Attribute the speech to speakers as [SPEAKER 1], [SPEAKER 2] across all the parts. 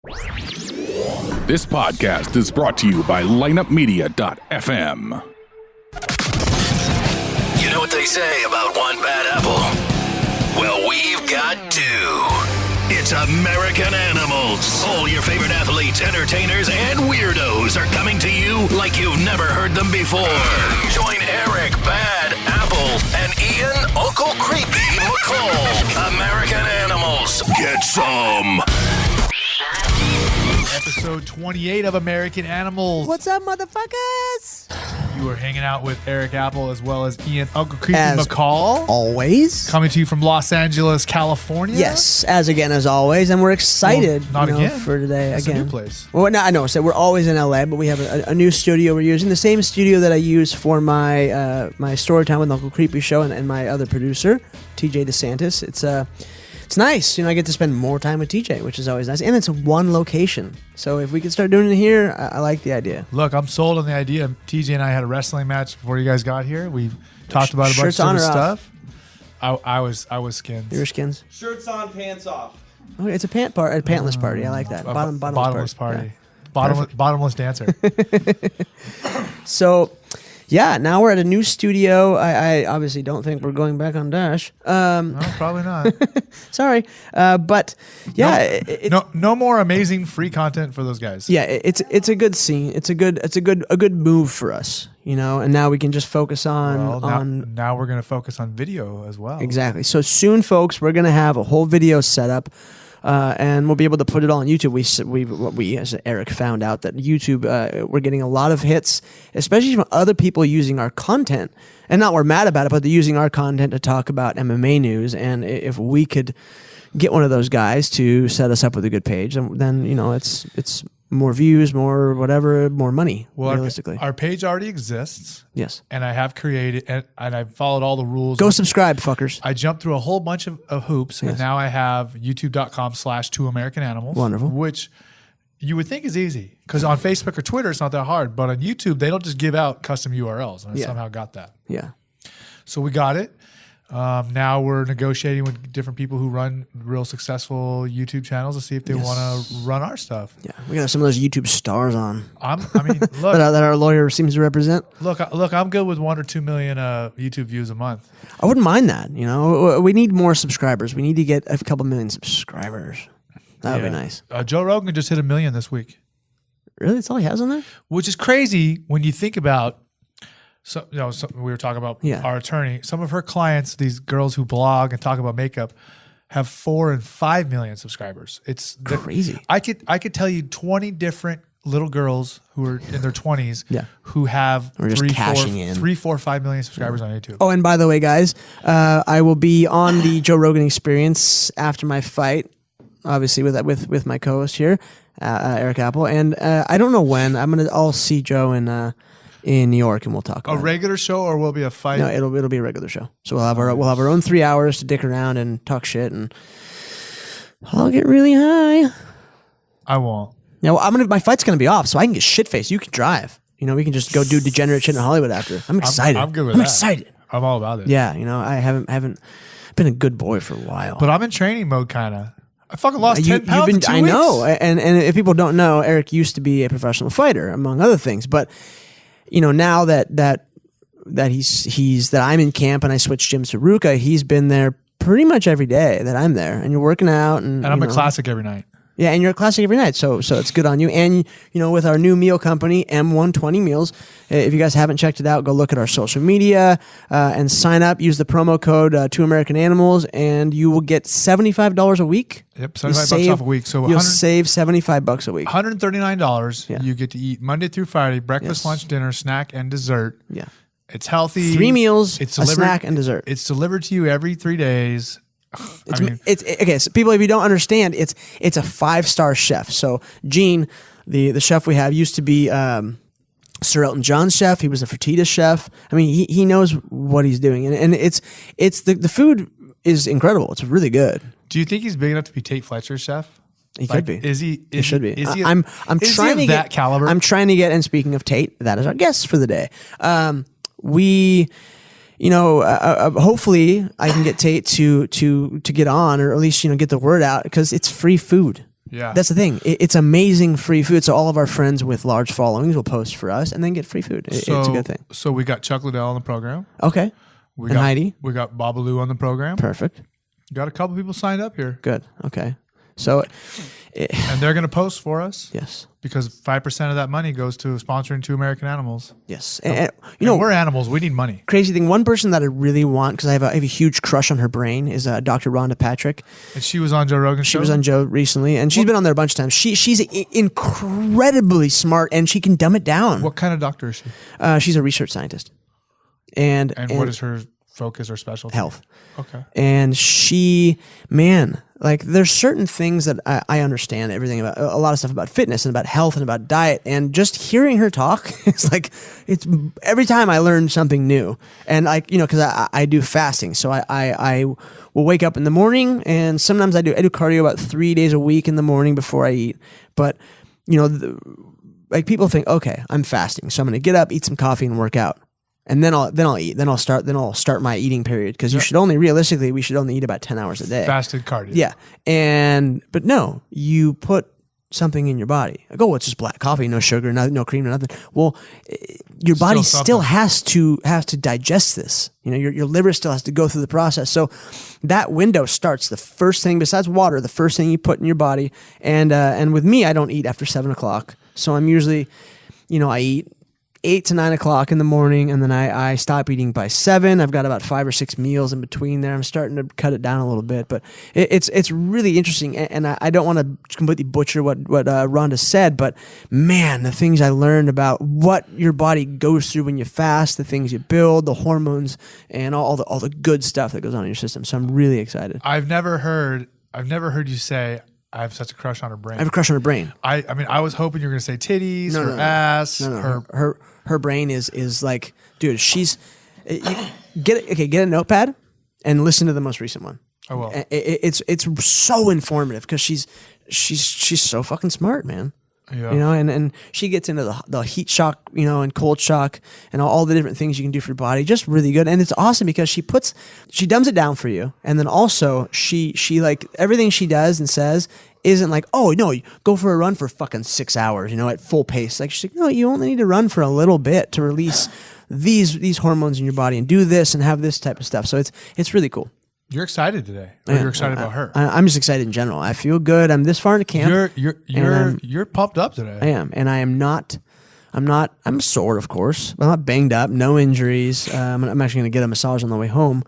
[SPEAKER 1] This podcast is brought to you by lineupmedia.fm.
[SPEAKER 2] You know what they say about one bad apple? Well, we've got two. It's American Animals. All your favorite athletes, entertainers, and weirdos are coming to you like you've never heard them before. Join Erik, Bad Apple, and Ian, Uncle Creepy McCall. American Animals. Get some.
[SPEAKER 3] Episode 28 of American Animals.
[SPEAKER 4] What's up, motherfuckers?
[SPEAKER 3] You are hanging out with Erik Apple as well as Ian, Uncle Creepy
[SPEAKER 4] As
[SPEAKER 3] McCall.
[SPEAKER 4] Always.
[SPEAKER 3] Coming to you from Los Angeles, California.
[SPEAKER 4] Yes, as always, and we're excited.
[SPEAKER 3] Well, not again.
[SPEAKER 4] For today.
[SPEAKER 3] It's
[SPEAKER 4] again.
[SPEAKER 3] a new place.
[SPEAKER 4] Well, no, I know. So we're always in LA, but we have a new studio we're using. The same studio that I use for my my Story Time with Uncle Creepy show and my other producer, TJ DeSantis. It's nice. I get to spend more time with TJ, which is always nice. And it's one location. So if we can start doing it here, I like the idea.
[SPEAKER 3] Look, I'm sold on the idea. TJ and I had a wrestling match before you guys got here. We talked about a bunch of stuff. I was skins.
[SPEAKER 4] You were skins?
[SPEAKER 5] Shirts on, pants off.
[SPEAKER 4] Okay, it's a pantless party. I like that.
[SPEAKER 3] Bottomless party.
[SPEAKER 4] Yeah.
[SPEAKER 3] Bottomless dancer.
[SPEAKER 4] So, yeah, now we're at a new studio. I obviously don't think we're going back on Dash.
[SPEAKER 3] No, probably not.
[SPEAKER 4] Sorry, but yeah,
[SPEAKER 3] no more amazing free content for those guys.
[SPEAKER 4] Yeah, it's a good scene. It's a good move for us, And now we can just focus on
[SPEAKER 3] now we're going to focus on video as well.
[SPEAKER 4] Exactly. So soon, folks, we're going to have a whole video set up. And we'll be able to put it all on YouTube. We as Erik found out that YouTube, we're getting a lot of hits, especially from other people using our content. And not we're mad about it, but they're using our content to talk about MMA news. And if we could get one of those guys to set us up with a good page, then it's more views, more whatever, more money.
[SPEAKER 3] Well,
[SPEAKER 4] realistically,
[SPEAKER 3] our page already exists.
[SPEAKER 4] Yes,
[SPEAKER 3] and I have created and I've followed all the rules.
[SPEAKER 4] Go subscribe, fuckers.
[SPEAKER 3] I jumped through a whole bunch of hoops, and now I have youtube.com/2AmericanAnimals.
[SPEAKER 4] Wonderful.
[SPEAKER 3] Which you would think is easy because on Facebook or Twitter it's not that hard, but on YouTube they don't just give out custom URLs, and I somehow got that.
[SPEAKER 4] Yeah.
[SPEAKER 3] So we got it. Now we're negotiating with different people who run real successful YouTube channels to see if they want to run our stuff.
[SPEAKER 4] Yeah, we got some of those YouTube stars on.
[SPEAKER 3] Look,
[SPEAKER 4] that our lawyer seems to represent.
[SPEAKER 3] Look, I'm good with 1 or 2 million YouTube views a month.
[SPEAKER 4] I wouldn't mind that. We need more subscribers. We need to get a couple million subscribers. That would be nice.
[SPEAKER 3] Joe Rogan just hit 1 million this week.
[SPEAKER 4] Really? That's all he has on there?
[SPEAKER 3] Which is crazy when you think about. So, we were talking about our attorney. Some of her clients, these girls who blog and talk about makeup, have 4 and 5 million subscribers. It's
[SPEAKER 4] crazy.
[SPEAKER 3] I could tell you 20 different little girls who are in their 20s who have 3, 4, 5 million subscribers on YouTube.
[SPEAKER 4] Oh, and by the way, guys, I will be on the Joe Rogan Experience after my fight, obviously with my co-host here, Erik Apple, and I don't know when. I'll see Joe in New York, and we'll talk about
[SPEAKER 3] a regular show, or will it be a fight?
[SPEAKER 4] No, it'll be a regular show. So we'll have our own 3 hours to dick around and talk shit, and I'll get really high.
[SPEAKER 3] I won't.
[SPEAKER 4] Now my fight's gonna be off, so I can get shit faced. You can drive. We can just go do degenerate shit in Hollywood after. I'm excited.
[SPEAKER 3] I'm good with that.
[SPEAKER 4] I'm excited.
[SPEAKER 3] I'm all about it.
[SPEAKER 4] Yeah, I haven't been a good boy for a while,
[SPEAKER 3] but I'm in training mode, kind of. I fucking lost 10 pounds in 2
[SPEAKER 4] I
[SPEAKER 3] weeks.
[SPEAKER 4] know, and if people don't know, Erik used to be a professional fighter, among other things, but. Now that I'm in camp and I switched gyms to Ruka, he's been there pretty much every day that I'm there, and you're working out, and
[SPEAKER 3] I'm a classic every night.
[SPEAKER 4] Yeah, and you're a classic every night, so it's good on you. And with our new meal company, M120 Meals, if you guys haven't checked it out, go look at our social media and sign up. Use the promo code 2AmericanAnimals, and you will get $75 a week.
[SPEAKER 3] Yep, $75 off a week. So
[SPEAKER 4] you'll save $75 a week.
[SPEAKER 3] $139.
[SPEAKER 4] Yeah.
[SPEAKER 3] You get to eat Monday through Friday, breakfast, lunch, dinner, snack, and dessert.
[SPEAKER 4] Yeah,
[SPEAKER 3] it's healthy.
[SPEAKER 4] 3 meals, a snack, and dessert.
[SPEAKER 3] It's delivered to you every 3 days.
[SPEAKER 4] It's okay. So people, if you don't understand, it's a 5-star chef. So Gene, the chef we have, used to be Sir Elton John's chef. He was a Fertitta's chef. He knows what he's doing, and it's the food is incredible. It's really good.
[SPEAKER 3] Do you think he's big enough to be Tait Fletcher's chef?
[SPEAKER 4] He could be.
[SPEAKER 3] Is he?
[SPEAKER 4] He should be.
[SPEAKER 3] Is he?
[SPEAKER 4] I'm
[SPEAKER 3] is
[SPEAKER 4] trying
[SPEAKER 3] he
[SPEAKER 4] to
[SPEAKER 3] of that
[SPEAKER 4] get
[SPEAKER 3] caliber.
[SPEAKER 4] I'm trying to get. And speaking of Tait, that is our guest for the day. Hopefully I can get Tait to get on, or at least get the word out, because it's free food.
[SPEAKER 3] Yeah.
[SPEAKER 4] That's the thing. It's amazing free food. So all of our friends with large followings will post for us and then get free food. It's a good thing.
[SPEAKER 3] So we got Chuck Liddell on the program.
[SPEAKER 4] Okay.
[SPEAKER 3] We
[SPEAKER 4] and
[SPEAKER 3] got
[SPEAKER 4] Heidi.
[SPEAKER 3] We got Babalu on the program.
[SPEAKER 4] Perfect.
[SPEAKER 3] Got a couple people signed up here.
[SPEAKER 4] Good. Okay. So,
[SPEAKER 3] and they're going to post for us.
[SPEAKER 4] Yes.
[SPEAKER 3] Because 5% of that money goes to sponsoring 2 American animals.
[SPEAKER 4] Yes.
[SPEAKER 3] And we're animals. We need money.
[SPEAKER 4] Crazy thing. One person that I really want, because I have a huge crush on her brain, is Dr. Rhonda Patrick.
[SPEAKER 3] And she was on Joe Rogan's show?
[SPEAKER 4] She was on Joe recently, and she's been on there a bunch of times. She's incredibly smart, and she can dumb it down.
[SPEAKER 3] What kind of doctor is she?
[SPEAKER 4] She's a research scientist. And
[SPEAKER 3] what is her focus or specialty?
[SPEAKER 4] Health.
[SPEAKER 3] Okay.
[SPEAKER 4] And she, man, like there's certain things that I understand everything about, a lot of stuff about fitness and about health and about diet, and just hearing her talk, it's every time I learn something new. And because I do fasting, so I will wake up in the morning, and sometimes I do cardio about 3 days a week in the morning before I eat. But people think, okay, I'm fasting, so I'm going to get up, eat some coffee, and work out. And then I'll eat. Then I'll start my eating period, because we should only eat about 10 hours a day.
[SPEAKER 3] Fasted cardio.
[SPEAKER 4] Yeah. But no, you put something in your body. Like, oh, it's just black coffee, no sugar, no cream, no nothing. Well, your body still has to digest this. Your liver still has to go through the process. So that window starts the first thing besides water, the first thing you put in your body. And with me, I don't eat after 7 o'clock. So I'm usually, I eat 8 to 9 o'clock in the morning, and then I stop eating by 7. I've got about 5 or 6 meals in between there. I'm starting to cut it down a little bit, but it's really interesting. And I don't want to completely butcher what Rhonda said, but man, the things I learned about what your body goes through when you fast, the things you build, the hormones, and all the good stuff that goes on in your system. So I'm really excited.
[SPEAKER 3] I've never heard you say, I have such a crush on her brain.
[SPEAKER 4] I have a crush on her brain.
[SPEAKER 3] I mean, I was hoping you were going to say titties, ass.
[SPEAKER 4] No. Her brain is like, dude, she's get a notepad and listen to the most recent one.
[SPEAKER 3] I will.
[SPEAKER 4] It's so informative, because she's so fucking smart, man.
[SPEAKER 3] Yeah.
[SPEAKER 4] And she gets into the heat shock, and cold shock, and all the different things you can do for your body. Just really good. And it's awesome because she dumbs it down for you. And then also she like everything she does and says isn't like, oh no, go for a run for fucking 6 hours, at full pace. Like, she's like, no, you only need to run for a little bit to release these hormones in your body and do this and have this type of stuff. So it's really cool.
[SPEAKER 3] You're excited today. Or you're excited about her.
[SPEAKER 4] I'm just excited in general. I feel good. I'm this far into camp.
[SPEAKER 3] You're pumped up today.
[SPEAKER 4] I am, and I am not. I'm sore, of course, but I'm not banged up. No injuries. I'm actually going to get a massage on the way home.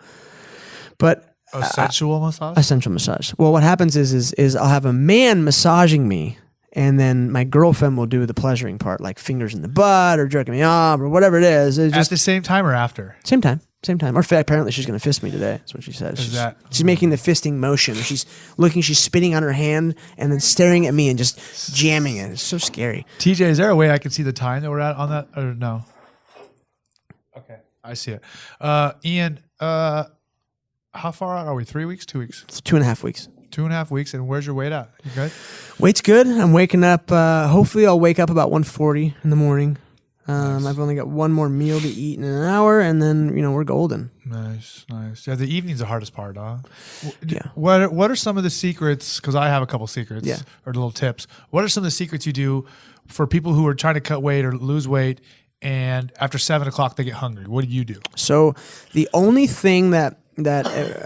[SPEAKER 4] But
[SPEAKER 3] a sensual massage.
[SPEAKER 4] A sensual massage. Well, what happens is I'll have a man massaging me, and then my girlfriend will do the pleasuring part, like fingers in the butt or jerking me off or whatever it is. It's
[SPEAKER 3] just at the same time or after?
[SPEAKER 4] Same time. Or apparently she's going to fist me today. That's what she said. She's making the fisting motion. She's spitting on her hand and then staring at me and just jamming it. It's so scary.
[SPEAKER 3] TJ, is there a way I can see the time that we're at on that, or no? Okay, I see it. Ian, how far out are we? 3 weeks? 2 weeks?
[SPEAKER 4] It's 2.5 weeks.
[SPEAKER 3] 2.5 weeks, and where's your weight at? You good?
[SPEAKER 4] Weight's good. I'm waking up. Hopefully I'll wake up about 1:40 in the morning. Nice. I've only got one more meal to eat in an hour, and then we're golden.
[SPEAKER 3] Nice. Yeah, the evening's the hardest part, huh?
[SPEAKER 4] Yeah.
[SPEAKER 3] What are some of the secrets? Because I have a couple secrets, or little tips. What are some of the secrets you do for people who are trying to cut weight or lose weight, and after 7 o'clock they get hungry? What do you do? So
[SPEAKER 4] the only thing that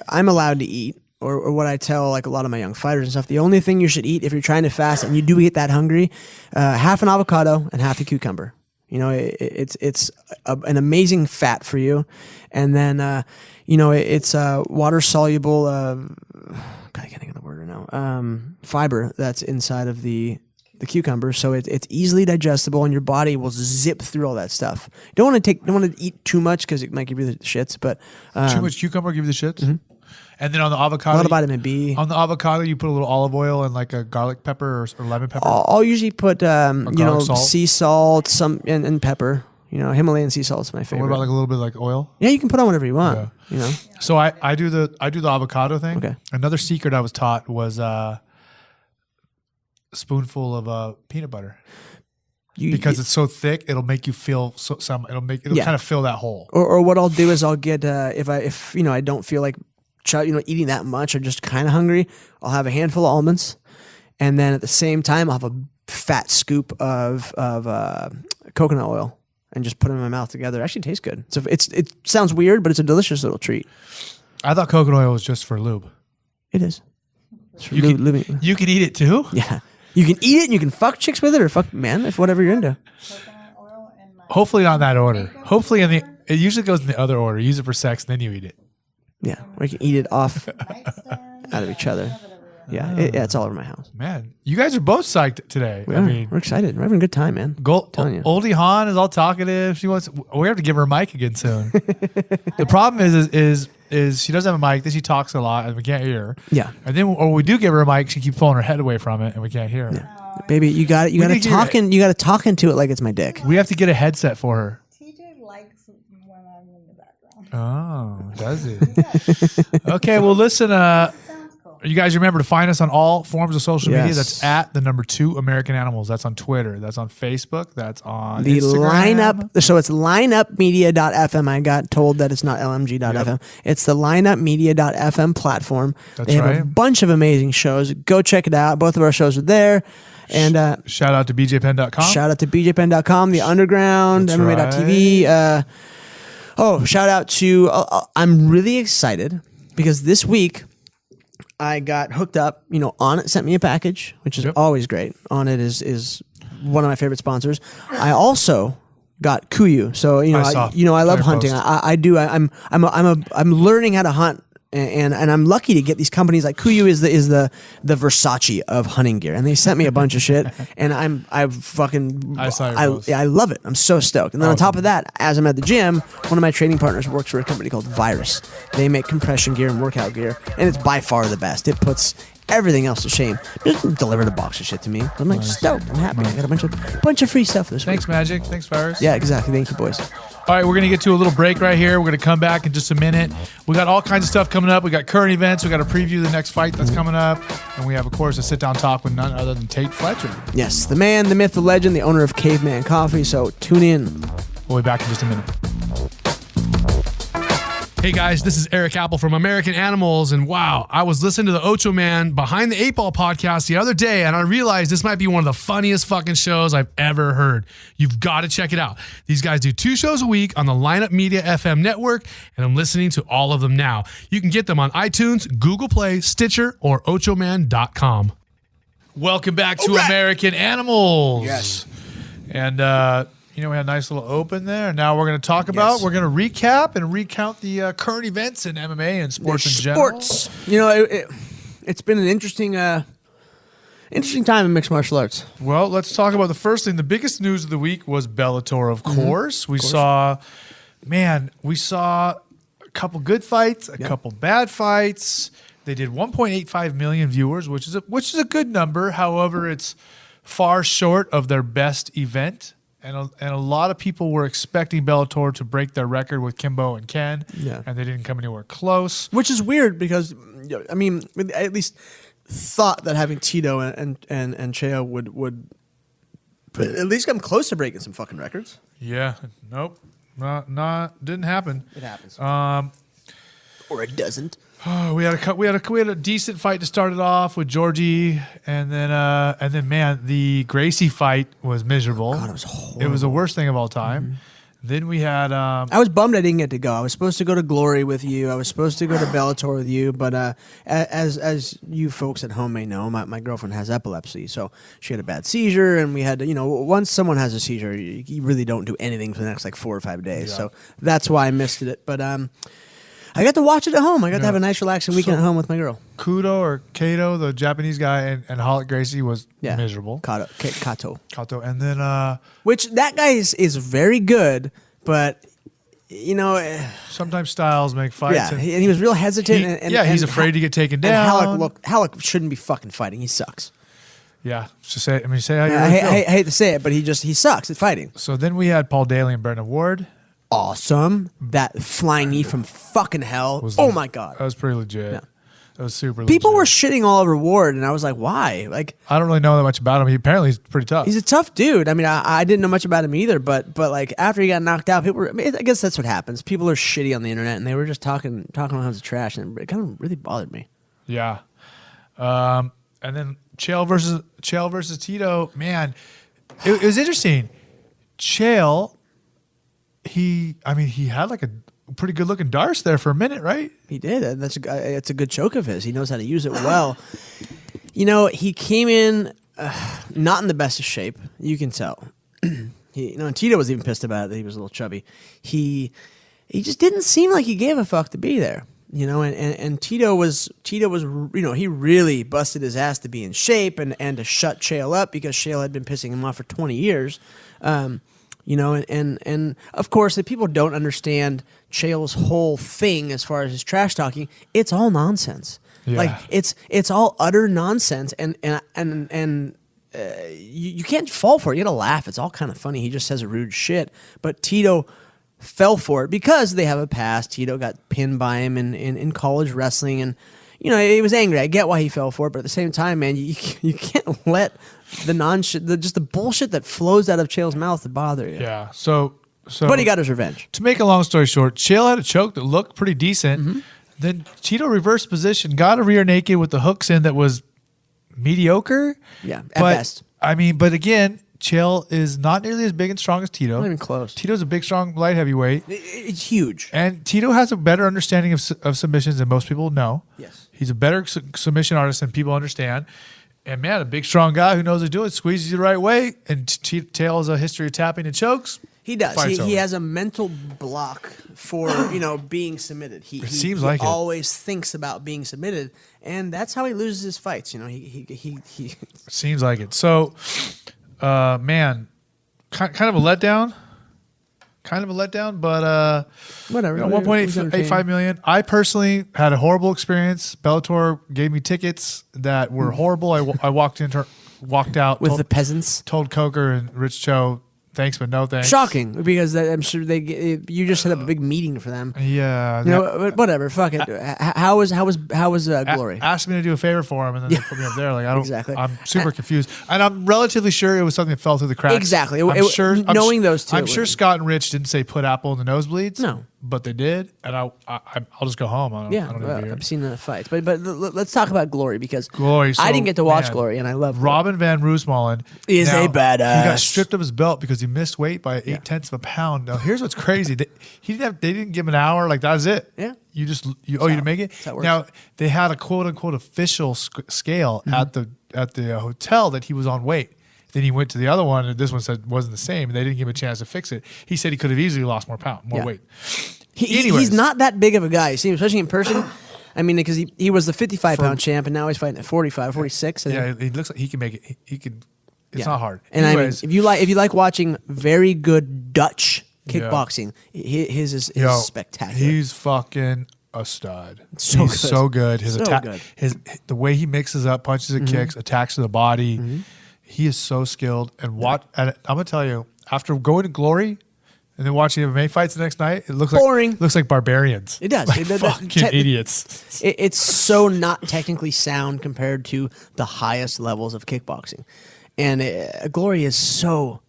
[SPEAKER 4] I'm allowed to eat, or what I tell like a lot of my young fighters and stuff, the only thing you should eat if you're trying to fast and you do get that hungry, half an avocado and half a cucumber. It's an amazing fat for you, and then it's water soluble. God, I can't think of the word right now. Fiber that's inside of the cucumber, so it's easily digestible, and your body will zip through all that stuff. You don't want to eat too much because it might give you the shits. But
[SPEAKER 3] too much cucumber give you the shits.
[SPEAKER 4] Mm-hmm.
[SPEAKER 3] And then on the avocado,
[SPEAKER 4] a lot of vitamin B.
[SPEAKER 3] On the avocado, you put a little olive oil and like a garlic pepper or lemon pepper.
[SPEAKER 4] I'll usually put salt. Sea salt, and pepper. Himalayan sea salt is my favorite.
[SPEAKER 3] What about like a little bit of like oil?
[SPEAKER 4] Yeah, you can put on whatever you want. Yeah.
[SPEAKER 3] So I do the avocado thing.
[SPEAKER 4] Okay.
[SPEAKER 3] Another secret I was taught was a spoonful of peanut butter. Because it's so thick, it'll make you feel it'll kind of fill that hole.
[SPEAKER 4] Or what I'll do is I'll get if I don't feel like eating that much or just kind of hungry, I'll have a handful of almonds and then at the same time, I'll have a fat scoop of coconut oil and just put them in my mouth together. It actually tastes good. So it sounds weird, but it's a delicious little treat.
[SPEAKER 3] I thought coconut oil was just for lube.
[SPEAKER 4] It is.
[SPEAKER 3] You can eat it too?
[SPEAKER 4] Yeah. You can eat it and you can fuck chicks with it or fuck men, if whatever you're into.
[SPEAKER 3] Hopefully not in that order. Hopefully it usually goes in the other order. Use it for sex, then you eat it.
[SPEAKER 4] Yeah. Or you can eat it off out of each other. Yeah. It's all over my house.
[SPEAKER 3] Man, you guys are both psyched today.
[SPEAKER 4] We're excited. We're having a good time, man.
[SPEAKER 3] Oldie Han is all talkative. We have to give her a mic again soon. The problem is she doesn't have a mic, then she talks a lot and we can't hear her.
[SPEAKER 4] Yeah.
[SPEAKER 3] And then or we do give her a mic, she keeps pulling her head away from it and we can't hear her.
[SPEAKER 4] Yeah. Baby, you got to talk into it like it's my dick.
[SPEAKER 3] We have to get a headset for her.
[SPEAKER 5] TJ likes when I'm in the background.
[SPEAKER 3] Oh, does he? Okay, well listen, you guys remember to find us on all forms of social media. That's at the number 2 American Animals. That's on Twitter. That's on Facebook. That's on
[SPEAKER 4] the
[SPEAKER 3] Instagram.
[SPEAKER 4] lineup. So it's lineupmedia.fm. I got told that it's not lmg.fm. Yep. It's the lineupmedia.fm platform. They have a bunch of amazing shows. Go check it out. Both of our shows are there. And
[SPEAKER 3] shout out to bjpen.com.
[SPEAKER 4] Shout out to bjpen.com, The Underground, MMA.tv. Shout out to I'm really excited because this week I got hooked up. On It sent me a package, which is always great. On It is one of my favorite sponsors. I also got Kuyu. So I love hunting. I do. I'm learning how to hunt, and I'm lucky to get these companies like Kuyu is the Versace of hunting gear, and they sent me a bunch of shit, and I love it. I'm so stoked. And then on top of that, as I'm at the gym, one of my training partners works for a company called Virus. They make compression gear and workout gear, and it's by far the best. It puts everything else to shame. Just delivered a box of shit to me. I'm like stoked. I'm happy. I got a bunch of free stuff this week.
[SPEAKER 3] Thanks, Magic. Thanks, Virus.
[SPEAKER 4] Yeah, exactly. Thank you, boys.
[SPEAKER 3] All right, we're going to get to a little break right here. We're going to come back in just a minute. We got all kinds of stuff coming up. We got current events. We got to preview the next fight that's coming up. And we have, of course, a sit-down talk with none other than Tait Fletcher.
[SPEAKER 4] Yes, the man, the myth, the legend, the owner of Caveman Coffee. So tune in.
[SPEAKER 3] We'll be back in just a minute. Hey guys, this is Erik Apple from American Animals, and wow, I was listening to the Ocho Man Behind the 8 Ball podcast the other day, and I realized this might be one of the funniest fucking shows I've ever heard. You've got to check it out. These guys do 2 shows a week on the Lineup Media FM network, and I'm listening to all of them now. You can get them on iTunes, Google Play, Stitcher, or ochoman.com. Welcome back to American Animals.
[SPEAKER 4] Yes.
[SPEAKER 3] And, we had a nice little open there. Now we're going to talk about, we're going to recap and recount the current events in MMA and sports in general.
[SPEAKER 4] It's been an interesting time in mixed martial arts.
[SPEAKER 3] Well, let's talk about the first thing. The biggest news of the week was Bellator, of course. We saw a couple good fights, a couple bad fights. They did 1.85 million viewers, which is a good number. However, it's far short of their best event. And a lot of people were expecting Bellator to break their record with Kimbo and Ken, and they didn't come anywhere close.
[SPEAKER 4] Which is weird because, I mean, I at least thought that having Tito and Cheo would at least come close to breaking some fucking records.
[SPEAKER 3] Yeah, nope, didn't happen.
[SPEAKER 4] It happens,
[SPEAKER 3] or it doesn't. We had a decent fight to start it off with Georgie, and then man, the Gracie fight was miserable.
[SPEAKER 4] God, it was horrible.
[SPEAKER 3] It was the worst thing of all time. Mm-hmm. Then we had.
[SPEAKER 4] I was bummed I didn't get to go. I was supposed to go to Glory with you. I was supposed to go to Bellator with you, but as you folks at home may know, my girlfriend has epilepsy, so she had a bad seizure, and we had to, once someone has a seizure, you really don't do anything for the next 4 or 5 days. Yeah. So that's why I missed it. But I got to watch it at home. I got to have a nice relaxing weekend at home with my girl.
[SPEAKER 3] Kato, the Japanese guy, and Holic Gracie was miserable.
[SPEAKER 4] Kato.
[SPEAKER 3] And then...
[SPEAKER 4] which, that guy is very good, but,
[SPEAKER 3] sometimes styles make fights.
[SPEAKER 4] Yeah, and he was real hesitant.
[SPEAKER 3] He's afraid to get taken down.
[SPEAKER 4] And Holic shouldn't be fucking fighting. He sucks.
[SPEAKER 3] Yeah. Say how you
[SPEAKER 4] I hate to say it, but he sucks at fighting.
[SPEAKER 3] So then we had Paul Daly and Brendan Ward.
[SPEAKER 4] Awesome. That flying knee from fucking hell. My God.
[SPEAKER 3] That was pretty legit. Yeah. That was super legit.
[SPEAKER 4] People were shitting all over Ward, and I was like, why?
[SPEAKER 3] I don't really know that much about him. Apparently he's pretty tough.
[SPEAKER 4] He's a tough dude. I mean, I didn't know much about him either, but after he got knocked out, I guess that's what happens. People are shitty on the internet, and they were just talking all kinds of trash, and it kind of really bothered me.
[SPEAKER 3] Yeah. And then Chael versus Tito, man, it was interesting. Chael, he had like a pretty good looking Darce there for a minute, right?
[SPEAKER 4] He did. And it's a good choke of his. He knows how to use it well. He came in not in the best of shape. You can tell. And Tito was even pissed about it that he was a little chubby. He just didn't seem like he gave a fuck to be there. And Tito was he really busted his ass to be in shape and to shut Chael up because Chael had been pissing him off for 20 years. And of course, if people don't understand Chael's whole thing as far as his trash talking, it's all nonsense.
[SPEAKER 3] Yeah.
[SPEAKER 4] Like it's all utter nonsense, and you can't fall for it. You gotta laugh. It's all kind of funny. He just says rude shit, but Tito fell for it because they have a past. Tito got pinned by him in college wrestling, and he was angry. I get why he fell for it, but at the same time, man, you can't let the bullshit that flows out of Chael's mouth to bother you.
[SPEAKER 3] Yeah. So
[SPEAKER 4] but he got his revenge.
[SPEAKER 3] To make a long story short, Chael had a choke that looked pretty decent. Mm-hmm. Then Tito reversed position, got a rear naked with the hooks in that was mediocre.
[SPEAKER 4] Yeah, at best.
[SPEAKER 3] But again, Chael is not nearly as big and strong as Tito.
[SPEAKER 4] Not even close.
[SPEAKER 3] Tito's a big, strong light heavyweight.
[SPEAKER 4] It's huge.
[SPEAKER 3] And Tito has a better understanding of submissions than most people know.
[SPEAKER 4] Yes.
[SPEAKER 3] He's a better submission artist than people understand. And man, a big, strong guy who knows how to do it, squeezes you the right way. And Chael has a history of tapping and chokes.
[SPEAKER 4] He does. He has a mental block for being submitted. He
[SPEAKER 3] seems like
[SPEAKER 4] always thinks about being submitted, and that's how he loses his fights. He
[SPEAKER 3] seems like it. So, man, kind of a letdown. But
[SPEAKER 4] whatever.
[SPEAKER 3] 1.85 million. I personally had a horrible experience. Bellator gave me tickets that were horrible. I walked out
[SPEAKER 4] with the peasants.
[SPEAKER 3] Told Coker and Rich Cho, thanks, but no thanks.
[SPEAKER 4] Shocking, because I'm sure you just set up a big meeting for them.
[SPEAKER 3] Yeah,
[SPEAKER 4] but whatever. Fuck it. How was Glory?
[SPEAKER 3] Asked me to do a favor for him, and then they put me up there. Like I don't.
[SPEAKER 4] Exactly.
[SPEAKER 3] I'm super confused, and I'm relatively sure it was something that fell through the cracks.
[SPEAKER 4] Exactly.
[SPEAKER 3] Knowing
[SPEAKER 4] those two.
[SPEAKER 3] I'm sure Scott and Rich didn't say put Apple in the nosebleeds.
[SPEAKER 4] No.
[SPEAKER 3] But they did, and I'll just go home. I don't need to be here.
[SPEAKER 4] I've seen the fights, but let's talk about Glory, because
[SPEAKER 3] Glory.
[SPEAKER 4] I didn't get to watch Glory, and I love Glory.
[SPEAKER 3] Robin Van Roosmalen
[SPEAKER 4] is a badass.
[SPEAKER 3] He got stripped of his belt because he missed weight by 0.8 of a pound. Now here's what's crazy: they didn't give him an hour. Like that was it.
[SPEAKER 4] Yeah.
[SPEAKER 3] You didn't make it. Now they had a quote unquote official scale at the hotel that he was on weight. Then he went to the other one, and this one said wasn't the same, and they didn't give him a chance to fix it. He said he could have easily lost more weight.
[SPEAKER 4] He's not that big of a guy. You see him, especially in person. I mean, because he was the 55-pound champ, and now he's fighting at 45, 46.
[SPEAKER 3] Yeah, he looks like he can make it. He could. It's not hard.
[SPEAKER 4] And anyways, if you like watching very good Dutch kickboxing, his is spectacular.
[SPEAKER 3] He's fucking a stud.
[SPEAKER 4] He's
[SPEAKER 3] so good. His attack,
[SPEAKER 4] good.
[SPEAKER 3] The way he mixes up punches and kicks, attacks to the body. Mm-hmm. He is so skilled. And I'm gonna tell you, after going to Glory and then watching MMA fights the next night, it looks
[SPEAKER 4] boring.
[SPEAKER 3] Looks like barbarians.
[SPEAKER 4] It does.
[SPEAKER 3] Like fucking idiots.
[SPEAKER 4] It's so not technically sound compared to the highest levels of kickboxing. And Glory is so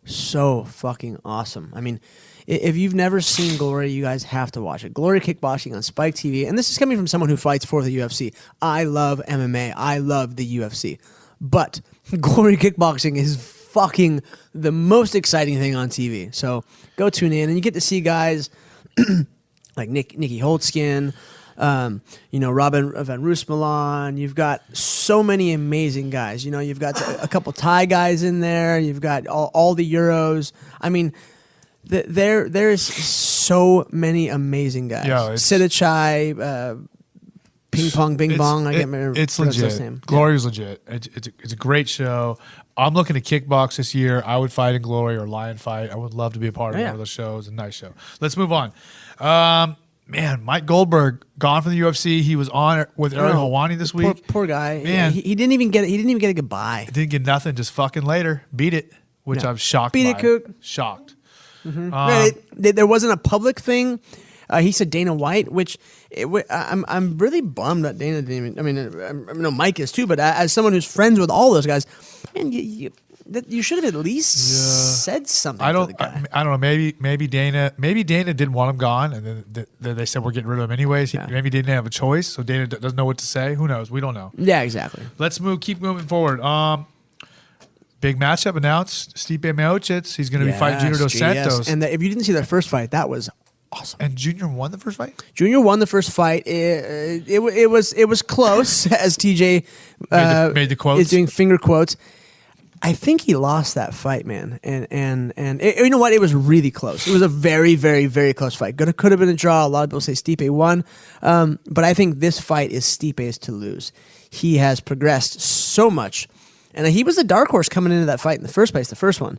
[SPEAKER 4] fucking awesome. I mean, if you've never seen Glory, you guys have to watch it. Glory Kickboxing on Spike TV. And this is coming from someone who fights for the UFC. I love MMA. I love the UFC. But Glory Kickboxing is fucking the most exciting thing on TV. So go tune in, and you get to see guys like Nikki Holtzkin, Robin Van Roosmalen. You've got so many amazing guys. You've got a couple Thai guys in there. You've got all the Euros. I mean, there's so many amazing guys. Siddhachai, Ping Pong, Bing Bong. I can't remember.
[SPEAKER 3] It's legit. Glory's legit. It's a great show. I'm looking to kickbox this year. I would fight in Glory or Lion Fight. I would love to be a part of one of those shows. A nice show. Let's move on. Man, Mike Goldberg gone from the UFC. He was on with Ariel Helwani this week.
[SPEAKER 4] Poor guy. Man, he didn't even get a goodbye.
[SPEAKER 3] Didn't get nothing. Just fucking later. Beat it, which I'm shocked.
[SPEAKER 4] Beat it, Cook.
[SPEAKER 3] Shocked.
[SPEAKER 4] Mm-hmm. There wasn't a public thing. He said Dana White, which I'm really bummed that Dana didn't even. I mean, Mike is too, but as someone who's friends with all those guys, man, you should have at least said something.
[SPEAKER 3] I
[SPEAKER 4] to
[SPEAKER 3] don't.
[SPEAKER 4] the guy.
[SPEAKER 3] I don't know. Maybe Dana didn't want him gone, and then they said we're getting rid of him anyways.
[SPEAKER 4] Yeah.
[SPEAKER 3] Maybe Dana didn't have a choice, so Dana doesn't know what to say. Who knows? We don't know.
[SPEAKER 4] Yeah, exactly.
[SPEAKER 3] Let's keep moving forward. Big matchup announced. Stipe Miocic. He's going to be fighting Junior Dos Santos.
[SPEAKER 4] And if you didn't see their first fight, that was awesome.
[SPEAKER 3] And Junior won the first fight.
[SPEAKER 4] Junior won the first fight. It was close, as TJ
[SPEAKER 3] made the quotes.
[SPEAKER 4] is doing finger quotes. I think he lost that fight, man. And you know what? It was really close. It was a very, very, very close fight. Could have been a draw. A lot of people say Stipe won. But I think this fight is Stipe's to lose. He has progressed so much. And he was a dark horse coming into that fight in the first place, the first one.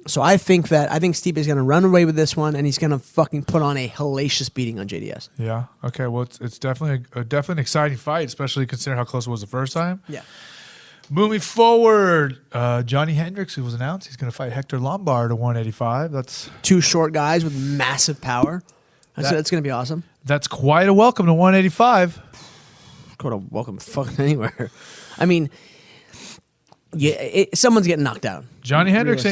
[SPEAKER 4] So I think Stipe is going to run away with this one, and he's going to fucking put on a hellacious beating on JDS.
[SPEAKER 3] Yeah. Okay. Well, it's definitely an exciting fight, especially considering how close it was the first time.
[SPEAKER 4] Yeah.
[SPEAKER 3] Moving forward, Johnny Hendricks, who was announced, he's going to fight Hector Lombard at 185. That's
[SPEAKER 4] two short guys with massive power. That's going to be awesome.
[SPEAKER 3] That's quite a welcome to 185.
[SPEAKER 4] Go to welcome fucking anywhere. I mean, yeah, someone's getting knocked out.
[SPEAKER 3] Johnny Hendricks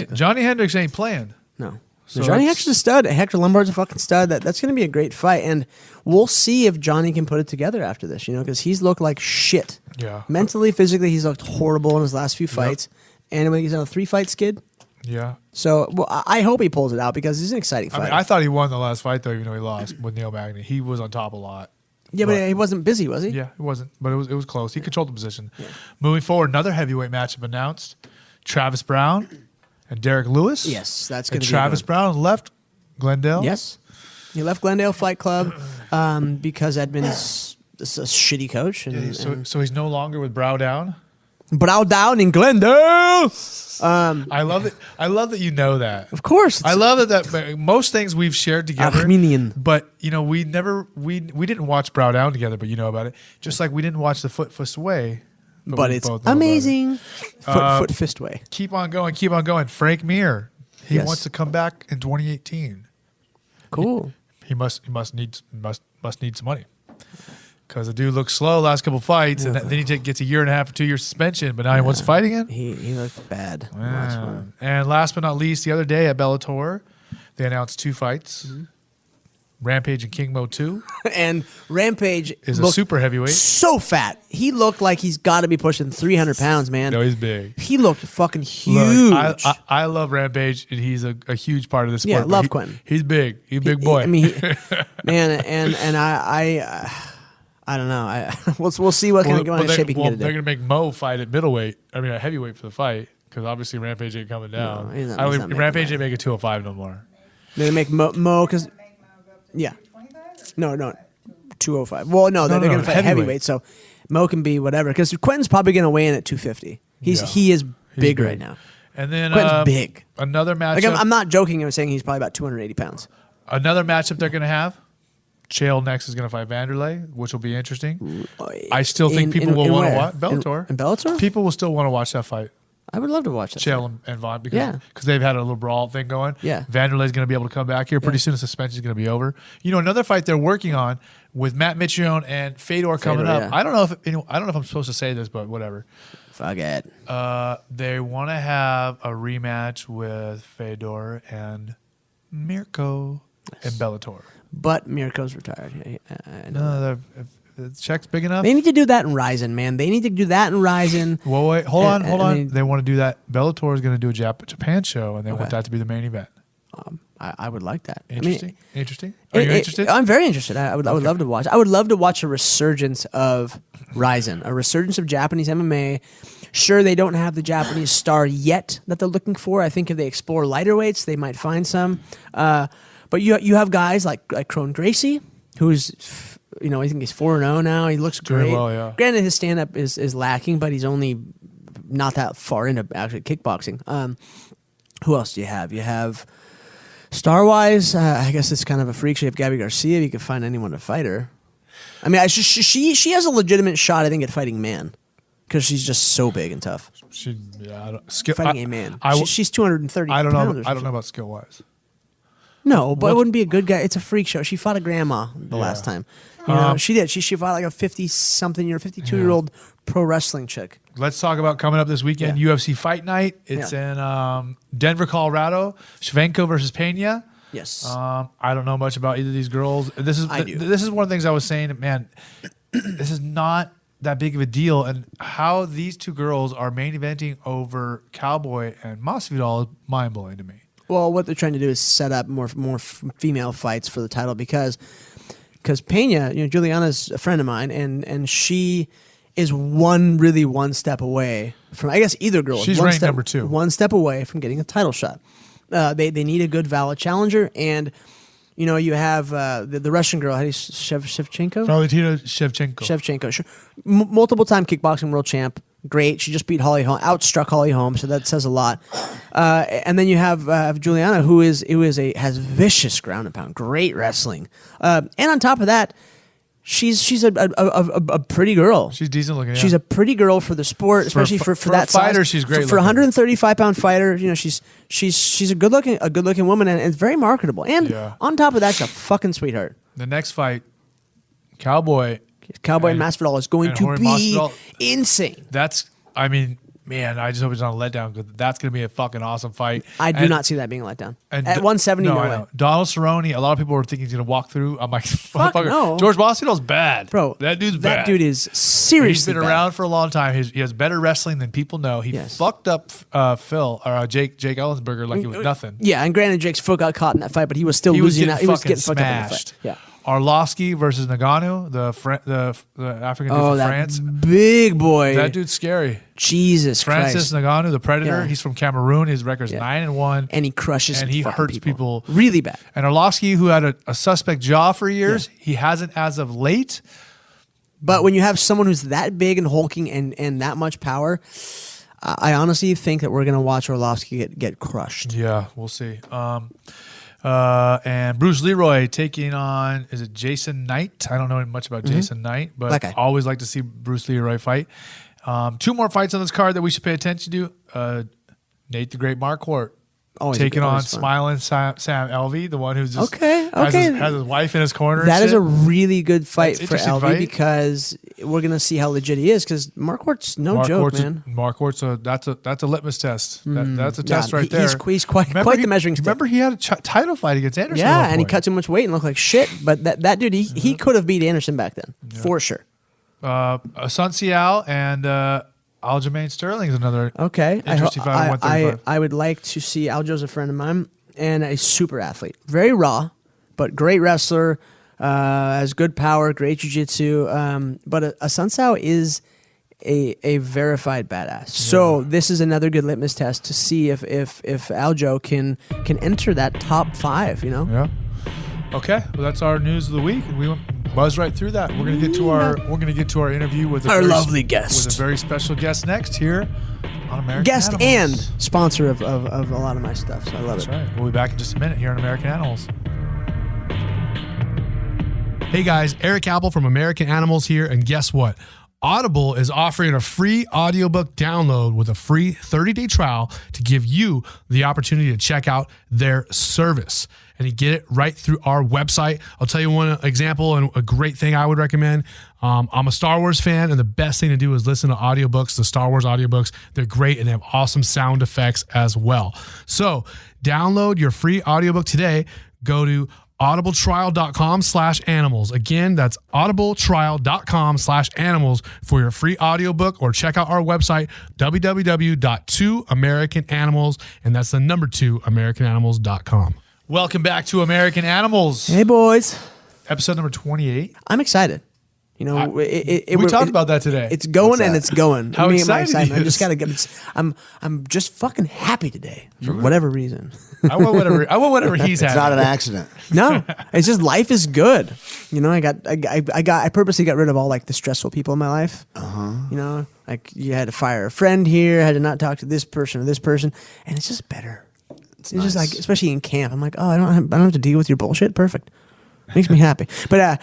[SPEAKER 3] ain't playing.
[SPEAKER 4] No.
[SPEAKER 3] So
[SPEAKER 4] Johnny Hendricks is a stud. Hector Lombard's a fucking stud. That's going to be a great fight, and we'll see if Johnny can put it together after this. Because he's looked like shit.
[SPEAKER 3] Yeah.
[SPEAKER 4] Mentally, physically, he's looked horrible in his last few fights, and he's on a 3-fight skid.
[SPEAKER 3] Yeah.
[SPEAKER 4] So I hope he pulls it out because he's an exciting fight.
[SPEAKER 3] I thought he won the last fight though, even though he lost with Neil Magny. He was on top a lot.
[SPEAKER 4] Yeah, but he wasn't busy, was he?
[SPEAKER 3] Yeah, it wasn't, but it was close. He controlled the position. Yeah. Moving forward, another heavyweight matchup announced: Travis Brown and Derek Lewis.
[SPEAKER 4] Yes, that's going to be
[SPEAKER 3] Travis Brown left Glendale.
[SPEAKER 4] Yes, he left Glendale Fight Club because Edmund's a shitty coach.
[SPEAKER 3] So he's no longer with Brow Down.
[SPEAKER 4] Brow Down in Glendale.
[SPEAKER 3] I love it. I love that you know that.
[SPEAKER 4] Of course,
[SPEAKER 3] I love that most things we've shared together.
[SPEAKER 4] Armenian.
[SPEAKER 3] But we didn't watch Brow Down together, but you know about it. Just like we didn't watch the Foot Fist Way.
[SPEAKER 4] But it's amazing. Foot Fist Way.
[SPEAKER 3] Keep on going. Frank Mir. He wants to come back in 2018.
[SPEAKER 4] Cool.
[SPEAKER 3] He must need some money. Because the dude looked slow last couple fights, and then he gets a 1.5 or 2 year suspension. But now he wants to fight again.
[SPEAKER 4] He looked bad.
[SPEAKER 3] And last but not least, the other day at Bellator, they announced 2 fights: Rampage and King Mo 2.
[SPEAKER 4] And Rampage
[SPEAKER 3] is a super heavyweight,
[SPEAKER 4] so fat. He looked like he's got to be pushing 300 pounds, man.
[SPEAKER 3] No, he's big.
[SPEAKER 4] He looked fucking huge.
[SPEAKER 3] Look, I love Rampage, and he's a huge part of the sport.
[SPEAKER 4] Yeah, love Quentin.
[SPEAKER 3] He's big. He's a big boy.
[SPEAKER 4] Man, and I don't know. We'll see what kind of shape he can get.
[SPEAKER 3] They're gonna make Mo fight at middleweight. I mean, a heavyweight for the fight, because obviously Rampage ain't coming down.
[SPEAKER 4] No, he's not
[SPEAKER 3] Rampage ain't making 205 no more.
[SPEAKER 4] They're gonna make Mo because no 205. Well, no, they're gonna fight heavyweight. So Mo can be whatever, because Quentin's probably gonna weigh in at 250. He is big right now.
[SPEAKER 3] And then
[SPEAKER 4] Quentin's big.
[SPEAKER 3] Another matchup.
[SPEAKER 4] Like I'm not joking. I'm saying he's probably about 280 pounds.
[SPEAKER 3] Another matchup they're gonna have. Chael next is going to fight Vanderlei, which will be interesting. I still think people will want to watch Bellator.
[SPEAKER 4] In Bellator?
[SPEAKER 3] People will still want to watch that fight.
[SPEAKER 4] I would love to watch that.
[SPEAKER 3] Chael and Vaughn, because they've had a little brawl thing going.
[SPEAKER 4] Yeah.
[SPEAKER 3] Vanderlei's going to be able to come back here pretty soon. The suspension is going to be over. Another fight they're working on with Matt Mitrione and Fedor coming up. Yeah. I don't know if I'm supposed to say this, but whatever.
[SPEAKER 4] Fuck it.
[SPEAKER 3] They want to have a rematch with Fedor and Mirko in Bellator.
[SPEAKER 4] But Mirko's retired.
[SPEAKER 3] No, the check's big enough.
[SPEAKER 4] They need to do that in Ryzen, man. They need to do that in Ryzen.
[SPEAKER 3] Well, wait, hold on. They want to do that. Bellator is going to do a Japan show, and they want that to be the main event.
[SPEAKER 4] I would like that.
[SPEAKER 3] Interesting. Are you interested?
[SPEAKER 4] I'm very interested. I would love to watch. I would love to watch a resurgence of Ryzen, a resurgence of Japanese MMA. Sure, they don't have the Japanese star yet that they're looking for. I think if they explore lighter weights, they might find some. But you have guys like Kron Gracie, who's, I think he's 4-0 now. He looks great.
[SPEAKER 3] Doing well, yeah.
[SPEAKER 4] Granted, his stand-up is lacking, but he's only not that far into actually kickboxing. Who else do you have? You have star-wise, I guess it's kind of a freak show. You have Gabby Garcia. If you could find anyone to fight her. I mean, she has a legitimate shot, I think, at fighting man, because she's just so big and tough.
[SPEAKER 3] Fighting
[SPEAKER 4] a man. She's 230 pounds.
[SPEAKER 3] I don't know about skill-wise.
[SPEAKER 4] No, but it wouldn't be a good guy. It's a freak show. She fought a grandma the last time. You know, she did. She fought like a 52-year-old pro wrestling chick.
[SPEAKER 3] Let's talk about coming up this weekend, UFC Fight Night. It's in Denver, Colorado. Shvenko versus Pena.
[SPEAKER 4] Yes.
[SPEAKER 3] I don't know much about either of these girls. This is one of the things I was saying, man, this is not that big of a deal. And how these two girls are main eventing over Cowboy and Masvidal is mind-blowing to me.
[SPEAKER 4] Well, what they're trying to do is set up more female fights for the title because Pena, Juliana's a friend of mine, and she is one step away from, I guess, either girl.
[SPEAKER 3] She's ranked number 2.
[SPEAKER 4] One step away from getting a title shot. They need a good, valid challenger, and you have the Russian girl, how do you Shevchenko?
[SPEAKER 3] Valentina Shevchenko.
[SPEAKER 4] Shevchenko, sure. Multiple-time kickboxing world champ. Great. She just beat Holly Holm, outstruck Holly Holm, so that says a lot. And then you have Juliana, who has vicious ground and pound, great wrestling, and on top of that, she's a pretty girl.
[SPEAKER 3] She's decent looking. Yeah.
[SPEAKER 4] She's a pretty girl for the sport, especially for that
[SPEAKER 3] a fighter.
[SPEAKER 4] Size.
[SPEAKER 3] She's great.
[SPEAKER 4] For a 135-pound fighter, she's a good looking woman, and it's very marketable. And on top of that, she's a fucking sweetheart.
[SPEAKER 3] The next fight, Cowboy
[SPEAKER 4] and Masvidal is going to be insane.
[SPEAKER 3] Man, I just hope it's not a letdown because that's going to be a fucking awesome fight.
[SPEAKER 4] I do not see that being a letdown. At 170, no way.
[SPEAKER 3] Donald Cerrone, a lot of people were thinking he's going to walk through. I'm like,
[SPEAKER 4] fuck no.
[SPEAKER 3] George Masvidal's bad.
[SPEAKER 4] Bro,
[SPEAKER 3] that dude's bad.
[SPEAKER 4] That dude is seriously
[SPEAKER 3] He's been around for a long time. He has better wrestling than people know. He fucked up Jake Ellensberger like it was nothing.
[SPEAKER 4] Yeah, and granted, Jake's foot got caught in that fight, but he was still losing. He was getting fucked up in the fight. Yeah.
[SPEAKER 3] Arlovsky versus Ngannou, the African dude from France.
[SPEAKER 4] Big boy.
[SPEAKER 3] That dude's scary.
[SPEAKER 4] Jesus
[SPEAKER 3] Francis
[SPEAKER 4] Christ.
[SPEAKER 3] Ngannou, the Predator. He's from Cameroon. His record's 9-1.
[SPEAKER 4] And he crushes
[SPEAKER 3] and he hurts people
[SPEAKER 4] really bad.
[SPEAKER 3] And Arlovsky, who had a suspect jaw for years, he hasn't as of late.
[SPEAKER 4] But when you have someone who's that big and hulking and that much power, I honestly think that we're going to watch Arlovsky get crushed.
[SPEAKER 3] Yeah, we'll see. And Bruce Leroy taking on, is it Jason Knight? I don't know much about Jason Knight, but I always like to see Bruce Leroy fight. 2 more fights on this card that we should pay attention to. Nate the Great Marquardt taking on Smiling Sam Alvey, the one who's just has his wife in his corner.
[SPEAKER 4] That is a really good fight for Alvey because we're going to see how legit he is because Marquardt's no joke, man.
[SPEAKER 3] Marquardt's that's a litmus test. That's a test right there.
[SPEAKER 4] He's quite the measuring stick.
[SPEAKER 3] Remember he had a title fight against Anderson.
[SPEAKER 4] Yeah, and he cut too much weight and looked like shit. But that dude, he could have beat Anderson back then, for sure.
[SPEAKER 3] Sun Seau and Aljamain Sterling is another interesting fight. 135.
[SPEAKER 4] I would like to see Aljo's a friend of mine and a super athlete. Very raw, but great wrestler, has good power, great jiu-jitsu. But a Sun Seau is a verified badass. Yeah. So this is another good litmus test to see if Aljo can enter that top 5,
[SPEAKER 3] Yeah. Okay, well that's our news of the week. We went buzz right through that. We're gonna get to our interview with
[SPEAKER 4] our lovely guest,
[SPEAKER 3] with a very special guest next here on American
[SPEAKER 4] Guest
[SPEAKER 3] Animals.
[SPEAKER 4] And sponsor of a lot of my stuff. So I love it.
[SPEAKER 3] That's right. We'll be back in just a minute here on American Animals. Hey guys, Eric Apple from American Animals here, and guess what? Audible is offering a free audiobook download with a free 30-day trial to give you the opportunity to check out their service. And you get it right through our website. I'll tell you one example and a great thing I would recommend. I'm a Star Wars fan, and the best thing to do is listen to audiobooks, the Star Wars audiobooks. They're great, and they have awesome sound effects as well. So download your free audiobook today. Go to audibletrial.com/animals. Again, that's audibletrial.com/animals for your free audiobook, or check out our website, www.2americananimals, and that's the number 2americananimals.com. Welcome back to American Animals.
[SPEAKER 4] Hey, boys.
[SPEAKER 3] Episode number 28.
[SPEAKER 4] I'm excited. We
[SPEAKER 3] talked about that today.
[SPEAKER 4] It's going and it's going.
[SPEAKER 3] How excited he is.
[SPEAKER 4] I just gotta get. I'm just fucking happy today for whatever reason.
[SPEAKER 3] I want whatever he's having.
[SPEAKER 6] It's not an accident.
[SPEAKER 4] No, it's just life is good. I purposely got rid of all like the stressful people in my life. Like you had to fire a friend here, had to not talk to this person or this person, and it's just better. It's nice. Just like, especially in camp, I'm like, oh, I don't have to deal with your bullshit. Perfect, makes me happy. But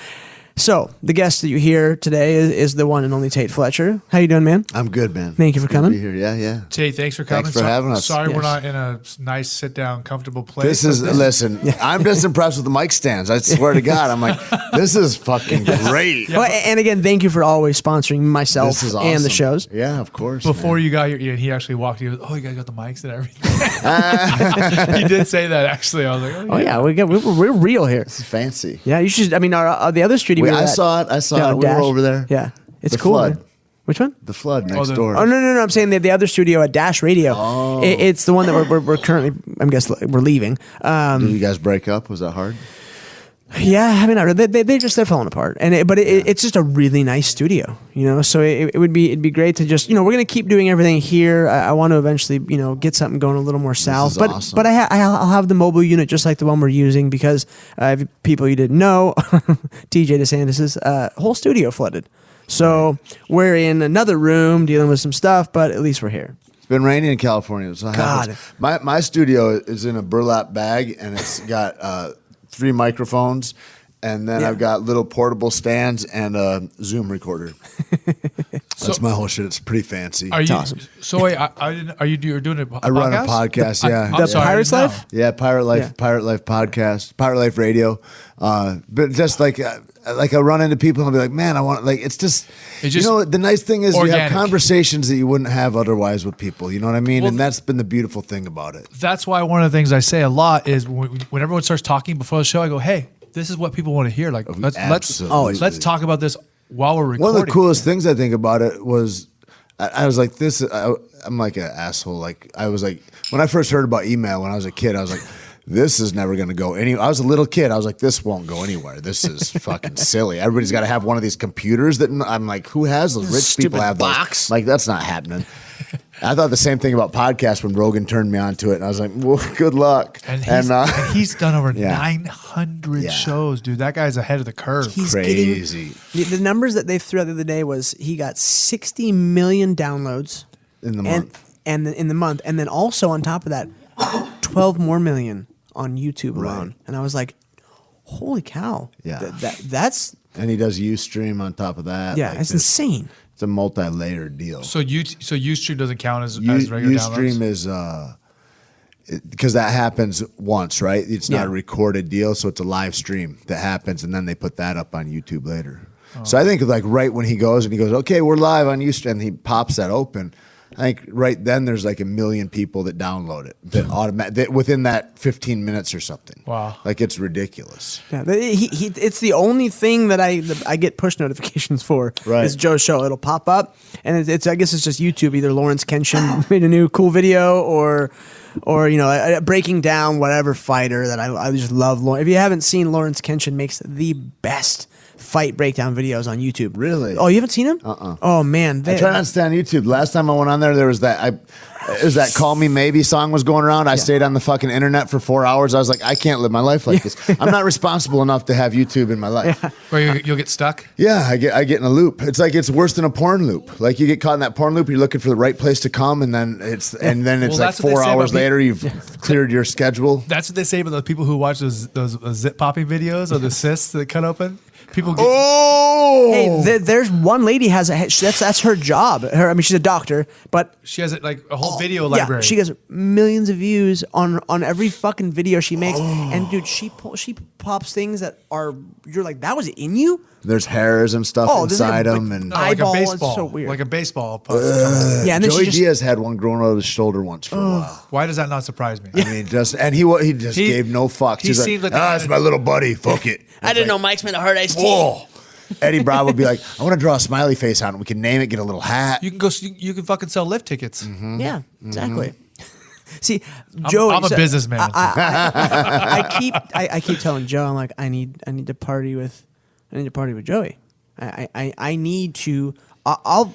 [SPEAKER 4] So the guest that you hear today is the one and only Tait Fletcher. How you doing, man?
[SPEAKER 6] I'm good, man.
[SPEAKER 4] Thank you for coming.
[SPEAKER 6] Good to be here. Yeah.
[SPEAKER 3] Tait, thanks for coming.
[SPEAKER 6] Thanks for having us.
[SPEAKER 3] Sorry
[SPEAKER 4] Yes.
[SPEAKER 3] we're not in a nice, sit down, comfortable place.
[SPEAKER 6] This is listen. I'm just impressed with the mic stands. I swear to God, I'm like, this is fucking great.
[SPEAKER 4] Well, and again, thank you for always sponsoring myself
[SPEAKER 6] This is awesome.
[SPEAKER 4] and the shows.
[SPEAKER 6] Yeah, of course.
[SPEAKER 3] Before
[SPEAKER 6] man.
[SPEAKER 3] you got here, he actually walked you. Oh, you guys got the mics and everything. He did say that actually. I was like,
[SPEAKER 4] Oh yeah, we're real here.
[SPEAKER 6] This is fancy.
[SPEAKER 4] Yeah, you should. I mean, the other studio.
[SPEAKER 6] Wait,
[SPEAKER 4] we were
[SPEAKER 6] I
[SPEAKER 4] at-
[SPEAKER 6] saw it. I saw
[SPEAKER 4] Yeah,
[SPEAKER 6] it. We
[SPEAKER 4] Dash.
[SPEAKER 6] were over there.
[SPEAKER 4] Yeah, it's
[SPEAKER 6] The
[SPEAKER 4] cool.
[SPEAKER 6] Flood.
[SPEAKER 4] Man. Which one?
[SPEAKER 6] The Flood next door.
[SPEAKER 4] Oh no! I'm saying the other studio at Dash Radio.
[SPEAKER 6] Oh.
[SPEAKER 4] It's the one that we're currently. I'm guessing we're leaving.
[SPEAKER 6] Did you guys break up? Was that hard?
[SPEAKER 4] Yeah, I mean, they're falling apart, and it's just a really nice studio, you know. So it'd be great to just, you know, we're gonna keep doing everything here. I want to eventually, you know, get something going a little more south.
[SPEAKER 6] is
[SPEAKER 4] But
[SPEAKER 6] awesome.
[SPEAKER 4] but I'll have the mobile unit just like the one we're using because people you didn't know, TJ DeSantis's whole studio flooded. So we're in another room dealing with some stuff, but at least we're here.
[SPEAKER 6] It's been raining in California. So
[SPEAKER 4] God.
[SPEAKER 6] my studio is in a burlap bag, and it's got 3 microphones, and then
[SPEAKER 4] Yeah.
[SPEAKER 6] I've got little portable stands and a Zoom recorder. That's my whole shit. It's pretty fancy.
[SPEAKER 3] are you?
[SPEAKER 4] awesome.
[SPEAKER 3] So wait, I didn't. Are you're doing a podcast?
[SPEAKER 6] I run a podcast, yeah.
[SPEAKER 3] I'm
[SPEAKER 4] The
[SPEAKER 3] sorry, I
[SPEAKER 4] Pirates
[SPEAKER 3] didn't know.
[SPEAKER 4] Life?
[SPEAKER 6] Yeah, Pirate Life,
[SPEAKER 4] Yeah.
[SPEAKER 6] Pirate Life podcast, Pirate Life Radio. But just like I run into people and I'll be like, man, I want it's just
[SPEAKER 3] It's
[SPEAKER 6] you
[SPEAKER 3] just
[SPEAKER 6] know, the nice thing is you
[SPEAKER 3] organic.
[SPEAKER 6] have conversations that you wouldn't have otherwise with people. You know what I mean?
[SPEAKER 3] Well,
[SPEAKER 6] And that's been the beautiful thing about it.
[SPEAKER 3] That's why one of the things I say a lot is when everyone starts talking before the show, I go, "Hey, this is what people want to hear. Like,
[SPEAKER 6] Absolutely.
[SPEAKER 3] let's talk about this while we're recording."
[SPEAKER 6] One of the coolest things I think about it was I was like this. I'm like an asshole. Like I was like when I first heard about email when I was a kid, I was like, this is never going to go any. I was a little kid. I was like, this won't go anywhere. This is fucking silly. Everybody's got to have one of these computers that I'm like, who has those? Rich
[SPEAKER 4] Stupid
[SPEAKER 6] people have
[SPEAKER 4] box.
[SPEAKER 6] those. Like that's not happening. I thought the same thing about podcasts when Rogan turned me on to it, and I was like, well, good luck.
[SPEAKER 3] And he's done over
[SPEAKER 6] Yeah.
[SPEAKER 3] 900
[SPEAKER 6] Yeah.
[SPEAKER 3] shows, dude. That guy's ahead of the curve.
[SPEAKER 4] He's
[SPEAKER 6] Crazy.
[SPEAKER 4] getting the numbers that they threw out the other day was he got 60 million downloads
[SPEAKER 6] In the month.
[SPEAKER 4] and then in the month, and then also on top of that, 12 more million on YouTube alone. And I was like, holy cow!
[SPEAKER 6] Yeah.
[SPEAKER 4] That's
[SPEAKER 6] And he does Ustream on top of that.
[SPEAKER 4] yeah,
[SPEAKER 6] Like
[SPEAKER 4] it's
[SPEAKER 6] this-
[SPEAKER 4] insane.
[SPEAKER 6] It's a multi-layered deal.
[SPEAKER 3] So Ustream doesn't count as regular
[SPEAKER 6] Ustream
[SPEAKER 3] downloads?
[SPEAKER 6] is because that happens once, right? It's not
[SPEAKER 4] Yeah.
[SPEAKER 6] a recorded deal, so it's a live stream that happens, and then they put that up on YouTube later. So I think like right when he goes, okay, we're live on Ustream, and he pops that open. I think right then there's like 1 million people that download it that within that 15 minutes or something.
[SPEAKER 3] Wow.
[SPEAKER 6] Like it's ridiculous.
[SPEAKER 4] Yeah, it's the only thing that I get push notifications for.
[SPEAKER 6] Right.
[SPEAKER 4] Is Joe's show. It'll pop up, and it's I guess it's just YouTube. Either Lawrence Kenshin made a new cool video, or you know, breaking down whatever fighter that I just love. If you haven't seen Lawrence Kenshin, makes the best fight breakdown videos on YouTube.
[SPEAKER 6] Really?
[SPEAKER 4] Oh, you haven't seen him? Oh man,
[SPEAKER 6] I try not to stay on YouTube. Last time I went on there was that "Call Me Maybe" song was going around. I stayed on the fucking internet for 4 hours. I was like, I can't live my life like this. I'm not responsible enough to have YouTube in my life.
[SPEAKER 3] Where you'll get stuck?
[SPEAKER 6] Yeah, I get in a loop. It's like it's worse than a porn loop. Like you get caught in that porn loop, you're looking for the right place to come, and then it's
[SPEAKER 3] Well,
[SPEAKER 6] like
[SPEAKER 3] that's what they
[SPEAKER 6] 4
[SPEAKER 3] say
[SPEAKER 6] hours
[SPEAKER 3] about
[SPEAKER 6] later you've cleared your schedule.
[SPEAKER 3] That's what they say about the people who watch those zip popping videos or the cysts that cut open. People get,
[SPEAKER 6] Oh,
[SPEAKER 4] Hey, there's one lady that's her job. I mean, she's a doctor, but
[SPEAKER 3] she has like a whole video library.
[SPEAKER 4] yeah, she gets millions of views on every fucking video she makes. And dude, she pops things that are you're like, that was in you.
[SPEAKER 6] there's hairs and stuff
[SPEAKER 4] Oh, there's
[SPEAKER 6] inside
[SPEAKER 4] like-
[SPEAKER 6] them,
[SPEAKER 3] No,
[SPEAKER 6] and
[SPEAKER 3] like a
[SPEAKER 4] eyeball, it's
[SPEAKER 3] baseball.
[SPEAKER 4] so weird.
[SPEAKER 3] Like a baseball post.
[SPEAKER 4] Yeah, and then
[SPEAKER 6] Joey
[SPEAKER 4] she just
[SPEAKER 6] Diaz had one growing out of his shoulder once for a while.
[SPEAKER 3] Why does that not surprise me?
[SPEAKER 6] I mean, he just
[SPEAKER 3] He-
[SPEAKER 6] gave no fucks.
[SPEAKER 3] he
[SPEAKER 6] He's
[SPEAKER 3] seems like
[SPEAKER 6] like,
[SPEAKER 3] the
[SPEAKER 6] ah,
[SPEAKER 3] guy
[SPEAKER 6] it's
[SPEAKER 3] that-
[SPEAKER 6] my little buddy. Fuck it.
[SPEAKER 4] I didn't know Mike's made a hard iced tea.
[SPEAKER 6] Whoa. Eddie Bravo would be like, I want to draw a smiley face on it. We can name it, get a little hat.
[SPEAKER 3] You can go. You can fucking sell lift tickets.
[SPEAKER 4] Yeah, exactly. See, Joey,
[SPEAKER 3] I'm a businessman.
[SPEAKER 4] I keep telling Joe, I'm like, I need to party with Joey. I need to. I'll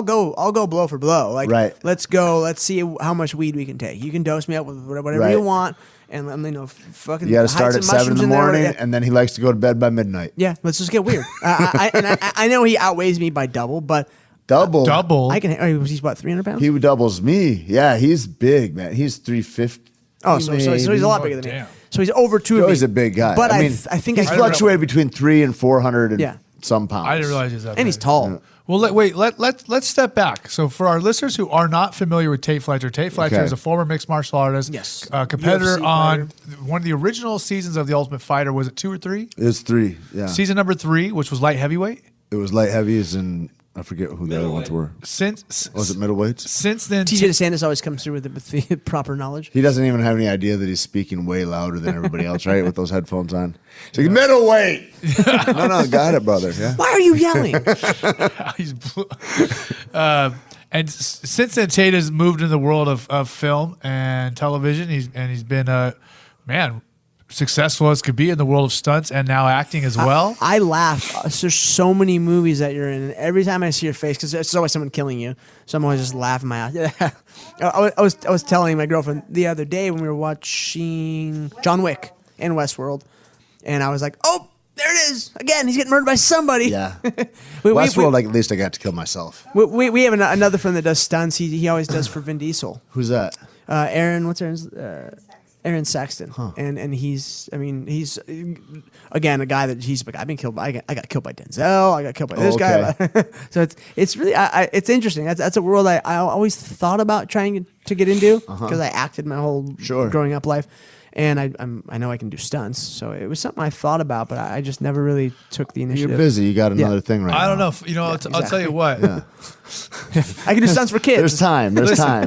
[SPEAKER 4] go blow for blow. Like,
[SPEAKER 6] Right.
[SPEAKER 4] let's go. Let's see how much weed we can take. You can dose me up with whatever
[SPEAKER 6] Right.
[SPEAKER 4] you want, and let me know. Fucking,
[SPEAKER 6] You got to
[SPEAKER 4] hide
[SPEAKER 6] start
[SPEAKER 4] some
[SPEAKER 6] at 7 in
[SPEAKER 4] mushrooms
[SPEAKER 6] the
[SPEAKER 4] there.
[SPEAKER 6] morning,
[SPEAKER 4] Yeah.
[SPEAKER 6] and then he likes to go to bed by midnight.
[SPEAKER 4] Yeah, let's just get weird. I know he outweighs me by double, but
[SPEAKER 6] Double.
[SPEAKER 4] I can. He's what, 300 pounds?
[SPEAKER 6] He doubles me. Yeah, he's big, man. He's 350.
[SPEAKER 4] Oh, so he's a lot bigger than me.
[SPEAKER 3] damn.
[SPEAKER 4] So he's over 280.
[SPEAKER 6] Joey's a big guy.
[SPEAKER 4] But
[SPEAKER 6] I mean,
[SPEAKER 4] I think
[SPEAKER 6] he's fluctuated between 300 and 400 and some pounds.
[SPEAKER 3] I didn't realize he's that
[SPEAKER 4] and
[SPEAKER 3] big.
[SPEAKER 4] he's tall.
[SPEAKER 6] Yeah.
[SPEAKER 3] Well, let's step back. So for our listeners who are not familiar with Tait Fletcher is a former mixed martial artist,
[SPEAKER 4] Yes.
[SPEAKER 3] competitor
[SPEAKER 4] UFC
[SPEAKER 3] on
[SPEAKER 4] fighter.
[SPEAKER 3] one of the original seasons of The Ultimate Fighter. Was it 2 or 3?
[SPEAKER 6] It was 3, yeah.
[SPEAKER 3] Season number 3, which was light heavyweight.
[SPEAKER 6] It was light heavies and I forget who the other ones were. Was it middleweights?
[SPEAKER 3] Since then,
[SPEAKER 4] TJ DeSantis always comes through with the proper knowledge.
[SPEAKER 6] He doesn't even have any idea that he's speaking way louder than everybody else, right? With those headphones on. He's like, middleweight! No, got it, brother. Yeah.
[SPEAKER 4] Why are you yelling?
[SPEAKER 3] he's and since then, Tait has moved in the world of film and television. He's been successful as could be in the world of stunts and now acting as well.
[SPEAKER 4] I laugh. There's so many movies that you're in, and every time I see your face, because it's always someone killing you, so I'm always just laughing my ass. I was telling my girlfriend the other day when we were watching John Wick in Westworld, and I was like, oh, there it is again. He's getting murdered by somebody.
[SPEAKER 6] Yeah. Westworld, like, at least I got to kill myself.
[SPEAKER 4] We have another friend that does stunts. He always does for Vin Diesel.
[SPEAKER 6] Who's that?
[SPEAKER 4] Aaron, what's Aaron's? Aaron Saxton, and he's again a guy that he's like, I've been killed by. I got killed by Denzel. I got killed by this guy. So it's really it's interesting. That's a world I always thought about trying to get into because I acted my whole growing up life. And I know I can do stunts, so it was something I thought about, but I just never really took the initiative.
[SPEAKER 6] You're busy. You got another thing right now.
[SPEAKER 3] I don't know. I'll tell you what.
[SPEAKER 6] Yeah.
[SPEAKER 4] I can do stunts for kids.
[SPEAKER 6] There's time.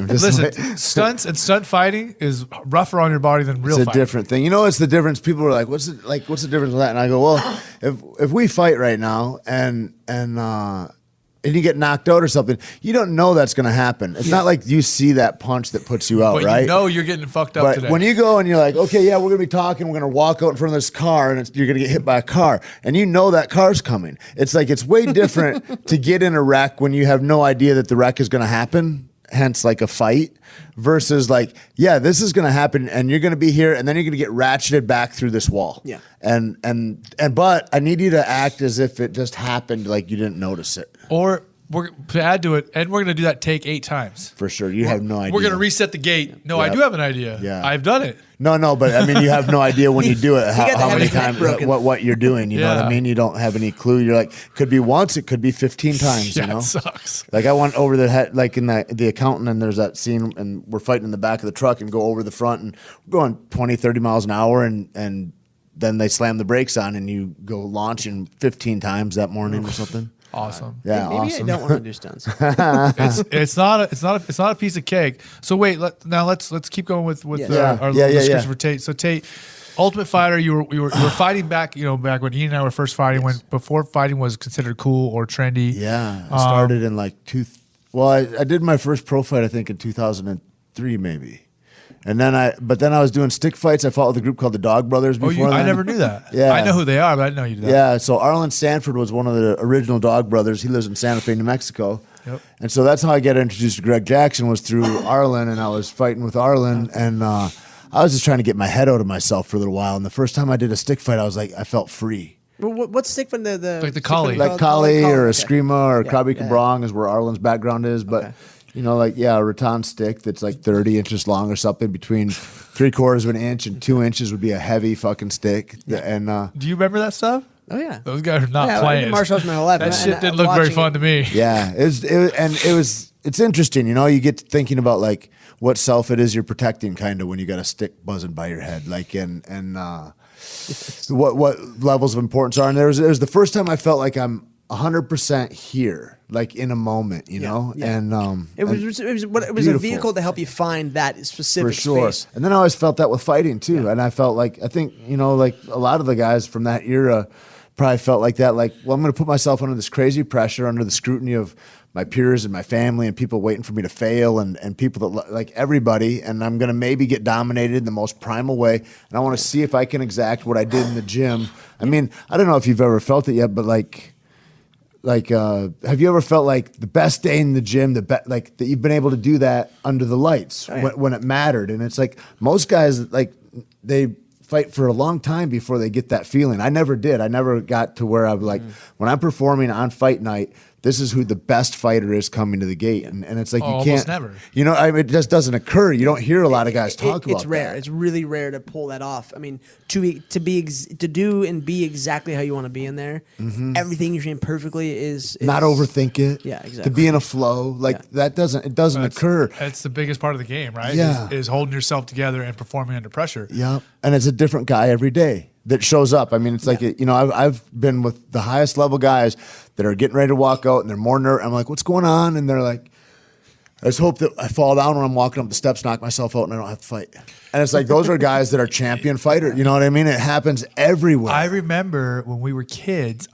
[SPEAKER 3] Listen, stunts and stunt fighting is rougher on your body than real fighting.
[SPEAKER 6] It's a different thing. You know, it's the difference. People are like, what's the difference with that? And I go, well, if we fight right now and you get knocked out or something, you don't know that's going to happen. It's not like you see that punch that puts you out,
[SPEAKER 3] but
[SPEAKER 6] right?
[SPEAKER 3] You know you're getting fucked up today.
[SPEAKER 6] When you go and you're like, okay, yeah, we're going to be talking, we're going to walk out in front of this car, and you're going to get hit by a car, and you know that car's coming. It's like it's way different to get in a wreck when you have no idea that the wreck is going to happen, hence like a fight, versus like, yeah, this is going to happen, and you're going to be here, and then you're going to get ratcheted back through this wall.
[SPEAKER 4] Yeah.
[SPEAKER 6] But I need you to act as if it just happened, like you didn't notice it.
[SPEAKER 3] Or to add to it, and we're going to do that take 8 times.
[SPEAKER 6] For sure. You have no idea.
[SPEAKER 3] We're going to reset the gate. No, I do have an idea.
[SPEAKER 6] Yeah.
[SPEAKER 3] I've done it.
[SPEAKER 6] No, but I mean, you have no idea when you do it, how many times, what you're doing. You know what I mean? You don't have any clue. You're like, could be once, it could be 15 times, you know?
[SPEAKER 3] It sucks.
[SPEAKER 6] Like I went over the head, like in the accountant, and there's that scene, and we're fighting in the back of the truck and go over the front, and we're going 20, 30 miles an hour, and then they slam the brakes on, and you go launching 15 times that morning or something.
[SPEAKER 3] Awesome.
[SPEAKER 6] Yeah,
[SPEAKER 4] Maybe
[SPEAKER 6] awesome.
[SPEAKER 4] I don't want to do stunts.
[SPEAKER 3] It's not a piece of cake. So wait, let's keep going with our description for Tait. So Tait, Ultimate Fighter, you were fighting back, back when Ian and I were first fighting, before fighting was considered cool or trendy.
[SPEAKER 6] Yeah, I started in like I did my first pro fight I think in 2003 maybe. And then I was doing stick fights. I fought with a group called the Dog Brothers before.
[SPEAKER 3] I never knew that.
[SPEAKER 6] Yeah.
[SPEAKER 3] I know who they are, but I didn't know you did that.
[SPEAKER 6] Yeah, so Arlen Sanford was one of the original Dog Brothers. He lives in Santa Fe, New Mexico. Yep. And so that's how I got introduced to Greg Jackson, was through Arlen, and I was fighting with Arlen, and I was just trying to get my head out of myself for a little while. And the first time I did a stick fight, I was like, I felt free.
[SPEAKER 4] What's stick from the
[SPEAKER 3] like the collie,
[SPEAKER 6] like collie or a screama or Krabi Kabrong is where Arlen's background is, but. Okay. A rattan stick that's like 30 inches long or something, between 3/4 of an inch and 2 inches would be a heavy fucking stick. Yeah. And
[SPEAKER 3] do you remember that stuff?
[SPEAKER 4] Oh yeah,
[SPEAKER 3] those guys are not playing.
[SPEAKER 4] Martial arts my whole life.
[SPEAKER 3] That shit didn't look very fun to me.
[SPEAKER 6] Yeah, it's interesting. You get to thinking about like what self it is you're protecting, kind of, when you got a stick buzzing by your head, like and what levels of importance are. And there was the first time I felt like I'm 100% here, like in a moment, you know, and
[SPEAKER 4] it was a vehicle to help you find that specific space.
[SPEAKER 6] And then I always felt that with fighting too, and I felt like, I think, like a lot of the guys from that era probably felt like that. Like, well, I'm going to put myself under this crazy pressure, under the scrutiny of my peers and my family and people waiting for me to fail, and people that like everybody, and I'm going to maybe get dominated in the most primal way, and I want to see if I can exact what I did in the gym. I mean, I don't know if you've ever felt it yet, but have you ever felt like the best day in the gym, that you've been able to do that under the lights when it mattered? And it's like most guys, like, they fight for a long time before they get that feeling. I never did. I never got to where I was like, when I'm performing on fight night, this is who the best fighter is coming to the gate. And it's like, you
[SPEAKER 3] almost
[SPEAKER 6] can't,
[SPEAKER 3] never.
[SPEAKER 6] you know, it just doesn't occur. You don't hear a lot of guys talk about
[SPEAKER 4] It's rare.
[SPEAKER 6] that.
[SPEAKER 4] It's really rare to pull that off. I mean, to do and be exactly how you want to be in there, everything you're saying perfectly is
[SPEAKER 6] Not overthink it.
[SPEAKER 4] Yeah, exactly.
[SPEAKER 6] To be in a flow. Like that doesn't occur.
[SPEAKER 3] That's the biggest part of the game, right?
[SPEAKER 6] Yeah.
[SPEAKER 3] Is holding yourself together and performing under pressure.
[SPEAKER 6] Yeah. And it's a different guy every day that shows up. I mean, it's like, you know, I've been with the highest level guys that are getting ready to walk out and they're more nervous. I'm like, what's going on? And they're like, I just hope that I fall down when I'm walking up the steps, knock myself out, and I don't have to fight. And it's like, those are guys that are champion fighters. You know what I mean? It happens everywhere.
[SPEAKER 3] I remember when we were kids,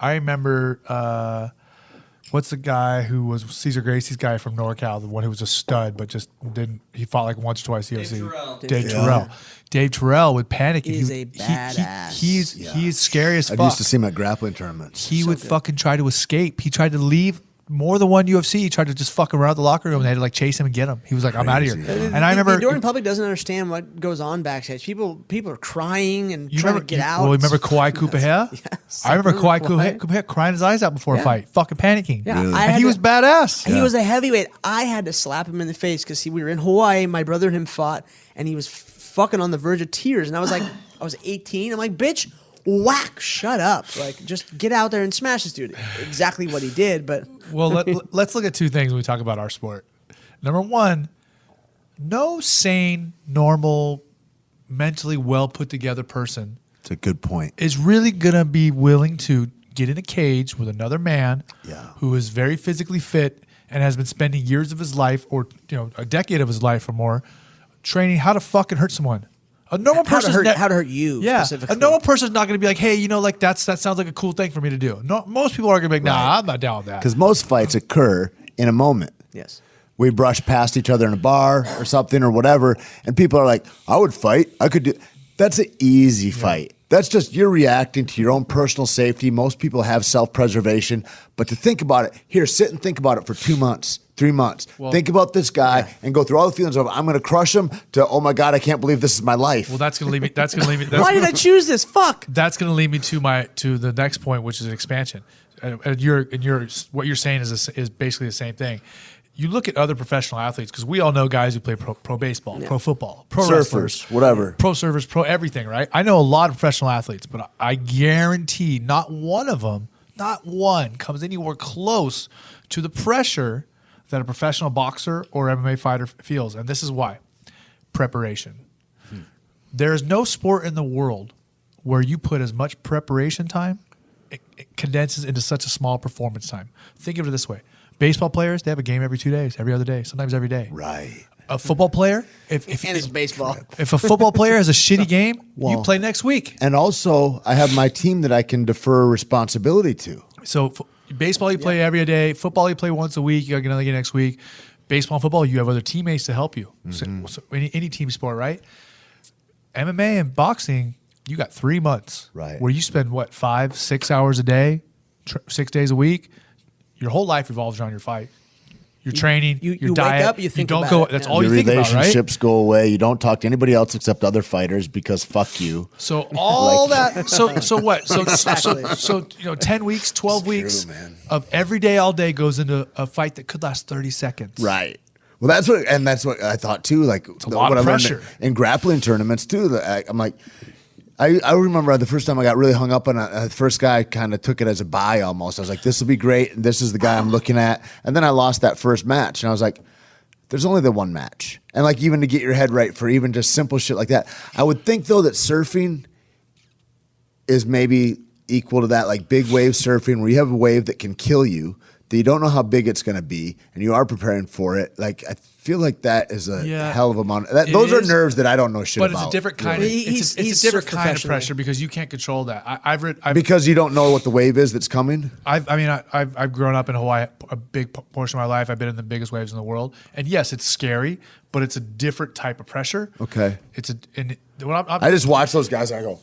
[SPEAKER 3] what's the guy who was Cesar Gracie's guy from NorCal, the one who was a stud, but just didn't, he fought like once or twice UFC. Dave Terrell. Dave Terrell would panic.
[SPEAKER 4] He's a badass.
[SPEAKER 3] He's scary as fuck.
[SPEAKER 6] I used to see him at grappling tournaments.
[SPEAKER 3] He would fucking try to escape. He tried to leave more than one UFC. He tried to just fuck around the locker room and they had to like chase him and get him. He was like, I'm out of here. And I remember
[SPEAKER 4] the enduring public doesn't understand what goes on backstage. People are crying and trying to get out.
[SPEAKER 3] Well, remember Kawhi Kupahea?
[SPEAKER 4] Yes.
[SPEAKER 3] I remember Kawhi Kupahea crying his eyes out before a fight, fucking panicking.
[SPEAKER 4] Yeah, really?
[SPEAKER 3] And he was badass.
[SPEAKER 4] He was a heavyweight. I had to slap him in the face because we were in Hawaii. My brother and him fought, and he was fucking on the verge of tears. And I was like, I was 18. I'm like, bitch, whack, shut up. Like, just get out there and smash this dude. Exactly what he did, but...
[SPEAKER 3] Well, let's look at two things when we talk about our sport. Number one, no sane, normal, mentally well put together person
[SPEAKER 6] It's a good point.
[SPEAKER 3] is really going to be willing to get in a cage with another man who is very physically fit and has been spending years of his life or a decade of his life or more training how to fucking hurt someone. A normal person
[SPEAKER 4] how to hurt you specifically.
[SPEAKER 3] A normal person's not going to be like, hey, that sounds like a cool thing for me to do. No, most people are going to be like, nah, I'm not down with that.
[SPEAKER 6] Because most fights occur in a moment.
[SPEAKER 4] Yes.
[SPEAKER 6] We brush past each other in a bar or something or whatever, and people are like, I would fight. I could do. That's an easy fight. That's just you're reacting to your own personal safety. Most people have self-preservation. But to think about it, sit and think about it for 2 months, 3 months. Think about this guy and go through all the feelings of I'm going to crush him to, oh my God, I can't believe this is my life.
[SPEAKER 3] Well, that's going to lead me.
[SPEAKER 4] Why did I choose this? Fuck.
[SPEAKER 3] That's going to lead me to the next point, which is expansion. And what you're saying is basically the same thing. You look at other professional athletes, because we all know guys who play pro baseball, pro football, pro
[SPEAKER 6] surfers,
[SPEAKER 3] wrestlers,
[SPEAKER 6] whatever.
[SPEAKER 3] Pro surfers, pro everything, right? I know a lot of professional athletes, but I guarantee not one of them, not one, comes anywhere close to the pressure that a professional boxer or MMA fighter feels. And this is why. Preparation. There is no sport in the world where you put as much preparation time, it condenses into such a small performance time. Think of it this way. Baseball players, they have a game every 2 days, every other day, sometimes every day.
[SPEAKER 6] Right.
[SPEAKER 3] A football player, if
[SPEAKER 4] it's baseball.
[SPEAKER 3] If a football player has a shitty game, you play next week.
[SPEAKER 6] And also, I have my team that I can defer responsibility to.
[SPEAKER 3] So baseball, you play every day. Football, you play once a week. You got another game next week. Baseball and football, you have other teammates to help you. So any team sport, right? MMA and boxing, you got 3 months.
[SPEAKER 6] Right.
[SPEAKER 3] Where you spend, 5-6 hours a day, 6 days a week. Your whole life revolves around your fight. Your training, your diet.
[SPEAKER 4] Wake up, you think
[SPEAKER 3] don't
[SPEAKER 4] about
[SPEAKER 3] go.
[SPEAKER 4] it.
[SPEAKER 3] That's all you think about, right?
[SPEAKER 6] Your relationships go away. You don't talk to anybody else except other fighters because fuck you.
[SPEAKER 3] So all that. So what? So
[SPEAKER 4] Exactly.
[SPEAKER 3] so 10 weeks, 12 weeks of every day, all day goes into a fight that could last 30 seconds.
[SPEAKER 6] Right. Well, that's what I thought too. Like
[SPEAKER 3] it's a lot of pressure
[SPEAKER 6] in grappling tournaments too. I'm like. I remember the first time I got really hung up on the first guy kind of took it as a buy almost. I was like, this will be great. And this is the guy I'm looking at. And then I lost that first match. And I was like, there's only the one match. And like even to get your head right for even just simple shit like that. I would think though that surfing is maybe equal to that, like big wave surfing where you have a wave that can kill you, that you don't know how big it's going to be, and you are preparing for it. Like I feel like that is a hell of a amount. Those are nerves that I don't know shit about.
[SPEAKER 3] But it's a different kind of it's a different kind of pressure because you can't control that. I've
[SPEAKER 6] because you don't know what the wave is that's coming.
[SPEAKER 3] I've grown up in Hawaii a big portion of my life. I've been in the biggest waves in the world, and yes, it's scary, but it's a different type of pressure.
[SPEAKER 6] Okay,
[SPEAKER 3] I
[SPEAKER 6] just watch those guys and I go,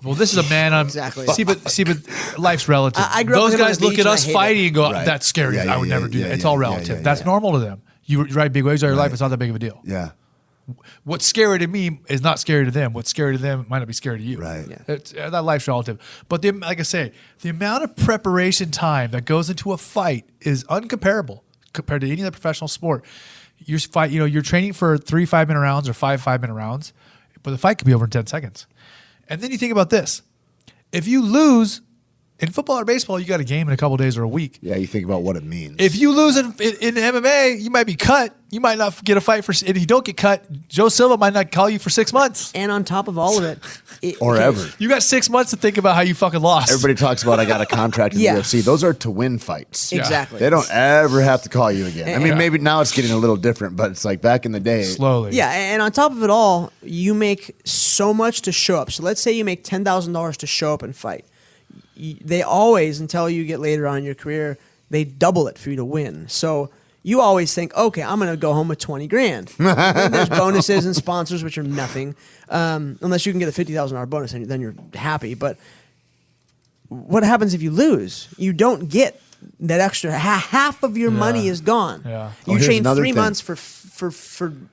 [SPEAKER 3] well, this is a man.
[SPEAKER 4] Exactly.
[SPEAKER 3] See, but life's relative.
[SPEAKER 4] Those
[SPEAKER 3] guys look at us fighting and go,
[SPEAKER 6] Right.
[SPEAKER 3] that's scary.
[SPEAKER 6] Yeah,
[SPEAKER 3] I would never do that. It's all relative. That's normal to them. You ride big waves all your life. It's not that big of a deal.
[SPEAKER 6] Yeah.
[SPEAKER 3] what's scary to me is not scary to them. What's scary to them might not be scary to you.
[SPEAKER 6] Right.
[SPEAKER 3] Yeah. That life's relative. But like I say, the amount of preparation time that goes into a fight is uncomparable compared to any other professional sport. You're training for 3 5-minute rounds or 5 5-minute rounds, but the fight could be over in 10 seconds. And then you think about this. If you lose in football or baseball, you got a game in a couple of days or a week.
[SPEAKER 6] Yeah, you think about what it means.
[SPEAKER 3] If you lose in MMA, you might be cut. You might not get a fight if you don't get cut, Joe Silva might not call you for 6 months.
[SPEAKER 4] And on top of all of it,
[SPEAKER 6] or ever.
[SPEAKER 3] You got 6 months to think about how you fucking lost.
[SPEAKER 6] Everybody talks about I got a contract in the UFC. Those are to win fights.
[SPEAKER 4] Exactly.
[SPEAKER 6] They don't ever have to call you again. I mean, maybe now it's getting a little different, but it's like back in the day.
[SPEAKER 3] Slowly.
[SPEAKER 4] Yeah, and on top of it all, you make so much to show up. So let's say you make $10,000 to show up and fight. They always, until you get later on in your career, they double it for you to win. So you always think, okay, I'm going to go home with 20 grand. And there's bonuses and sponsors, which are nothing. Unless you can get a $50,000 bonus, and then you're happy. But what happens if you lose? You don't get that extra. Half of your money is gone.
[SPEAKER 3] Yeah.
[SPEAKER 4] You
[SPEAKER 6] here's
[SPEAKER 4] train
[SPEAKER 6] another
[SPEAKER 4] 3
[SPEAKER 6] thing.
[SPEAKER 4] months for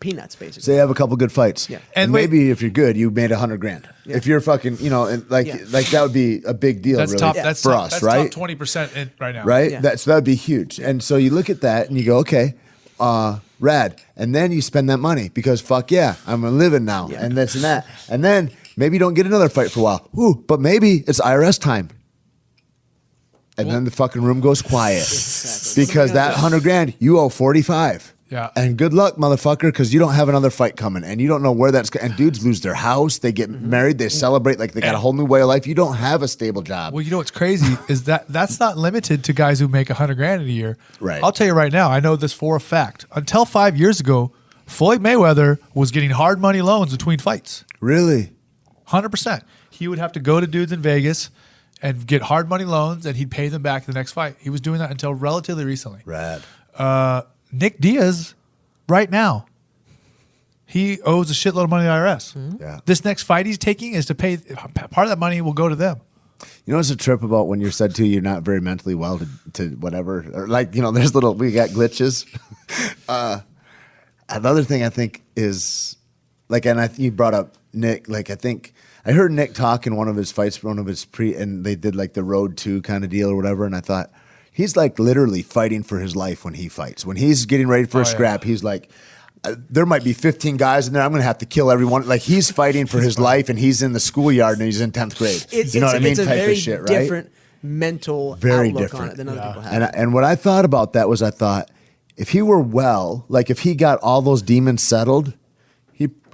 [SPEAKER 4] peanuts, basically.
[SPEAKER 6] Say you have a couple good fights.
[SPEAKER 4] Yeah.
[SPEAKER 6] And
[SPEAKER 3] And
[SPEAKER 6] maybe if you're good, you made $100 grand.
[SPEAKER 4] Yeah.
[SPEAKER 6] If you're fucking, and like that would be a big deal
[SPEAKER 3] That's
[SPEAKER 6] really
[SPEAKER 3] top.
[SPEAKER 4] Yeah.
[SPEAKER 3] That's
[SPEAKER 6] for
[SPEAKER 3] top,
[SPEAKER 6] us,
[SPEAKER 3] that's
[SPEAKER 6] right?
[SPEAKER 3] top 20% right now.
[SPEAKER 6] Right?
[SPEAKER 4] Yeah.
[SPEAKER 6] That would be huge. And so you look at that and you go, okay, rad. And then you spend that money because fuck yeah, I'm living now and this and that. And then maybe you don't get another fight for a while. Ooh, but maybe it's IRS time. And then the fucking room goes quiet because that 100 grand you owe 45.
[SPEAKER 3] Yeah.
[SPEAKER 6] And good luck, motherfucker, because you don't have another fight coming, and you don't know where that's. And dudes lose their house, they get married, they celebrate like they got a whole new way of life. You don't have a stable job.
[SPEAKER 3] Well, you know what's crazy is that's not limited to guys who make 100 grand in a year.
[SPEAKER 6] Right.
[SPEAKER 3] I'll tell you right now, I know this for a fact. Until 5 years ago, Floyd Mayweather was getting hard money loans between fights.
[SPEAKER 6] Really?
[SPEAKER 3] 100%. He would have to go to dudes in Vegas and get hard money loans, and he'd pay them back the next fight. He was doing that until relatively recently.
[SPEAKER 6] Rad.
[SPEAKER 3] Nick Diaz, right now, he owes a shitload of money to the IRS.
[SPEAKER 6] Yeah.
[SPEAKER 3] This next fight he's taking is to pay. Part of that money will go to them.
[SPEAKER 6] You know what's a trip about when you're said to you're not very mentally well to whatever, or like, there's we got glitches. Another thing I think is like, and you brought up Nick, like I think I heard Nick talk in one of his fights, and they did like the Road 2 kind of deal or whatever, and I thought, he's like literally fighting for his life when he fights. When he's getting ready for a scrap, he's like, there might be 15 guys in there. I'm going to have to kill everyone. Like he's fighting for his life, and he's in the schoolyard and he's in 10th grade.
[SPEAKER 4] It's,
[SPEAKER 6] you know what I mean?
[SPEAKER 4] It's a
[SPEAKER 6] Type
[SPEAKER 4] very
[SPEAKER 6] of shit, right?
[SPEAKER 4] different mental outlook on it than other people have.
[SPEAKER 6] And what I thought about that was I thought if he were well, like if he got all those demons settled,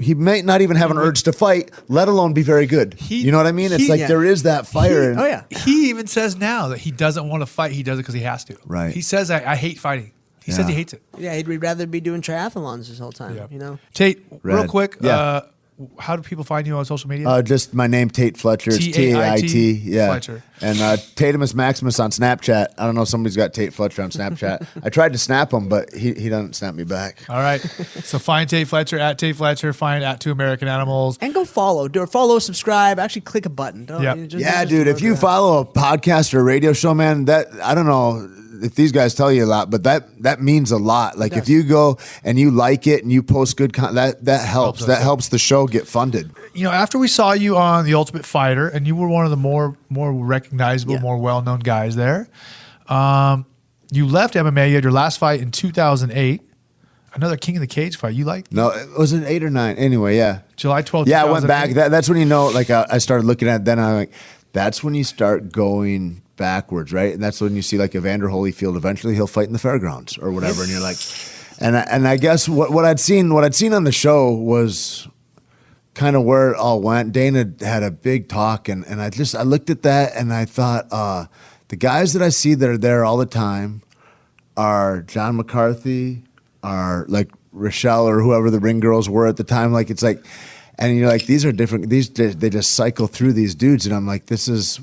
[SPEAKER 6] he might not even have an urge to fight, let alone be very good. You know what I mean? It's like there is that fire.
[SPEAKER 3] He even says now that he doesn't want to fight. He does it because he has to.
[SPEAKER 6] Right.
[SPEAKER 3] He says, I hate fighting. He says he hates it.
[SPEAKER 4] Yeah, he'd rather be doing triathlons this whole time,
[SPEAKER 3] Tait, real
[SPEAKER 6] Rad.
[SPEAKER 3] quick,
[SPEAKER 6] Yeah.
[SPEAKER 3] how do people find you on social media?
[SPEAKER 6] Just my name, Tait Fletcher. It's
[SPEAKER 3] Tait
[SPEAKER 6] Tait. Yeah.
[SPEAKER 3] Fletcher.
[SPEAKER 6] And Tatimus Maximus on Snapchat. I don't know if somebody's got Tait Fletcher on Snapchat. I tried to snap him, but he doesn't snap me back.
[SPEAKER 3] All right. So find Tait Fletcher at Tait Fletcher. Find at 2 American Animals.
[SPEAKER 4] And go follow, subscribe. Actually, click a button.
[SPEAKER 6] Yeah, dude. If you follow a podcast or a radio show, man, that I don't know if these guys tell you a lot, but that means a lot. Like if you go and you like it and you post good content, that helps. That helps the show get funded.
[SPEAKER 3] After we saw you on The Ultimate Fighter, and you were one of the more recognizable, more well-known guys there, you left MMA. You had your last fight in 2008. Another King of the Cage fight. You like?
[SPEAKER 6] No, it was an 8 or 9. Anyway, yeah.
[SPEAKER 3] July 12th.
[SPEAKER 6] Yeah, I went back. That's when like I started looking at it. Then I'm like, that's when you start going backwards, right? And that's when you see like Evander Holyfield. Eventually, he'll fight in the fairgrounds or whatever. And you're like, and I guess what I'd seen on the show was kind of where it all went. Dana had a big talk, and I looked at that and I thought, the guys that I see that are there all the time are John McCarthy, are like Rochelle or whoever the ring girls were at the time. Like it's like. And you're like, these are different. They just cycle through these dudes, and I'm like, this is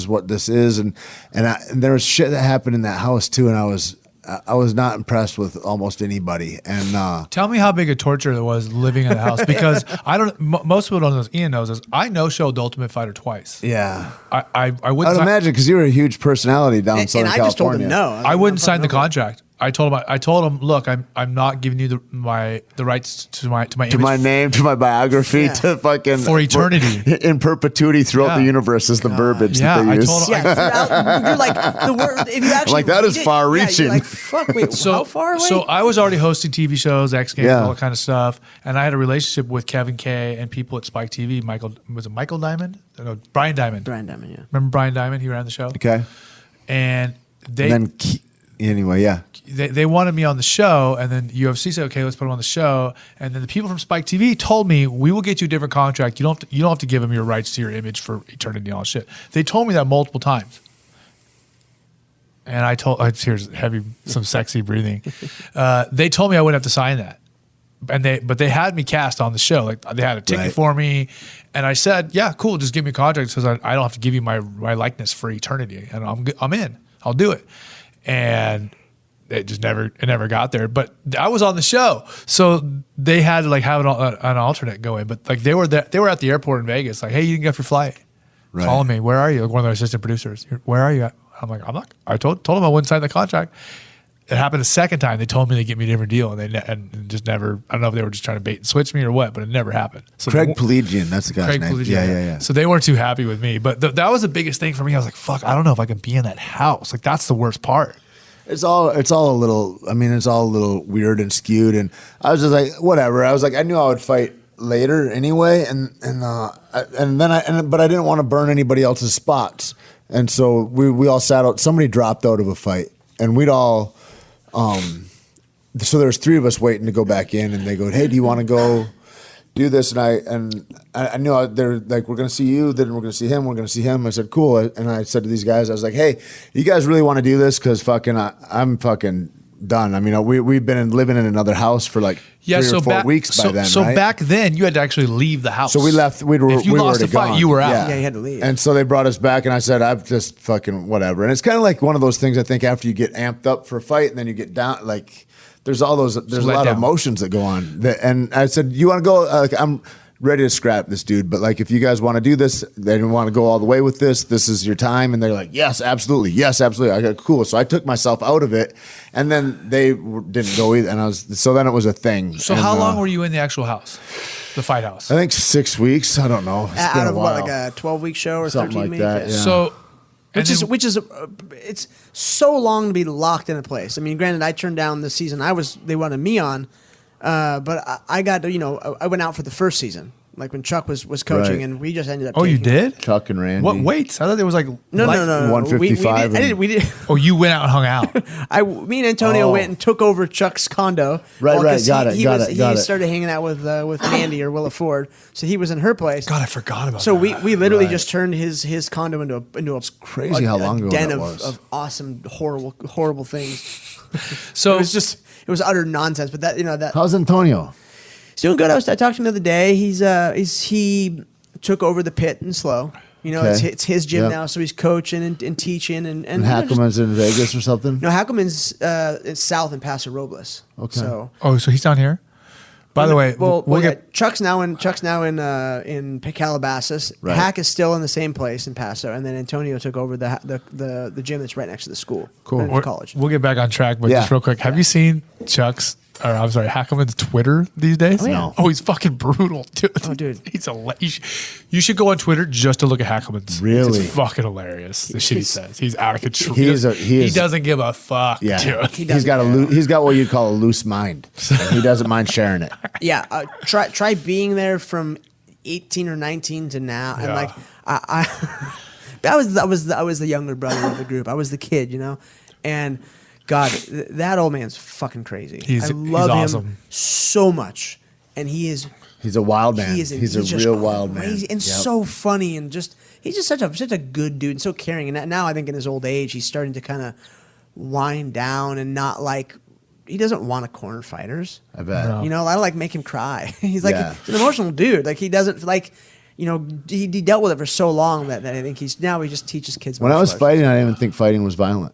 [SPEAKER 6] what this is. And there was shit that happened in that house too, and I was not impressed with almost anybody. And
[SPEAKER 3] tell me how big a torture it was living in the house, because most people don't know this. Ian knows this. I no-showed The Ultimate Fighter twice.
[SPEAKER 6] Yeah,
[SPEAKER 3] I wouldn't
[SPEAKER 6] I'd imagine because you were a huge personality down in Southern
[SPEAKER 4] and I just told
[SPEAKER 6] California.
[SPEAKER 4] him no.
[SPEAKER 3] I wouldn't sign the contract. I told him, look, I'm not giving you the rights to my image
[SPEAKER 6] name, to my biography, to fucking
[SPEAKER 3] for eternity,
[SPEAKER 6] in perpetuity throughout the universe is the verbiage that they use.
[SPEAKER 4] You're like the word. If you actually
[SPEAKER 6] like that is far-reaching.
[SPEAKER 4] Like, fuck, wait, how far away?
[SPEAKER 3] So I was already hosting TV shows, X Games, all that kind of stuff, and I had a relationship with Kevin Kay and people at Spike TV. Michael Diamond? No, Brian Diamond.
[SPEAKER 4] Brian Diamond, yeah.
[SPEAKER 3] Remember Brian Diamond? He ran the show.
[SPEAKER 6] Okay.
[SPEAKER 3] And
[SPEAKER 6] anyway, yeah.
[SPEAKER 3] They wanted me on the show, and then UFC said, "Okay, let's put him on the show." And then the people from Spike TV told me, "We will get you a different contract. You don't have to give them your rights to your image for eternity and all that shit." They told me that multiple times, and here's some sexy breathing. They told me I wouldn't have to sign that, but they had me cast on the show. Like they had a ticket for me, and I said, "Yeah, cool. Just give me a contract because I don't have to give you my likeness for eternity, and I'm in. I'll do it." And it just never got there. But I was on the show, so they had to like have an alternate go in. But like they were at the airport in Vegas, like, "Hey, you didn't get your flight." Right. Calling me, "Where are you?" Like one of their assistant producers. "Where are you at?" I'm like, "I'm not." I told them I wouldn't sign the contract. It happened a second time. They told me they'd get me a different deal, and and just never. I don't know if they were just trying to bait and switch me or what, but it never happened. So
[SPEAKER 6] Craig Pelagian, that's the guy's name. Yeah.
[SPEAKER 3] So they weren't too happy with me, but that was the biggest thing for me. I was like, "Fuck, I don't know if I can be in that house." Like that's the worst part.
[SPEAKER 6] It's all a little. I mean, it's all a little weird and skewed. And I was just like, whatever. I was like, I knew I would fight later anyway, but I didn't want to burn anybody else's spots. And so we all sat out. Somebody dropped out of a fight, and we'd all. So there's three of us waiting to go back in, and they go, "Hey, do you want to go do this?" And I knew they're like, "We're going to see you, then we're going to see him, we're going to see him." I said, "Cool." And I said to these guys, I was like, "Hey, you guys really want to do this? Because I'm fucking done." I mean, we've been living in another house for like 3 or 4 weeks by then.
[SPEAKER 3] So
[SPEAKER 6] right?
[SPEAKER 3] back then, you had to actually leave the house.
[SPEAKER 6] So we left.
[SPEAKER 3] If you lost the fight,
[SPEAKER 6] gone.
[SPEAKER 3] you were out.
[SPEAKER 4] Yeah, you had to leave.
[SPEAKER 6] And so they brought us back, and I said, "I've just fucking whatever." And it's kind of like one of those things. I think after you get amped up for a fight, and then you get down, like there's a lot of emotions that go on. And I said, "You want to go?" I'm ready to scrap this dude, but like if you guys want to do this, they didn't want to go all the way with this. This is your time, and they're like, "Yes, absolutely, yes, absolutely." I go, "Cool." So I took myself out of it, and then they didn't go either. And then it was a thing.
[SPEAKER 3] So how long were you in the actual house, the fight house?
[SPEAKER 6] I think 6 weeks. I don't know. It's been
[SPEAKER 4] Out
[SPEAKER 6] a
[SPEAKER 4] of
[SPEAKER 6] while.
[SPEAKER 4] what, like a 12-week show or
[SPEAKER 6] Something
[SPEAKER 4] 13
[SPEAKER 6] like
[SPEAKER 4] week?
[SPEAKER 6] that. Yeah.
[SPEAKER 3] So,
[SPEAKER 4] it's so long to be locked in a place. I mean, granted, I turned down the season they wanted me on, but I got I went out for the first season. Like when Chuck was coaching,
[SPEAKER 6] Right.
[SPEAKER 4] and we just ended up.
[SPEAKER 3] you did?
[SPEAKER 6] Chuck and Randy.
[SPEAKER 3] What weights? I thought it was like
[SPEAKER 4] No.
[SPEAKER 6] 155.
[SPEAKER 4] We did.
[SPEAKER 3] Oh, you went out and hung out.
[SPEAKER 4] Me and Antonio went and took over Chuck's condo.
[SPEAKER 6] Right,
[SPEAKER 4] 'cause
[SPEAKER 6] got it.
[SPEAKER 4] He started hanging out with Mandy or Willa Ford, so he was in her place.
[SPEAKER 3] God, I forgot about
[SPEAKER 4] So
[SPEAKER 3] that.
[SPEAKER 4] we literally just turned his condo into a
[SPEAKER 6] crazy how long ago
[SPEAKER 4] den
[SPEAKER 6] that
[SPEAKER 4] of,
[SPEAKER 6] was.
[SPEAKER 4] of awesome horrible things.
[SPEAKER 3] So
[SPEAKER 4] It was utter nonsense. But that
[SPEAKER 6] How's Antonio?
[SPEAKER 4] he's doing good. I talked to him the other day. He took over the pit in Slow.
[SPEAKER 6] Okay.
[SPEAKER 4] It's his gym
[SPEAKER 6] Yep.
[SPEAKER 4] now, so he's coaching and teaching and
[SPEAKER 6] And Hackelman's in Vegas or something?
[SPEAKER 4] No, Hackelman's it's south in Paso Robles.
[SPEAKER 6] Okay.
[SPEAKER 4] So
[SPEAKER 3] so he's down here. By the way,
[SPEAKER 4] we'll
[SPEAKER 3] we'll
[SPEAKER 4] get
[SPEAKER 3] get
[SPEAKER 4] Chuck's now in Calabasas.
[SPEAKER 6] Right.
[SPEAKER 4] Hack is still in the same place in Paso, and then Antonio took over the gym that's right next to the school.
[SPEAKER 6] Cool.
[SPEAKER 4] in college.
[SPEAKER 3] We'll get back on track, but
[SPEAKER 6] Yeah.
[SPEAKER 3] just real quick, have you seen Hackelman's Twitter these days?
[SPEAKER 4] Oh, yeah.
[SPEAKER 6] No.
[SPEAKER 3] Oh, he's fucking brutal, dude.
[SPEAKER 4] Oh, dude.
[SPEAKER 3] He's you should go on Twitter just to look at Hackelman's.
[SPEAKER 6] Really?
[SPEAKER 3] It's fucking hilarious. The shit he says. He's out of control.
[SPEAKER 6] He
[SPEAKER 3] He doesn't give a fuck,
[SPEAKER 6] Yeah.
[SPEAKER 3] dude.
[SPEAKER 6] He's got what you'd call a loose mind. And he doesn't mind sharing it.
[SPEAKER 4] Yeah, try being there from 18 or 19 to now, and
[SPEAKER 3] Yeah.
[SPEAKER 4] like I was the younger brother of the group. I was the kid, and God, that old man's fucking crazy.
[SPEAKER 3] He's
[SPEAKER 4] I love him
[SPEAKER 3] awesome.
[SPEAKER 4] so much, and he's
[SPEAKER 6] He's a wild man. He's a
[SPEAKER 4] just
[SPEAKER 6] real wild man.
[SPEAKER 4] crazy and
[SPEAKER 6] Yep.
[SPEAKER 4] so funny, and he's just such a good dude and so caring. And now I think in his old age, he's starting to kind of wind down and not like. He doesn't want to corner fighters.
[SPEAKER 6] I bet.
[SPEAKER 3] No.
[SPEAKER 4] I like make him cry. He's like
[SPEAKER 6] Yeah.
[SPEAKER 4] he's an emotional dude. Like he doesn't like, he dealt with it for so long that I think he just teaches kids.
[SPEAKER 6] When I was
[SPEAKER 4] martial arts.
[SPEAKER 6] fighting, I didn't even think fighting was violent.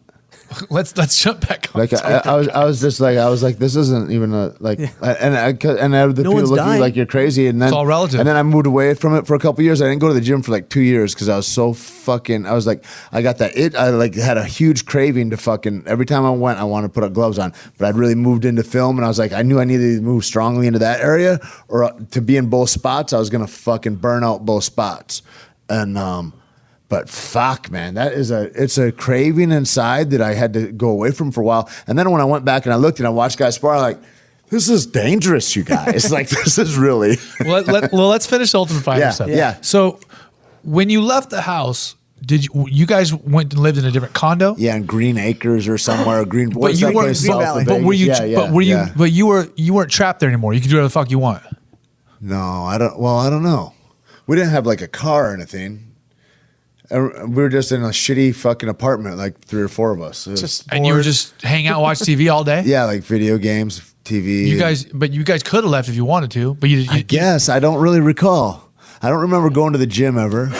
[SPEAKER 3] let's jump back on.
[SPEAKER 6] Like I was just like this isn't even a like and the people
[SPEAKER 4] one's
[SPEAKER 6] look at you
[SPEAKER 4] dying.
[SPEAKER 6] like you're crazy, and then
[SPEAKER 3] It's all relative.
[SPEAKER 6] And then I moved away from it for a couple years. I didn't go to the gym for like 2 years because I was so fucking. I was like, I got that it. I like had a huge craving to fucking every time I went, I wanted to put gloves on. But I'd really moved into film, and I was like, I knew I needed to move strongly into that area or to be in both spots. I was gonna fucking burn out both spots, and But fuck, man, it's a craving inside that I had to go away from for a while. And then when I went back and I looked and I watched guys spar, I'm like, this is dangerous, you guys. Like, this is really.
[SPEAKER 3] Well, let's finish the Ultimate Fighter stuff.
[SPEAKER 6] Yeah.
[SPEAKER 3] So when you left the house, did you guys went and lived in a different condo?
[SPEAKER 6] Yeah, in Green Acres or somewhere. Green.
[SPEAKER 3] But you weren't. But were you? But were you? But you weren't trapped there anymore. You could do whatever the fuck you want.
[SPEAKER 6] No, I don't. Well, I don't know. We didn't have like a car or anything. We were just in a shitty fucking apartment, like 3 or 4 of us.
[SPEAKER 3] And you were just hang out, watch TV all day.
[SPEAKER 6] Yeah, like video games, TV.
[SPEAKER 3] You guys could have left if you wanted to, but you
[SPEAKER 6] I guess I don't really recall. I don't remember going to the gym ever.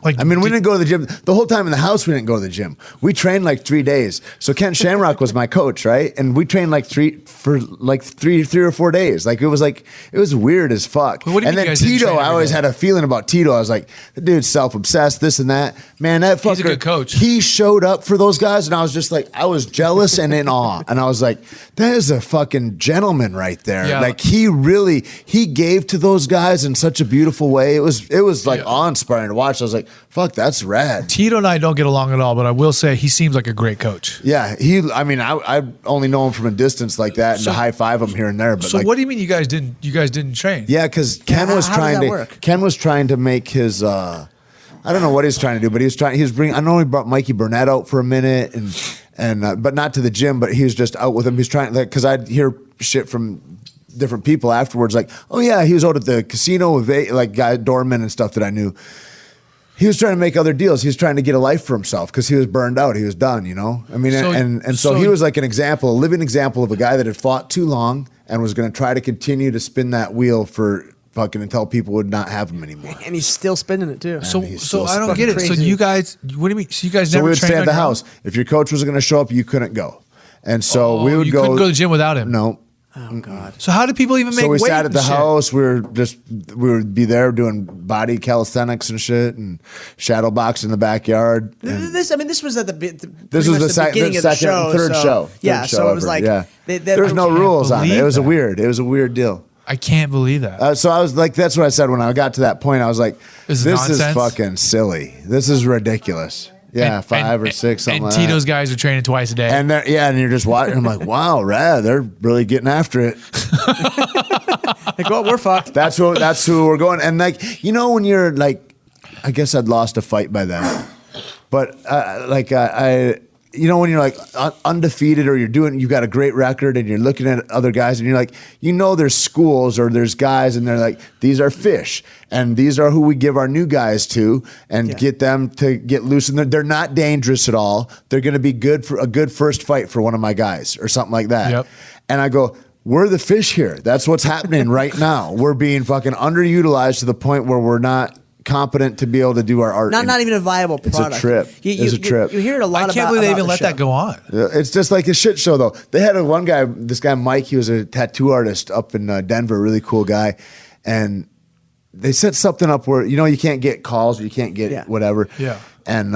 [SPEAKER 3] Like,
[SPEAKER 6] I mean, we didn't go to the gym the whole time in the house. We didn't go to the gym. We trained like 3 days. So Ken Shamrock was my coach, right? And we trained like three or 4 days. Like it was weird as fuck.
[SPEAKER 3] Well,
[SPEAKER 6] and then Tito, I always had a feeling about Tito. I was like, the dude's self-obsessed, this and that. Man, that fucker.
[SPEAKER 3] He's a good coach.
[SPEAKER 6] He showed up for those guys, and I was just like, I was jealous and in awe. And I was like, that is a fucking gentleman right there.
[SPEAKER 3] Yeah.
[SPEAKER 6] Like he gave to those guys in such a beautiful way. It was like awe-inspiring to watch. I was like, fuck, that's rad.
[SPEAKER 3] Tito and I don't get along at all, but I will say he seems like a great coach.
[SPEAKER 6] Yeah, I only know him from a distance like that and to high five him here and there. But
[SPEAKER 3] So what do you mean you guys didn't train?
[SPEAKER 6] Yeah, because Ken was
[SPEAKER 4] how
[SPEAKER 6] trying
[SPEAKER 4] does that
[SPEAKER 6] to
[SPEAKER 4] work?
[SPEAKER 6] Ken was trying to make his I don't know what he's trying to do, but I know he brought Mikey Burnett out for a minute and but not to the gym, but he was just out with him. He's trying because I'd hear shit from different people afterwards, like, oh yeah, he was out at the casino with like guy doormen and stuff that I knew. He was trying to make other deals. He was trying to get a life for himself because he was burned out. He was done, you know? I mean, so he was like a living example of a guy that had fought too long and was going to try to continue to spin that wheel for fucking until people would not have him anymore.
[SPEAKER 4] And he's still spinning it too.
[SPEAKER 3] So I don't get it. So
[SPEAKER 4] crazy.
[SPEAKER 3] you guys, what do you mean? So you guys
[SPEAKER 6] So
[SPEAKER 3] never
[SPEAKER 6] we would
[SPEAKER 3] trained
[SPEAKER 6] stay at
[SPEAKER 3] on
[SPEAKER 6] the
[SPEAKER 3] your own?
[SPEAKER 6] house. If your coach was going to show up, you couldn't go. And so we would
[SPEAKER 3] you
[SPEAKER 6] go.
[SPEAKER 3] couldn't go to the gym without him.
[SPEAKER 6] No.
[SPEAKER 4] Oh God.
[SPEAKER 3] So how do people even make
[SPEAKER 6] So we
[SPEAKER 3] weight
[SPEAKER 6] sat at
[SPEAKER 3] and
[SPEAKER 6] the
[SPEAKER 3] shit?
[SPEAKER 6] house. We would be there doing body calisthenics and shit and shadow box in the backyard. And
[SPEAKER 4] This was at the
[SPEAKER 6] this was the
[SPEAKER 4] beginning of the show,
[SPEAKER 6] third show.
[SPEAKER 4] Yeah,
[SPEAKER 6] Third
[SPEAKER 4] so
[SPEAKER 6] show
[SPEAKER 4] it was
[SPEAKER 6] ever,
[SPEAKER 4] like
[SPEAKER 6] yeah. There's no
[SPEAKER 3] can't
[SPEAKER 6] rules on it.
[SPEAKER 3] believe
[SPEAKER 6] It was
[SPEAKER 3] that.
[SPEAKER 6] It was a weird deal.
[SPEAKER 3] I can't believe that.
[SPEAKER 6] So I was like, that's what I said when I got to that point. I was like,
[SPEAKER 3] This
[SPEAKER 6] this
[SPEAKER 3] is
[SPEAKER 6] is
[SPEAKER 3] nonsense.
[SPEAKER 6] fucking silly. This is ridiculous. Yeah,
[SPEAKER 3] And-
[SPEAKER 6] 5 or
[SPEAKER 3] and-
[SPEAKER 6] 6, something
[SPEAKER 3] And
[SPEAKER 6] like
[SPEAKER 3] Tito's
[SPEAKER 6] that.
[SPEAKER 3] guys are training twice a day.
[SPEAKER 6] And you're just watching. I'm like, wow, rad. They're really getting after it.
[SPEAKER 4] Like, well, we're fucked.
[SPEAKER 6] That's who we're going. And like, you know, when you're like, I guess I'd lost a fight by then, but you know, when you're like undefeated or you've got a great record and you're looking at other guys and you're like, you know, there's schools or there's guys and they're like, these are fish and these are who we give our new guys to and get them to get loose. And they're not dangerous at all. They're going to be good for a good first fight for one of my guys or something like that.
[SPEAKER 3] Yep.
[SPEAKER 6] And I go, we're the fish here. That's what's happening right now. We're being fucking underutilized to the point where we're not competent to be able to do our art.
[SPEAKER 4] Not even a viable product.
[SPEAKER 6] It's a trip. It's a trip.
[SPEAKER 4] You hear it a lot.
[SPEAKER 3] I can't believe they even let that go on.
[SPEAKER 6] It's just like a shit show, though. They had this guy Mike. He was a tattoo artist up in Denver, really cool guy, and they set something up where you can't get calls, or you can't get whatever.
[SPEAKER 3] Yeah.
[SPEAKER 6] And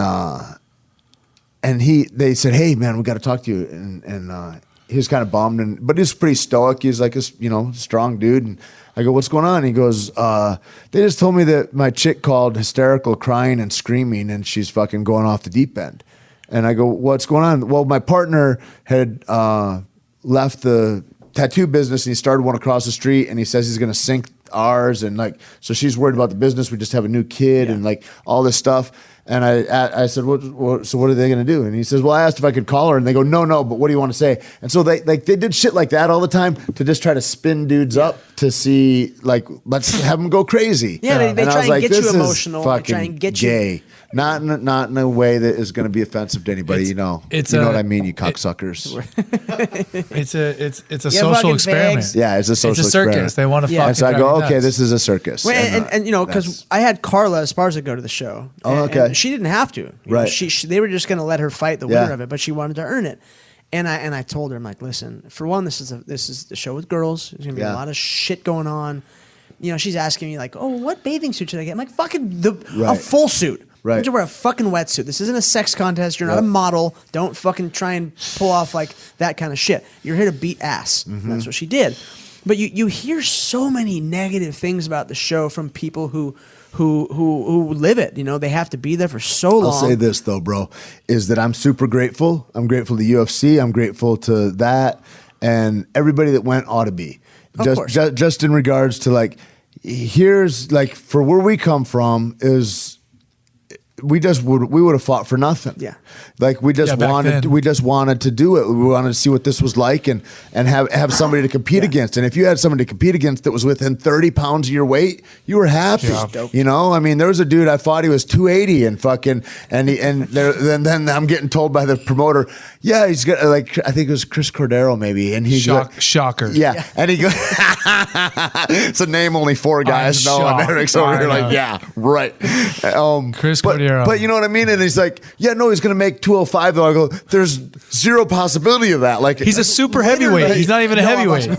[SPEAKER 6] they said, "Hey, man, we got to talk to you." And he was kind of bummed, but he was pretty stoic. He was like a strong dude. And I go, "What's going on?" He goes, "They just told me that my chick called hysterical, crying and screaming, and she's fucking going off the deep end." And I go, "What's going on?" Well, my partner had left the tattoo business and he started one across the street, and he says he's going to sink ours, and like, so she's worried about the business. We just have a new kid and like all this stuff. And I said, so what are they going to do? And he says, well, I asked if I could call her, and they go, no, but what do you want to say? And so they did shit like that all the time to just try to spin dudes up to see, like, let's have them go crazy.
[SPEAKER 4] Yeah, they
[SPEAKER 6] and
[SPEAKER 4] try and get you
[SPEAKER 6] this
[SPEAKER 4] emotional.
[SPEAKER 6] Is
[SPEAKER 4] They
[SPEAKER 6] fucking
[SPEAKER 4] try and get you
[SPEAKER 6] gay. Not in a way that is going to be offensive to anybody.
[SPEAKER 3] It's-
[SPEAKER 6] You know
[SPEAKER 3] it's
[SPEAKER 6] what
[SPEAKER 3] a-
[SPEAKER 6] I mean, you cocksuckers.
[SPEAKER 3] It's a
[SPEAKER 4] Yeah,
[SPEAKER 3] social
[SPEAKER 4] fucking
[SPEAKER 3] experiment.
[SPEAKER 4] fags.
[SPEAKER 6] Yeah, it's a social
[SPEAKER 3] It's a circus.
[SPEAKER 6] experiment.
[SPEAKER 3] They want to
[SPEAKER 4] Yeah.
[SPEAKER 3] fucking
[SPEAKER 6] And so I
[SPEAKER 3] drive
[SPEAKER 6] go,
[SPEAKER 3] you
[SPEAKER 6] okay,
[SPEAKER 3] nuts.
[SPEAKER 6] this is a circus.
[SPEAKER 4] Well, and because I had Carla Esparza go to the show.
[SPEAKER 6] Oh,
[SPEAKER 4] and
[SPEAKER 6] okay.
[SPEAKER 4] she didn't have to. You know,
[SPEAKER 6] Right.
[SPEAKER 4] they were just going to let her fight the winner
[SPEAKER 6] Yeah.
[SPEAKER 4] of it, but she wanted to earn it. And I told her, I'm like, listen, for one, this is the show with girls. There's gonna be a lot of shit going on. You know, she's asking me like, oh, what bathing suit should I get? I'm like, fucking a full suit.
[SPEAKER 6] Right.
[SPEAKER 4] You have to wear a fucking wetsuit. This isn't a sex contest. You're not a model. Don't fucking try and pull off like that kind of shit. You're here to beat ass. And that's what she did. But you hear so many negative things about the show from people who live it. You know, they have to be there for so long.
[SPEAKER 6] I'll say this though, bro, is that I'm super grateful. I'm grateful to UFC. I'm grateful to that, and everybody that went ought to be. Just in regards to like, here's like for where we come from is. We would have fought for nothing.
[SPEAKER 4] Yeah.
[SPEAKER 6] Like we just wanted to do it. We wanted to see what this was like and have somebody to compete against. And if you had somebody to compete against that was within 30 pounds of your weight, you were happy.
[SPEAKER 3] Yeah.
[SPEAKER 6] You know, I mean, there was a dude I fought, he was 280 and fucking then I'm getting told by the promoter, yeah, he's got like I think it was Chris Cordero maybe, and he's
[SPEAKER 3] shocker.
[SPEAKER 6] Yeah. And he goes it's a name only 4 guys know, and Eric's over here like, yeah, right.
[SPEAKER 3] Chris Cordero.
[SPEAKER 6] But you know what I mean? And he's like, yeah, no, he's going to make 205 though. I go, there's zero possibility of that. Like
[SPEAKER 3] He's a super heavyweight. He's not even a heavyweight.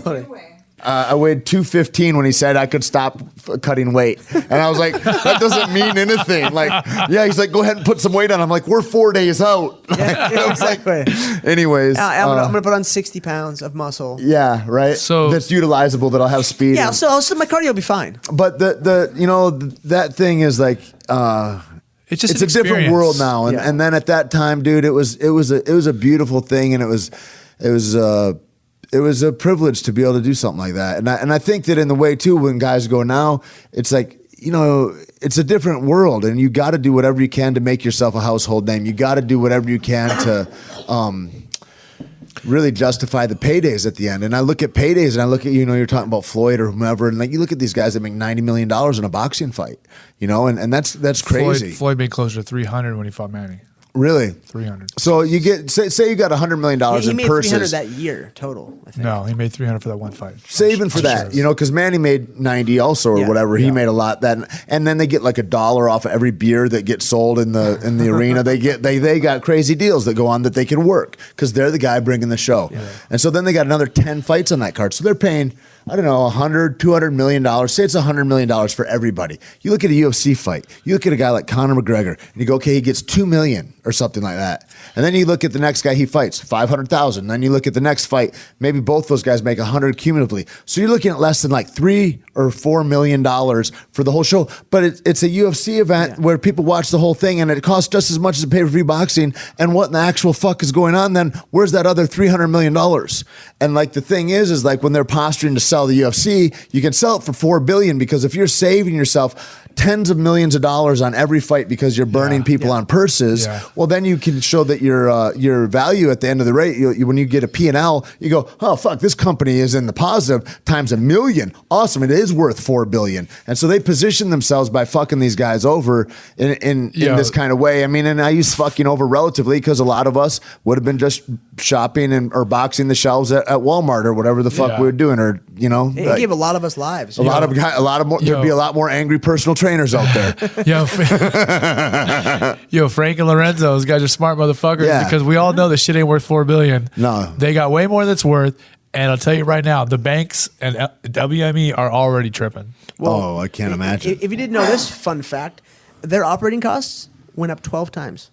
[SPEAKER 6] I weighed 215 when he said I could stop cutting weight. And I was like, that doesn't mean anything. Like, yeah, he's like, go ahead and put some weight on. I'm like, we're 4 days out.
[SPEAKER 4] Yeah, exactly.
[SPEAKER 6] Anyways.
[SPEAKER 4] I'm going to put on 60 pounds of muscle.
[SPEAKER 6] Yeah, right?
[SPEAKER 3] So
[SPEAKER 6] that's utilizable, that I'll have speed.
[SPEAKER 4] Yeah, so my cardio will be fine.
[SPEAKER 6] But that thing is like, it's a different world now, and then at that time, dude, it was a beautiful thing, and it was a privilege to be able to do something like that, and I think that in the way too, when guys go now, it's like, you know, it's a different world, and you got to do whatever you can to make yourself a household name. You got to do whatever you can to. Really justify the paydays at the end. And I look at paydays and I look at, you know, you're talking about Floyd or whomever, and like you look at these guys that make $90 million in a boxing fight, you know, and that's crazy.
[SPEAKER 3] Floyd made closer to 300 when he fought Manny.
[SPEAKER 6] Really?
[SPEAKER 3] 300.
[SPEAKER 6] So you get, say you got $100 million
[SPEAKER 4] He
[SPEAKER 6] in
[SPEAKER 4] made
[SPEAKER 6] purses.
[SPEAKER 4] 300 that year total, I think.
[SPEAKER 3] No, he made 300 for that one fight.
[SPEAKER 6] Say even for that, you know, because Manny made 90 also or whatever. He made a lot. And then they get like $1 off of every beer that gets sold in the arena. They got crazy deals that go on that they can work because they're the guy bringing the show. Yeah. And so then they got another 10 fights on that card. So they're paying, I don't know, $200 million. Say it's $100 million for everybody. You look at a UFC fight. You look at a guy like Conor McGregor, and you go, okay, he gets $2 million or something like that. And then you look at the next guy he fights, $500,000. Then you look at the next fight, maybe both those guys make $100 cumulatively. So you're looking at less than like $3 or $4 million for the whole show. But it's a UFC event where people watch the whole thing, and it costs just as much as a pay-per-view boxing. And what in the actual fuck is going on then? Where's that other $300 million? And like the thing is like when they're posturing to sell the UFC, you can sell it for $4 billion because if you're saving yourself tens of millions of dollars on every fight because you're burning people on purses, well, then you can show that your value at the end of the rate. When you get a P&L, you go, oh fuck, this company is in the positive times $1 million. Awesome, it is worth $4 billion. And so they position themselves by fucking these guys over in this kind of way. I mean, and I use fucking over relatively because a lot of us would have been just shopping or boxing the shelves at Walmart or whatever the fuck we were doing, or you know,
[SPEAKER 4] it gave a lot of us lives.
[SPEAKER 6] A lot of more. There'd be a lot more angry personal trainers out there.
[SPEAKER 3] Frank and Lorenzo, those guys are smart motherfuckers because we all know this shit ain't worth $4 billion.
[SPEAKER 6] No,
[SPEAKER 3] they got way more than it's worth. And I'll tell you right now, the banks and WME are already tripping.
[SPEAKER 6] Well, I can't imagine.
[SPEAKER 4] If you didn't know this fun fact, their operating costs went up 12 times.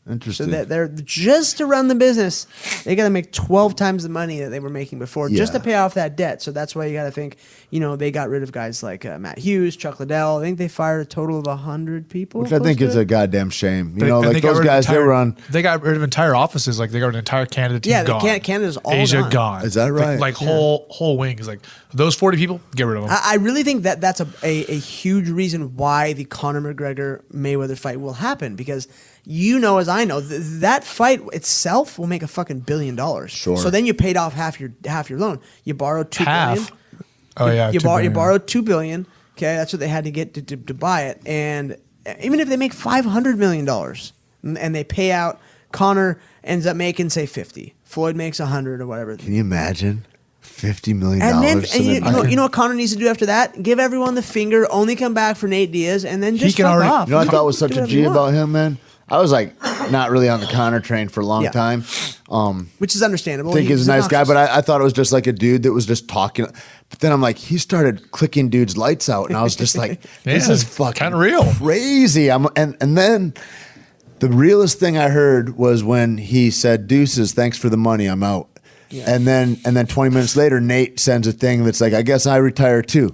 [SPEAKER 6] Interesting.
[SPEAKER 4] So they're just to run the business, they got to make 12 times the money that they were making before just to pay off that debt. So that's why you got to think, you know, they got rid of guys like Matt Hughes, Chuck Liddell. I think they fired a total of 100 people.
[SPEAKER 6] Which I think is a goddamn shame. You know, like those guys, they were on.
[SPEAKER 3] They got rid of entire offices. Like they got an entire Canada team gone.
[SPEAKER 4] Yeah, Canada's all
[SPEAKER 3] Asia gone.
[SPEAKER 6] Is that right?
[SPEAKER 3] Like whole wings. Like those 40 people, get rid of them.
[SPEAKER 4] I really think that's a huge reason why the Conor McGregor Mayweather fight will happen, because you know, as I know, that fight itself will make a fucking $1 billion.
[SPEAKER 6] Sure.
[SPEAKER 4] So then you paid off half your loan. You borrowed $2 billion.
[SPEAKER 3] Oh yeah.
[SPEAKER 4] You borrowed $2 billion. Okay, that's what they had to get to buy it. And even if they make $500 million and they pay out, Conor ends up making say 50. Floyd makes 100 or whatever.
[SPEAKER 6] Can you imagine? $50 million.
[SPEAKER 4] And then you know what Connor needs to do after that? Give everyone the finger, only come back for Nate Diaz, and then just fuck off.
[SPEAKER 6] You know what I thought was such a G about him, man? I was like not really on the Connor train for a long time.
[SPEAKER 4] Which is understandable.
[SPEAKER 6] I think he's a nice guy, but I thought it was just like a dude that was just talking. But then I'm like, he started clicking dudes' lights out, and I was just like, this is fucking
[SPEAKER 3] kind of real.
[SPEAKER 6] Crazy. And then the realest thing I heard was when he said, "Deuces, thanks for the money, I'm out." Yeah. And then 20 minutes later, Nate sends a thing that's like, "I guess I retire too."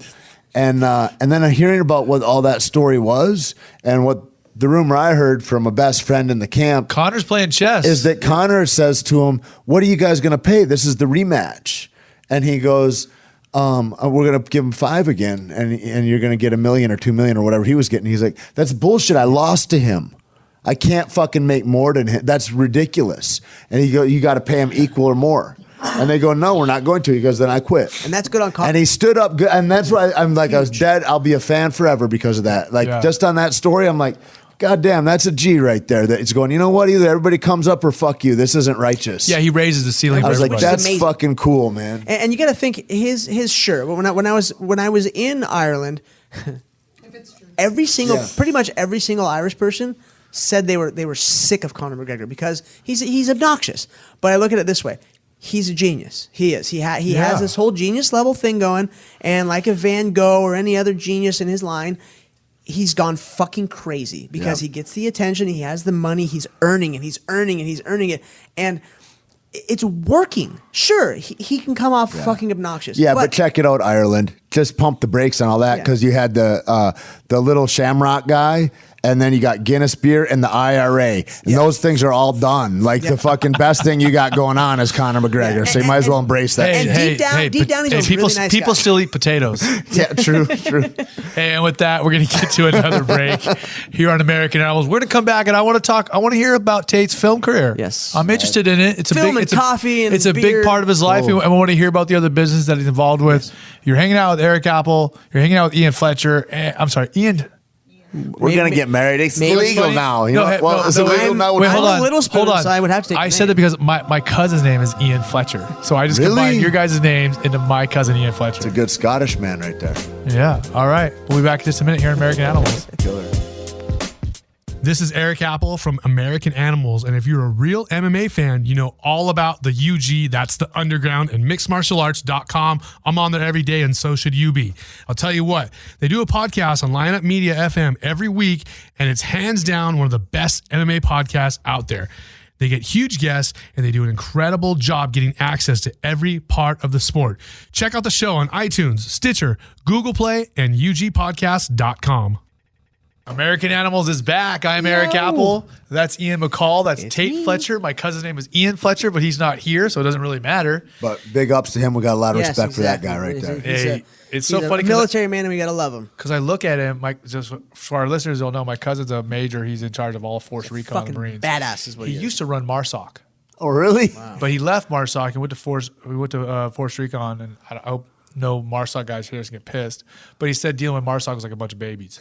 [SPEAKER 6] And then I'm hearing about what all that story was and what the rumor I heard from a best friend in the camp.
[SPEAKER 3] Connor's playing chess.
[SPEAKER 6] Is that Connor says to him, "What are you guys going to pay? This is the rematch." And he goes, "We're going to give him 5 again. And you're going to get $1 million or $2 million or whatever he was getting." He's like, "That's bullshit. I lost to him. I can't fucking make more than him. That's ridiculous." And he go, "You got to pay him equal or more." And they go, "No, we're not going to." He goes, "Then I quit."
[SPEAKER 4] And that's good on Connor.
[SPEAKER 6] And he stood up good. And that's why I'm like, I was dead. I'll be a fan forever because of that. Like, just on that story, I'm like, God damn, that's a G right there. That it's going, you know what? Either everybody comes up or fuck you. This isn't righteous.
[SPEAKER 3] Yeah, he raises the ceiling.
[SPEAKER 6] I was like,
[SPEAKER 3] everybody.
[SPEAKER 6] that's fucking cool, man.
[SPEAKER 4] And you got to think his shirt. When I was in Ireland, pretty much every single Irish person said they were sick of Conor McGregor because he's obnoxious. But I look at it this way. He's a genius. He is. He has this whole genius level thing going, and like a Van Gogh or any other genius in his line, he's gone fucking crazy because he gets the attention, he has the money, he's earning it, and it's working. Sure, he can come off fucking obnoxious.
[SPEAKER 6] Yeah, but check it out, Ireland. Just pump the brakes on all that because you had the little Shamrock guy. And then you got Guinness beer and the IRA. And those things are all done. Like the fucking best thing you got going on is Conor McGregor. So you might as well embrace that.
[SPEAKER 4] And deep down, he's a really nice
[SPEAKER 3] people
[SPEAKER 4] guy.
[SPEAKER 3] still eat potatoes.
[SPEAKER 6] Yeah, true.
[SPEAKER 3] And with that, we're going to get to another break here on American Animals. We're going to come back and I want to hear about Tait's film career.
[SPEAKER 4] Yes.
[SPEAKER 3] I'm interested in it. It's
[SPEAKER 4] coffee and
[SPEAKER 3] it's a
[SPEAKER 4] beer.
[SPEAKER 3] big part of his life. And we want to hear about the other business that he's involved with. You're hanging out with Erik Apple. You're hanging out with Ian Fletcher. Ian.
[SPEAKER 6] We're going to get married. It's illegal now. You know, it's illegal now.
[SPEAKER 3] Wait, hold on.
[SPEAKER 4] Hold on. So I would have to take
[SPEAKER 3] I said that because my cousin's name is Ian Fletcher. So I just combined your guys' names into my cousin Ian Fletcher.
[SPEAKER 6] It's a good Scottish man right there.
[SPEAKER 3] Yeah. All right. We'll be back in just a minute here on American Animals.
[SPEAKER 6] Killer.
[SPEAKER 3] This is Erik Apple from American Animals, and if you're a real MMA fan, you know all about the UG, that's the Underground, and mixedmartialarts.com. I'm on there every day, and so should you be. I'll tell you what, they do a podcast on Lineup Media FM every week, and it's hands down one of the best MMA podcasts out there. They get huge guests, and they do an incredible job getting access to every part of the sport. Check out the show on iTunes, Stitcher, Google Play, and ugpodcast.com. American Animals is back. I'm Erik Apple. That's Ian McCall. That's Tait Fletcher. My cousin's name is Ian Fletcher, but he's not here, so it doesn't really matter.
[SPEAKER 6] But big ups to him. We got a lot of respect for that guy right there.
[SPEAKER 3] It's so funny.
[SPEAKER 4] Military man, and we got to love him.
[SPEAKER 3] Because I look at him, just for our listeners, they'll know my cousin's a major. He's in charge of all Force Recon of the Marines.
[SPEAKER 4] Badass is what he is.
[SPEAKER 3] Used to run MARSOC.
[SPEAKER 6] Oh, really?
[SPEAKER 3] Wow. But he left MARSOC and went to Force Recon, and I hope no MARSOC guys here get pissed. But he said dealing with MARSOC was like a bunch of babies.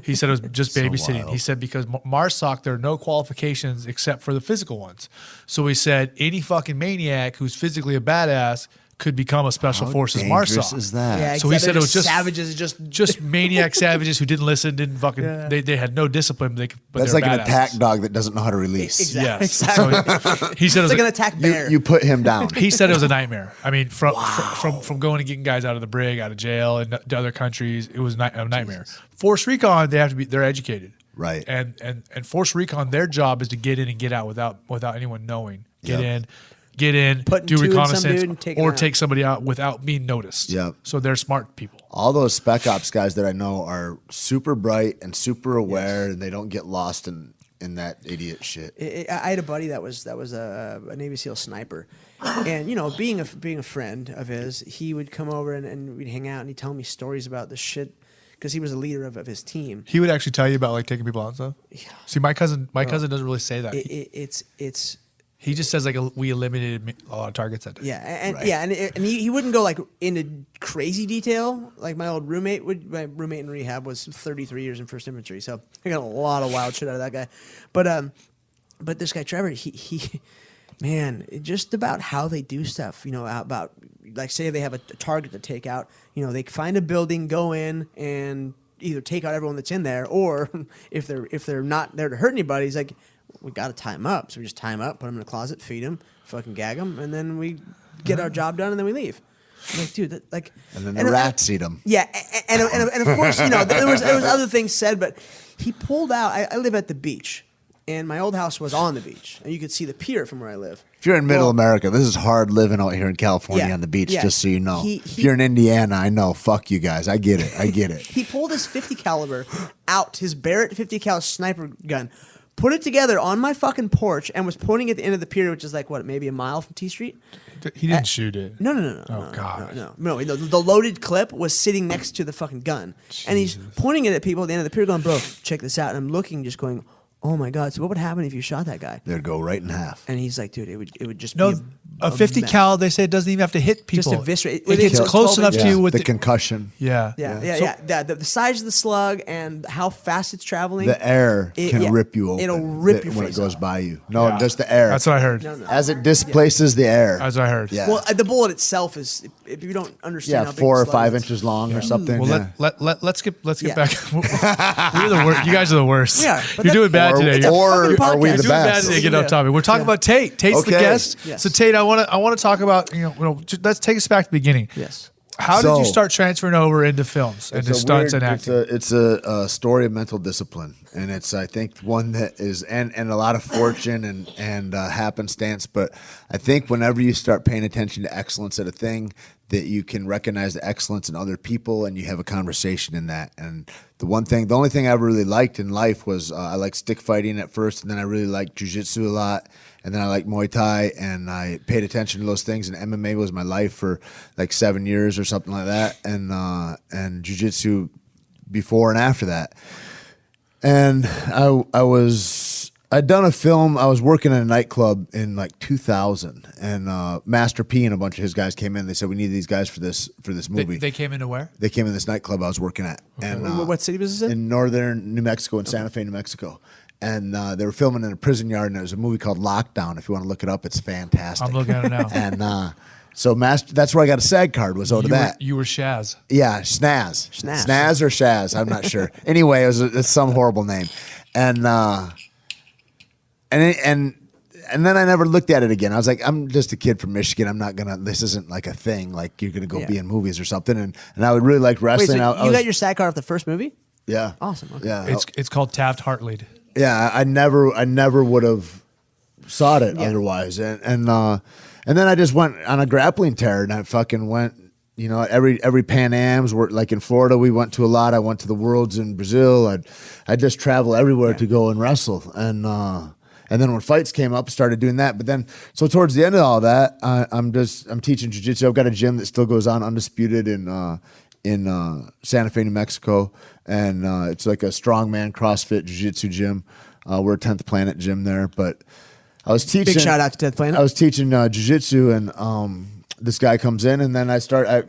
[SPEAKER 3] He said it was just babysitting. He said because MARSOC, there are no qualifications except for the physical ones. So he said any fucking maniac who's physically a badass could become a special forces MARSOC.
[SPEAKER 6] Is that?
[SPEAKER 4] Yeah,
[SPEAKER 3] so he said it was just
[SPEAKER 4] savages,
[SPEAKER 3] just maniac savages who didn't listen, didn't fucking. Yeah. They had no discipline. But
[SPEAKER 6] that's like an
[SPEAKER 3] badasses.
[SPEAKER 6] Attack dog that doesn't know how to release.
[SPEAKER 4] Exactly.
[SPEAKER 3] Yes. So he said it was
[SPEAKER 4] like an attack bear.
[SPEAKER 6] You put him down.
[SPEAKER 3] He said it was a nightmare. I mean, from going and getting guys out of the brig, out of jail, and to other countries, it was a nightmare. Jesus. Force Recon, they're educated,
[SPEAKER 6] right?
[SPEAKER 3] And Force Recon, their job is to get in and get out without anyone knowing. Get in, do reconnaissance, or take somebody out without being noticed.
[SPEAKER 6] Yep.
[SPEAKER 3] So they're smart people.
[SPEAKER 6] All those Spec Ops guys that I know are super bright and super aware, and they don't get lost in that idiot shit.
[SPEAKER 4] I had a buddy that was a Navy SEAL sniper, and being a friend of his, he would come over and we'd hang out, and he'd tell me stories about the shit. Because he was the leader of his team.
[SPEAKER 3] He would actually tell you about like taking people out and stuff. Yeah. See, my cousin doesn't really say that.
[SPEAKER 4] It's.
[SPEAKER 3] He just says like we eliminated a lot of targets that day.
[SPEAKER 4] Yeah, and he wouldn't go like into crazy detail. Like my roommate in rehab was 33 years in 1st Infantry, so I got a lot of wild shit out of that guy. But this guy Trevor, he man, just about how they do stuff, about like say they have a target to take out, they find a building, go in and either take out everyone that's in there, or if they're not there to hurt anybody, he's like, we got to tie them up. So we just tie them up, put them in a closet, feed them, fucking gag them, and then we get our job done and then we leave. I'm like, dude,
[SPEAKER 6] and then the rats eat them.
[SPEAKER 4] Yeah, and of course, there was other things said, but he pulled out. I live at the beach. And my old house was on the beach, and you could see the pier from where I live.
[SPEAKER 6] If you're in Middle America, this is hard living out here in California on the beach. Just so you know, if you're in Indiana, I know. Fuck you guys. I get it.
[SPEAKER 4] He pulled his 50 caliber out, his Barrett 50 cal sniper gun, put it together on my fucking porch, and was pointing at the end of the pier, which is like maybe a mile from T Street.
[SPEAKER 3] He didn't shoot it.
[SPEAKER 4] No.
[SPEAKER 3] Oh God.
[SPEAKER 4] No. The loaded clip was sitting next to the fucking gun, and he's pointing it at people at the end of the pier, going, "Bro, check this out." And I'm looking, just going, oh my God, so what would happen if you shot that guy?
[SPEAKER 6] They'd go right in half.
[SPEAKER 4] And he's like, dude, it would just
[SPEAKER 3] No,
[SPEAKER 4] be
[SPEAKER 3] a 50 cal, they say it doesn't even have to hit people.
[SPEAKER 4] Just eviscerate.
[SPEAKER 3] It gets close enough to you with
[SPEAKER 6] the concussion.
[SPEAKER 3] Yeah.
[SPEAKER 4] The size of the slug and how fast it's traveling.
[SPEAKER 6] The air can rip you open.
[SPEAKER 4] It'll rip your
[SPEAKER 6] when
[SPEAKER 4] face
[SPEAKER 6] it goes
[SPEAKER 4] off.
[SPEAKER 6] by you. No, just the air.
[SPEAKER 3] That's what I heard.
[SPEAKER 4] No.
[SPEAKER 6] As it displaces the air.
[SPEAKER 3] As I heard.
[SPEAKER 6] Yeah.
[SPEAKER 4] Well, the bullet itself is, if you don't understand how big
[SPEAKER 6] 4 or
[SPEAKER 4] the slug
[SPEAKER 6] 5
[SPEAKER 4] is,
[SPEAKER 6] inches long or something.
[SPEAKER 3] Well, let's get back. We're the worst. You guys are the worst.
[SPEAKER 4] Yeah, but
[SPEAKER 3] You're doing bad today.
[SPEAKER 6] Or
[SPEAKER 4] fucking
[SPEAKER 6] are we
[SPEAKER 4] podcast.
[SPEAKER 6] the
[SPEAKER 3] You're doing bad
[SPEAKER 6] best?
[SPEAKER 3] today. Get off topic. We're talking about Tait. Tait's the
[SPEAKER 6] Okay.
[SPEAKER 3] guest.
[SPEAKER 4] Yes.
[SPEAKER 3] So Tait, I want to talk about let's take us back to the beginning.
[SPEAKER 4] Yes.
[SPEAKER 3] How did you start transferring over into films and to stunts and acting?
[SPEAKER 6] It's a story of mental discipline, and it's I think one that is and a lot of fortune and happenstance. But I think whenever you start paying attention to excellence at a thing, that you can recognize the excellence in other people, and you have a conversation in that. And the only thing I ever really liked in life was I liked stick fighting at first, and then I really liked jiu-jitsu a lot. And then I liked Muay Thai, and I paid attention to those things. And MMA was my life for like 7 years or something like that, and jiu-jitsu before and after that. And I'd done a film. I was working in a nightclub in like 2000, and Master P and a bunch of his guys came in. They said we need these guys for this movie.
[SPEAKER 3] They came into where?
[SPEAKER 6] They came in this nightclub I was working at, and
[SPEAKER 4] What city was this in?
[SPEAKER 6] in northern New Mexico, in Santa Fe, New Mexico. And they were filming in a prison yard, and there was a movie called Lockdown. If you want to look it up, it's fantastic.
[SPEAKER 3] I'm looking at it now.
[SPEAKER 6] And so that's where I got a SAG card, was out of that.
[SPEAKER 3] You were Shaz.
[SPEAKER 6] Yeah, Snaz. Snaz or Shaz, I'm not sure. Anyway, it's some horrible name. And then I never looked at it again. I was like, I'm just a kid from Michigan. This isn't like a thing. Like you're gonna go be in movies or something. And I would really like wrestling.
[SPEAKER 4] Wait, so you got your SAG card off the first movie?
[SPEAKER 6] Yeah.
[SPEAKER 4] Awesome. Okay.
[SPEAKER 6] Yeah.
[SPEAKER 3] It's called Taft Hartlead.
[SPEAKER 6] Yeah, I never would have sought it otherwise. And then I just went on a grappling tear, and I fucking went, every Pan Am's, like in Florida, we went to a lot. I went to the Worlds in Brazil. I just travel everywhere to go and wrestle. And then when fights came up, I started doing that. But then, so towards the end of all that, I'm teaching jiu-jitsu. I've got a gym that still goes on undisputed in Santa Fe, New Mexico, and it's like a strongman CrossFit jiu-jitsu gym. We're a 10th Planet gym there, but I was teaching.
[SPEAKER 4] Big shout out to 10th Planet.
[SPEAKER 6] I was teaching jiu-jitsu, and this guy comes in, and then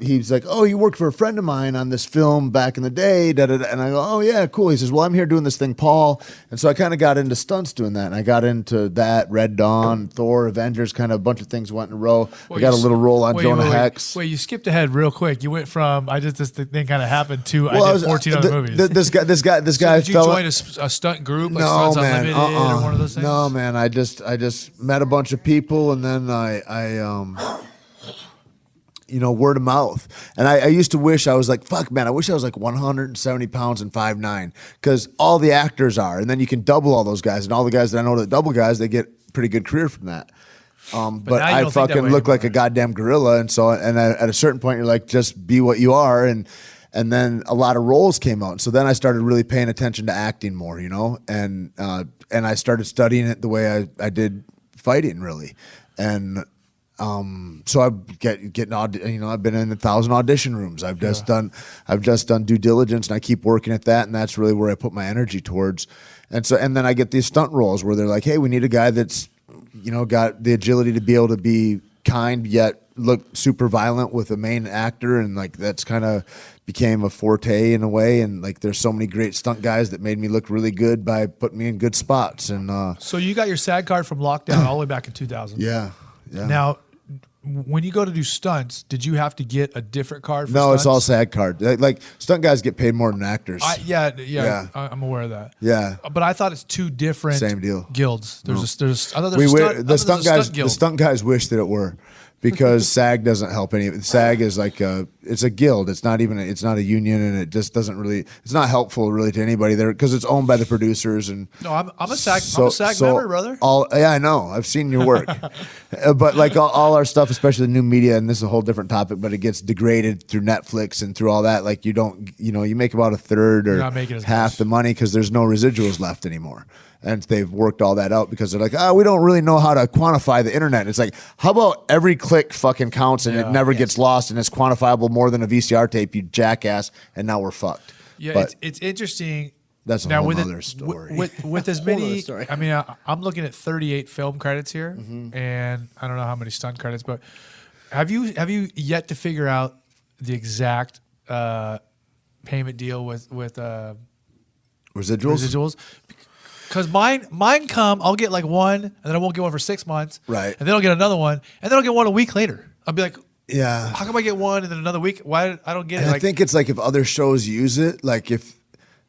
[SPEAKER 6] he's like, "Oh, you worked for a friend of mine on this film back in the day." Da, da, da. And I go, "Oh yeah, cool." He says, "Well, I'm here doing this thing, Paul." And so I kind of got into stunts doing that, and I got into that, Red Dawn, Thor, Avengers, kind of a bunch of things went in a row. I got a little role on Jonah Hex.
[SPEAKER 3] Wait, you skipped ahead real quick. You went from this thing kind of happened to I did 14 other movies.
[SPEAKER 6] This guy
[SPEAKER 3] So did you join a stunt group like
[SPEAKER 6] no,
[SPEAKER 3] Stunts
[SPEAKER 6] man,
[SPEAKER 3] Unlimited or one of those things?
[SPEAKER 6] No, man. I just met a bunch of people, and then I word of mouth. And I used to wish I was like, fuck, man, I wish I was like 170 pounds and 5'9", because all the actors are. And then you can double all those guys. And all the guys that I know that double guys, they get pretty good career from that. But I fucking look like a goddamn gorilla. And so, at a certain point, you're like, just be what you are. And then a lot of roles came out. So then I started really paying attention to acting more, and I started studying it the way I did fighting, really. And so I I've been in 1,000 audition rooms. I've just done due diligence, and I keep working at that, and that's really where I put my energy towards. And then I get these stunt roles where they're like, "Hey, we need a guy that's, got the agility to be able to be kind yet look super violent with a main actor," and like that's kind of became a forte in a way, and like there's so many great stunt guys that made me look really good by putting me in good spots. And
[SPEAKER 3] So you got your SAG card from Lockdown all the way back in 2000.
[SPEAKER 6] yeah.
[SPEAKER 3] Now, when you go to do stunts, did you have to get a different card? For
[SPEAKER 6] No,
[SPEAKER 3] stunts?
[SPEAKER 6] it's all SAG card. Like stunt guys get paid more than actors.
[SPEAKER 3] Yeah. I'm aware of that.
[SPEAKER 6] Yeah.
[SPEAKER 3] But I thought it's two different
[SPEAKER 6] Same deal.
[SPEAKER 3] guilds. I thought there's
[SPEAKER 6] The stunt guys.
[SPEAKER 3] guild.
[SPEAKER 6] The stunt guys wish that it were, because SAG doesn't help any. SAG is like it's a guild. It's not even. It's not a union, and it just doesn't really. It's not helpful really to anybody there because it's owned by the producers. And
[SPEAKER 3] No, I'm a SAG member, brother.
[SPEAKER 6] Yeah, I know. I've seen your work, but like all our stuff, especially the new media, and this is a whole different topic, but it gets degraded through Netflix and through all that. Like you don't, you make about a third or
[SPEAKER 3] not making as
[SPEAKER 6] half
[SPEAKER 3] much.
[SPEAKER 6] the money because there's no residuals left anymore. And they've worked all that out because they're like, we don't really know how to quantify the internet. It's like, how about every click fucking counts and it never gets lost and it's quantifiable more than a VCR tape, you jackass, and now we're fucked.
[SPEAKER 3] Yeah,
[SPEAKER 6] But
[SPEAKER 3] it's interesting.
[SPEAKER 6] that's a whole other story.
[SPEAKER 3] With as
[SPEAKER 4] Whole other
[SPEAKER 3] many,
[SPEAKER 4] story.
[SPEAKER 3] I mean, I'm looking at 38 film credits here,
[SPEAKER 6] Mm-hmm.
[SPEAKER 3] and I don't know how many stunt credits, but have you yet to figure out the exact payment deal with
[SPEAKER 6] Residuals?
[SPEAKER 3] Because mine come, I'll get like one, and then I won't get one for 6 months,
[SPEAKER 6] Right.
[SPEAKER 3] And then I'll get another one, and then I'll get one a week later. I'll be like,
[SPEAKER 6] Yeah.
[SPEAKER 3] how come I get one and then another week? Why I don't get
[SPEAKER 6] And
[SPEAKER 3] it?
[SPEAKER 6] I think it's like if other shows use it, like if,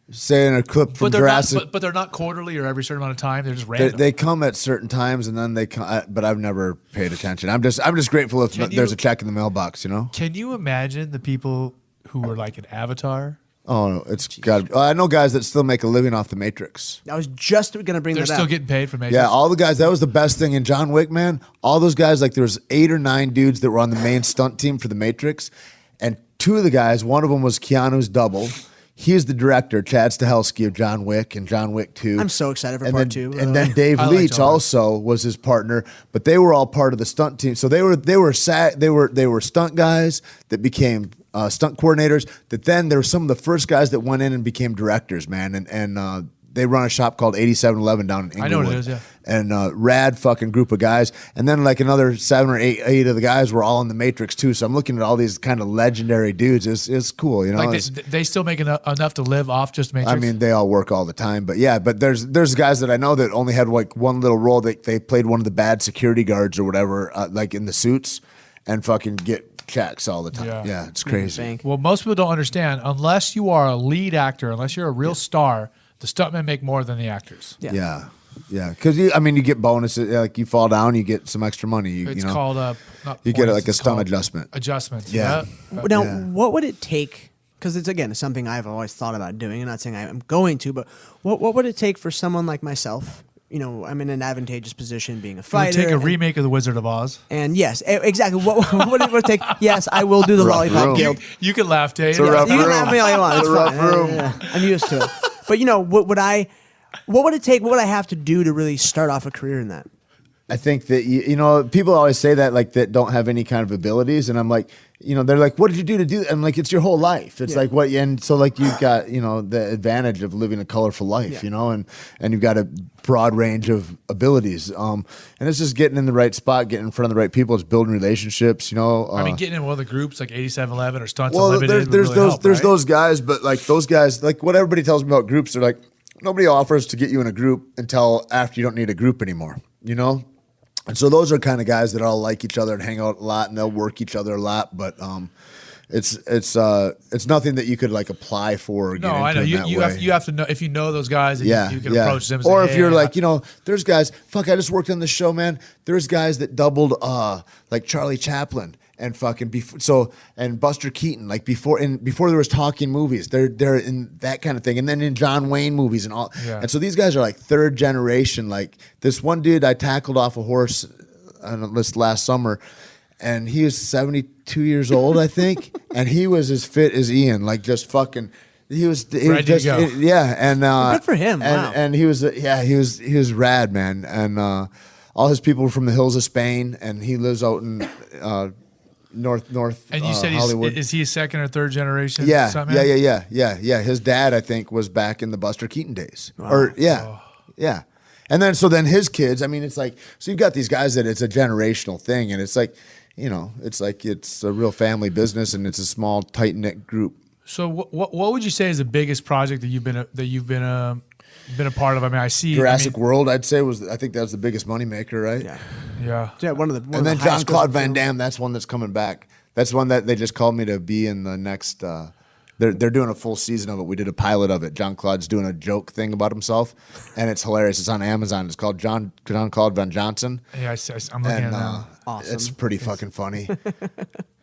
[SPEAKER 6] say in a clip from
[SPEAKER 3] but they're
[SPEAKER 6] Jurassic,
[SPEAKER 3] not, but they're not quarterly or every certain amount of time. They're just random.
[SPEAKER 6] they come at certain times and then they come, but I've never paid attention. I'm just grateful if there's a check in the mailbox,
[SPEAKER 3] Can you imagine the people who were like an Avatar?
[SPEAKER 6] Oh, it's got. I know guys that still make a living off the Matrix.
[SPEAKER 4] I was just going to bring
[SPEAKER 3] They're
[SPEAKER 4] that
[SPEAKER 3] still
[SPEAKER 4] up.
[SPEAKER 3] getting paid for Matrix.
[SPEAKER 6] Yeah, all the guys. That was the best thing in John Wick, man. All those guys, like there was 8 or 9 dudes that were on the main stunt team for the Matrix, and 2 of the guys, one of them was Keanu's double. He's the director, Chad Stahelski of John Wick and John Wick 2.
[SPEAKER 4] I'm so excited for
[SPEAKER 6] and
[SPEAKER 4] part
[SPEAKER 6] then,
[SPEAKER 4] 2.
[SPEAKER 6] And then Dave
[SPEAKER 3] I like
[SPEAKER 6] Leach
[SPEAKER 3] John Wick.
[SPEAKER 6] also was his partner, but they were all part of the stunt team. So they were stunt guys that became stunt coordinators. That then there were some of the first guys that went in and became directors, man. And they run a shop called 8711 down in Inglewood.
[SPEAKER 3] I know what it is, yeah.
[SPEAKER 6] And rad fucking group of guys. And then like another 7 or 8 of the guys were all in the Matrix too. So I'm looking at all these kind of legendary dudes. It's cool,
[SPEAKER 3] Like they still make enough to live off just Matrix.
[SPEAKER 6] I mean, they all work all the time, but yeah. But there's guys that I know that only had like one little role. They played one of the bad security guards or whatever, like in the suits, and fucking get checks all the time. Yeah, it's crazy.
[SPEAKER 4] Bank.
[SPEAKER 3] Well, most people don't understand. Unless you are a lead actor, unless you're a real star, the stuntmen make more than the actors.
[SPEAKER 6] Yeah, because you get bonuses. Like you fall down, you get some extra money.
[SPEAKER 3] It's called
[SPEAKER 6] you get like a stunt adjustment.
[SPEAKER 3] Adjustments.
[SPEAKER 6] Yeah.
[SPEAKER 4] Now, what would it take? Because it's something I've always thought about doing. I'm not saying I'm going to, but what would it take for someone like myself? I'm in an advantageous position being a
[SPEAKER 3] It would
[SPEAKER 4] fighter.
[SPEAKER 3] take a remake of The Wizard of Oz.
[SPEAKER 4] And yes, exactly. What would it take? Yes, I will do the
[SPEAKER 6] Rough
[SPEAKER 4] Lollipop
[SPEAKER 6] room.
[SPEAKER 4] Guild.
[SPEAKER 3] You can laugh, Tate.
[SPEAKER 6] a rough
[SPEAKER 4] You can
[SPEAKER 6] room.
[SPEAKER 4] laugh at me all you want.
[SPEAKER 6] It's
[SPEAKER 4] It's
[SPEAKER 6] a rough
[SPEAKER 4] fine.
[SPEAKER 6] room.
[SPEAKER 4] I'm used to it. But what would it take? What would I have to do to really start off a career in that?
[SPEAKER 6] I think that people always say that like that don't have any kind of abilities, and I'm like, they're like, what did you do to do that? I'm like, it's your whole life. It's like what, and so like you've got the advantage of living a colorful life, and you've got a broad range of abilities, and it's just getting in the right spot, getting in front of the right people, it's building relationships,
[SPEAKER 3] I mean, getting in one of the groups like 8711 or Stunts
[SPEAKER 6] well,
[SPEAKER 3] Unlimited.
[SPEAKER 6] there's
[SPEAKER 3] would really help, right?
[SPEAKER 6] those guys, but like those guys, like what everybody tells me about groups, they're like, nobody offers to get you in a group until after you don't need a group anymore, And so those are kind of guys that all like each other and hang out a lot, and they'll work each other a lot. But it's nothing that you could like apply for. Or
[SPEAKER 3] No,
[SPEAKER 6] get into
[SPEAKER 3] I know.
[SPEAKER 6] in
[SPEAKER 3] You
[SPEAKER 6] that way.
[SPEAKER 3] have to know if you know those guys. And you can approach them. And
[SPEAKER 6] Or
[SPEAKER 3] say,
[SPEAKER 6] if you're
[SPEAKER 3] "Hey,
[SPEAKER 6] like, there's guys. Fuck, I just worked on this show, man. There's guys that doubled like Charlie Chaplin and fucking and Buster Keaton, like before there was talking movies. They're in that kind of thing, and then in John Wayne movies and all.
[SPEAKER 3] Yeah.
[SPEAKER 6] And so these guys are like third generation. Like this one dude I tackled off a horse this last summer, and he was 72 years old, I think, and he was as fit as Ian, like just fucking. He was
[SPEAKER 3] Ready to go.
[SPEAKER 6] And
[SPEAKER 4] Good for him.
[SPEAKER 6] And,
[SPEAKER 4] Wow.
[SPEAKER 6] and he was rad, man, and all his people were from the hills of Spain, and he lives out in north.
[SPEAKER 3] And you said
[SPEAKER 6] Hollywood.
[SPEAKER 3] is he a second or third generation?
[SPEAKER 6] Yeah,
[SPEAKER 3] stuntman?
[SPEAKER 6] yeah. His dad, I think, was back in the Buster Keaton days. Yeah. And then his kids. I mean, it's like so you've got these guys that it's a generational thing, and it's like it's a real family business, and it's a small tight knit group.
[SPEAKER 3] So what would you say is the biggest project that you've been a part of? I mean, I see
[SPEAKER 6] Jurassic World, I'd say I think that was the biggest moneymaker, right?
[SPEAKER 3] Yeah.
[SPEAKER 4] One of the
[SPEAKER 6] And then Jean-Claude Van Damme, that's one that's coming back. That's one that they just called me to be in the next. They're doing a full season of it. We did a pilot of it. Jean-Claude's doing a joke thing about himself, and it's hilarious. It's on Amazon. It's called Jean-Claude Van Johnson.
[SPEAKER 3] Yeah, I'm looking at it now.
[SPEAKER 4] Awesome.
[SPEAKER 6] It's pretty fucking funny.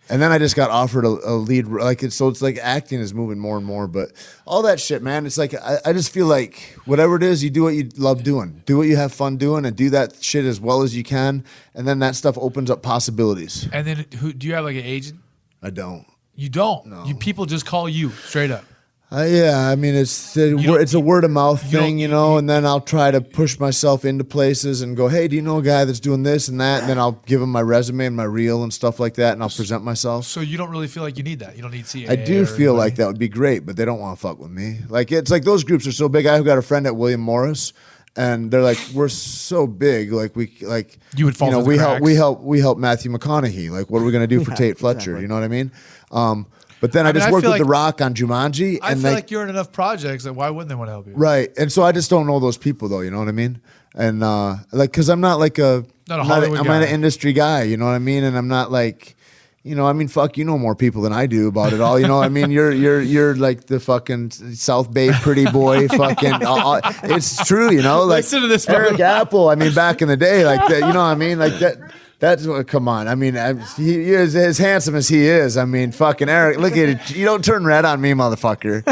[SPEAKER 6] And then I just got offered a lead, so it's like acting is moving more and more, but all that shit, man, it's like, I just feel like whatever it is, you do what you love doing, do what you have fun doing, and do that shit as well as you can, and then that stuff opens up possibilities.
[SPEAKER 3] And then do you have like an agent?
[SPEAKER 6] I don't.
[SPEAKER 3] You don't?
[SPEAKER 6] No.
[SPEAKER 3] People just call you straight up.
[SPEAKER 6] Yeah, I mean, it's a word of mouth thing, and then I'll try to push myself into places and go, hey, do you know a guy that's doing this and that? And then I'll give him my resume and my reel and stuff like that, and I'll present myself.
[SPEAKER 3] So you don't really feel like you need that? You don't need CAA?
[SPEAKER 6] I do feel like that would be great, but they don't want to fuck with me. Like, it's like those groups are so big. I've got a friend at William Morris, and they're like, we're so big. Like,
[SPEAKER 3] you would fall through the cracks.
[SPEAKER 6] we help Matthew McConaughey. Like, what are we going to do for Tait Fletcher?
[SPEAKER 4] Exactly.
[SPEAKER 6] You know what I mean? But then I just worked with The Rock on Jumanji.
[SPEAKER 3] I feel like you're in enough projects that why wouldn't they want to help you?
[SPEAKER 6] Right. And so I just don't know those people, though. You know what I mean? And because I'm not like I'm not an industry guy. You know what I mean? And I'm not like, fuck, you know more people than I do about it all. You know what I mean? You're like the fucking South Bay pretty boy. Fucking, it's true. Like
[SPEAKER 3] listen to this,
[SPEAKER 6] Eric Apple. I mean, back in the day, like that. You know what I mean? Like that. That's what. Come on. I mean, he is as handsome as he is. I mean, fucking Eric. Look at it. You don't turn red on me, motherfucker.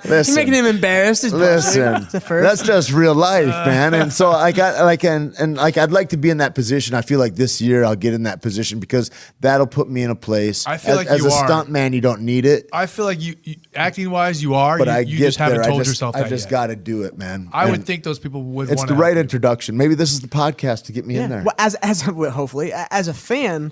[SPEAKER 6] Listen,
[SPEAKER 4] You're making him embarrassed.
[SPEAKER 6] Listen, that's just real life, man. And so I got I'd like to be in that position. I feel like this year I'll get in that position because that'll put me in a place.
[SPEAKER 3] I feel like
[SPEAKER 6] as
[SPEAKER 3] you
[SPEAKER 6] a stunt man, you don't need it.
[SPEAKER 3] I feel like you acting wise, you are.
[SPEAKER 6] But
[SPEAKER 3] you just haven't told yourself that
[SPEAKER 6] I just got to do it, man.
[SPEAKER 3] I would think those people would.
[SPEAKER 6] It's the right introduction. Maybe this is the podcast to get me in there.
[SPEAKER 4] Well, hopefully, as a fan.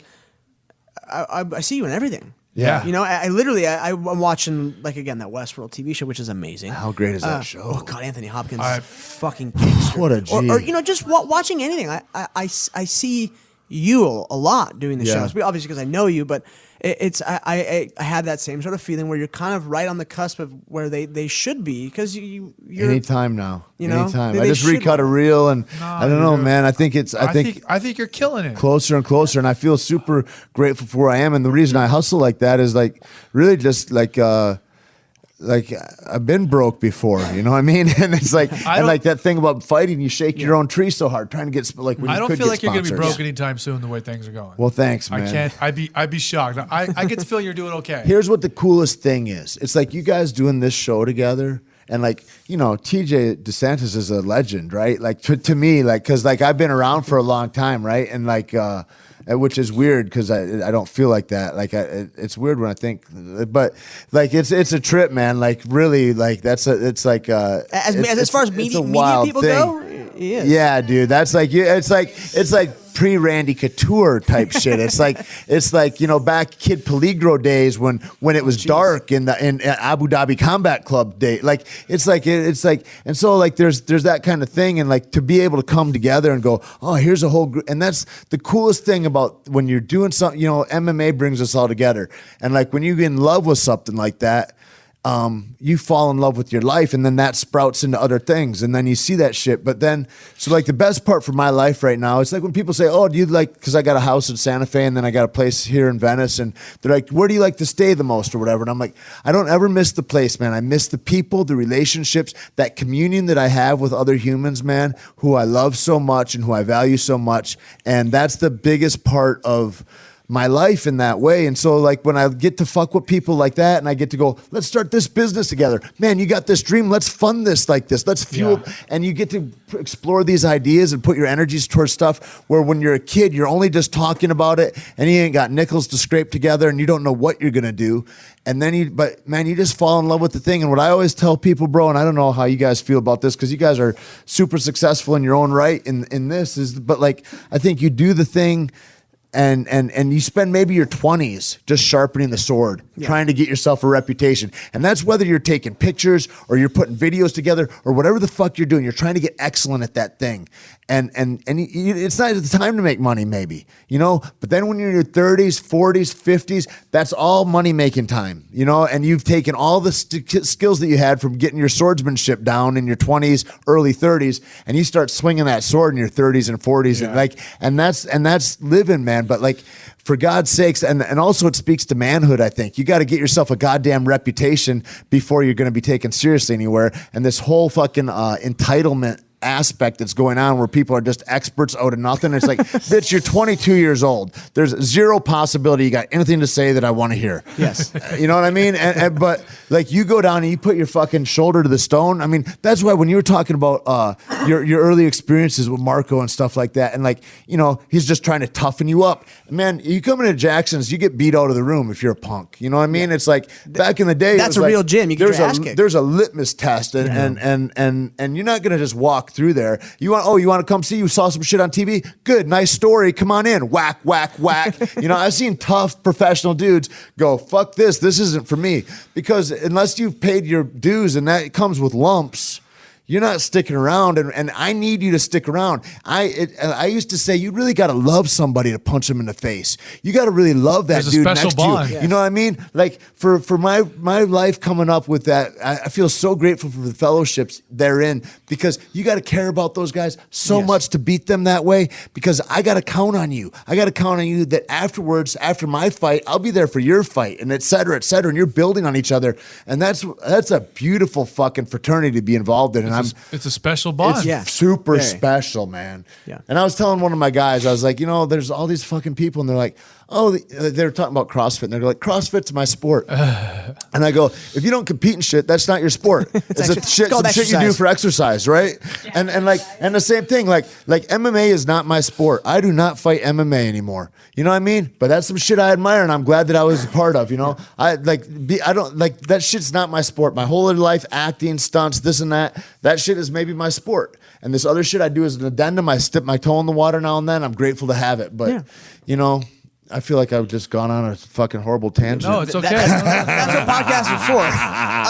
[SPEAKER 4] I see you in everything.
[SPEAKER 6] Yeah.
[SPEAKER 4] I literally, I'm watching, like, again, that Westworld TV show, which is amazing.
[SPEAKER 6] How great is that show?
[SPEAKER 4] Oh, God, Anthony Hopkins is fucking gangster.
[SPEAKER 6] What a G.
[SPEAKER 4] Or just watching anything. I see you a lot doing the shows. Obviously, because I know you, but I have that same sort of feeling where you're kind of right on the cusp of where they should be because you're
[SPEAKER 6] anytime now. Anytime. I just recut a reel and I don't know, man. I think
[SPEAKER 3] you're killing it.
[SPEAKER 6] Closer and closer, and I feel super grateful for where I am. And the reason I hustle like that is like really just like I've been broke before, you know what I mean? And it's like, and like that thing about fighting, you shake your own tree so hard, trying to get like. When
[SPEAKER 3] I don't feel like you're gonna be
[SPEAKER 6] sponsors.
[SPEAKER 3] broke anytime soon. The way things are going.
[SPEAKER 6] Well, thanks, man.
[SPEAKER 3] I'd be shocked. I get the feeling you're doing okay.
[SPEAKER 6] Here's what the coolest thing is. It's like you guys doing this show together. And like, TJ DeSantis is a legend, right? Like to me, like, cause like I've been around for a long time, right? And like, which is weird because I don't feel like that. Like it's weird when I think, but like it's a trip, man. Like really, like as
[SPEAKER 4] far as media people go,
[SPEAKER 6] yeah, dude. That's like it's like pre-Randy Couture type shit. It's like back Kid Peligro days when it was dark in Abu Dhabi Combat Club day. Like it's like and so like there's that kind of thing, and like to be able to come together and go, oh, here's a whole group, and that's the coolest thing about when you're doing something. MMA brings us all together, and like when you get in love with something like that. You fall in love with your life, and then that sprouts into other things, and then you see that shit. But then, so like the best part for my life right now, it's like when people say, "Oh, do you like?" Because I got a house in Santa Fe, and then I got a place here in Venice, and they're like, "Where do you like to stay the most, or whatever?" And I'm like, I don't ever miss the place, man. I miss the people, the relationships, that communion that I have with other humans, man, who I love so much and who I value so much, and that's the biggest part of my life in that way. And so like when I get to fuck with people like that and I get to go, let's start this business together. Man, you got this dream. Let's fund this like this. Let's fuel. Yeah. And you get to explore these ideas and put your energies towards stuff where when you're a kid, you're only just talking about it and you ain't got nickels to scrape together and you don't know what you're going to do. And then but man, you just fall in love with the thing. And what I always tell people, bro, and I don't know how you guys feel about this because you guys are super successful in your own right in this but like, I think you do the thing and you spend maybe your 20s just sharpening the sword, trying to get yourself a reputation. And that's whether you're taking pictures or you're putting videos together or whatever the fuck you're doing. You're trying to get excellent at that thing. And it's not the time to make money, maybe, you know, but then when you're in your 30s, 40s, 50s, that's all money making time, you know, and you've taken all the skills that you had from getting your swordsmanship down in your 20s, early 30s, and you start swinging that sword in your 30s and 40s, and that's living, man. But like, for God's sakes, and also it speaks to manhood, I think. You got to get yourself a goddamn reputation before you're going to be taken seriously anywhere. And this whole fucking entitlement aspect that's going on where people are just experts out of nothing. It's like, bitch, you're 22 years old. There's zero possibility you got anything to say that I want to hear.
[SPEAKER 4] Yes.
[SPEAKER 6] You know what I mean? But like, you go down and you put your fucking shoulder to the stone. I mean, that's why when you were talking about your early experiences with Marco and stuff like that, and like, you know, he's just trying to toughen you up. Man, you come into Jackson's, you get beat out of the room if you're a punk. You know what I mean? It's like back in the day.
[SPEAKER 4] That's a real gym. You get your ass kicked.
[SPEAKER 6] There's a litmus test, and you're not gonna just walk through there. You want to come see? You saw some shit on TV? Good, nice story. Come on in. Whack, whack, whack. You know, I've seen tough professional dudes go, fuck this. This isn't for me. Because unless you've paid your dues, and that comes with lumps, you're not sticking around, and I need you to stick around. I used to say, you really got to love somebody to punch them in the face. You got to really love that dude next to you. You know what I mean? Like for my life coming up with that, I feel so grateful for the fellowships they're in, because you got to care about those guys so much to beat them that way, because I got to count on you. I got to count on you that afterwards, after my fight, I'll be there for your fight, and et cetera, and you're building on each other. And that's a beautiful fucking fraternity to be involved in. And
[SPEAKER 3] it's a special bond.
[SPEAKER 6] It's super special, man. Yeah. And I was telling one of my guys, I was like, you know, there's all these fucking people, and they're like, oh, they're talking about CrossFit, and they're like, CrossFit's my sport. And I go, if you don't compete in shit, that's not your sport. It's some shit you do for exercise, right? Yeah. And the same thing, like MMA is not my sport. I do not fight MMA anymore. You know what I mean? But that's some shit I admire, and I'm glad that I was a part of. You know, I don't like that shit's not my sport. My whole life, acting, stunts, this and that. That shit is maybe my sport. And this other shit I do as an addendum. I dip my toe in the water now and then. I'm grateful to have it, but you know, I feel like I've just gone on a fucking horrible tangent.
[SPEAKER 3] No, it's okay.
[SPEAKER 4] That's what podcasts are for.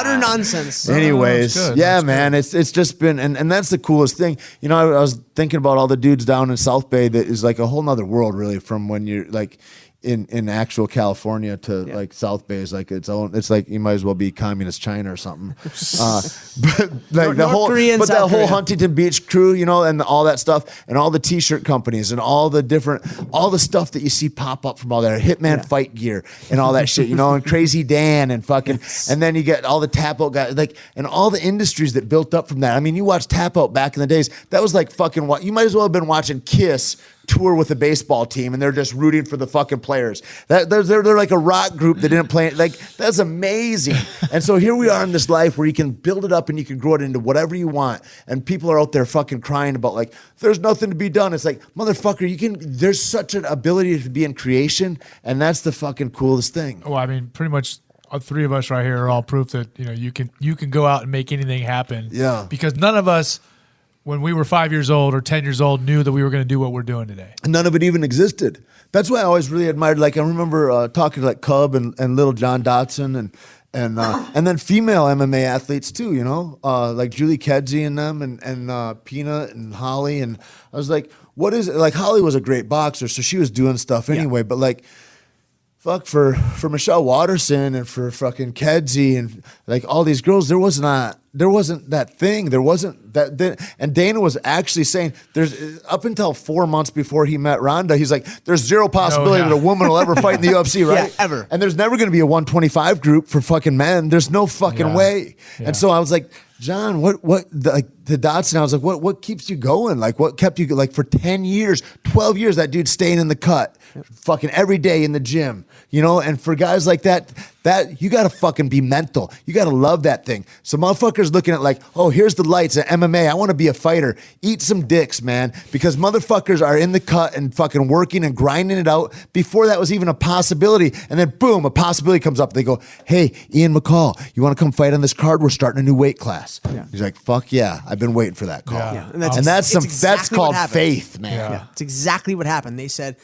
[SPEAKER 4] Utter nonsense.
[SPEAKER 6] Anyways, man, it's just been, and that's the coolest thing. You know, I was thinking about all the dudes down in South Bay that is like a whole nother world, really, from when you're like in actual California to like South Bay is like its own. It's like you might as well be communist China or something. But like the whole Huntington Beach crew, you know, and all that stuff, and all the T-shirt companies, and all the stuff that you see pop up from all that Hitman fight gear and all that shit, you know, and Crazy Dan and fucking, and then you get all the tap out guys, like, and all the industries that built up from that. I mean, you watch tap out back in the days. That was like fucking what you might as well have been watching Kiss tour with a baseball team, and they're just rooting for the fucking players. They're like a rock group that didn't play. Like, that's amazing. And so here we are in this life where you can build it up and you can grow it into whatever you want. And people are out there fucking crying about like, there's nothing to be done. It's like, motherfucker, there's such an ability to be in creation, and that's the fucking coolest thing.
[SPEAKER 3] Well, I mean, pretty much all three of us right here are all proof that, you know, you can go out and make anything happen.
[SPEAKER 6] Yeah.
[SPEAKER 3] Because none of us, when we were 5 years old or 10 years old, knew that we were going to do what we're doing today.
[SPEAKER 6] None of it even existed. That's why I always really admired, like, I remember talking to like Cub and little John Dotson and then female MMA athletes too, you know, like Julie Kedzie and them and Peanut and Holly. And I was like, what is it? Like, Holly was a great boxer, so she was doing stuff anyway, but like, fuck, for Michelle Watterson and for fucking Kedzie and like all these girls, there wasn't that thing. There wasn't that. And Dana was actually saying there's up until 4 months before he met Ronda, he's like, there's zero possibility that a woman will ever fight in the UFC, right?
[SPEAKER 4] Yeah, ever.
[SPEAKER 6] And there's never going to be a 125 group for fucking men. There's no fucking way. Yeah. And so I was like, John, what the Dotson, I was like, what keeps you going? Like, what kept you, like, for 10 years, 12 years, that dude's staying in the cut, fucking every day in the gym, you know? And for guys like that you got to fucking be mental. You got to love that thing. So motherfuckers looking at like, oh, here's the lights at MMA. I want to be a fighter. Eat some dicks, man, because motherfuckers are in the cut and fucking working and grinding it out before that was even a possibility. And then boom, a possibility comes up. They go, hey, Ian McCall, you want to come fight on this card? We're starting a new weight class. Yeah. He's like, fuck yeah, I've been waiting for that call.
[SPEAKER 3] Yeah.
[SPEAKER 6] And that's called faith, man.
[SPEAKER 4] Yeah. It's exactly what happened. They said,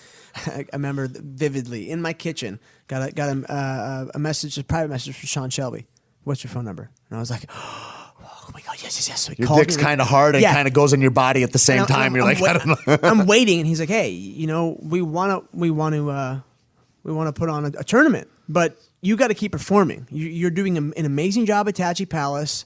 [SPEAKER 4] I remember vividly in my kitchen, got a message, a private message from Sean Shelby. What's your phone number? And I was like, oh my God, yes. So he
[SPEAKER 6] Your
[SPEAKER 4] called
[SPEAKER 6] dick's
[SPEAKER 4] me.
[SPEAKER 6] kind of hard and kind of goes in your body at the same time. You're like, I don't know.
[SPEAKER 4] I'm waiting, and he's like, hey, we want to put on a tournament, but you got to keep performing. You're doing an amazing job at Tachi Palace.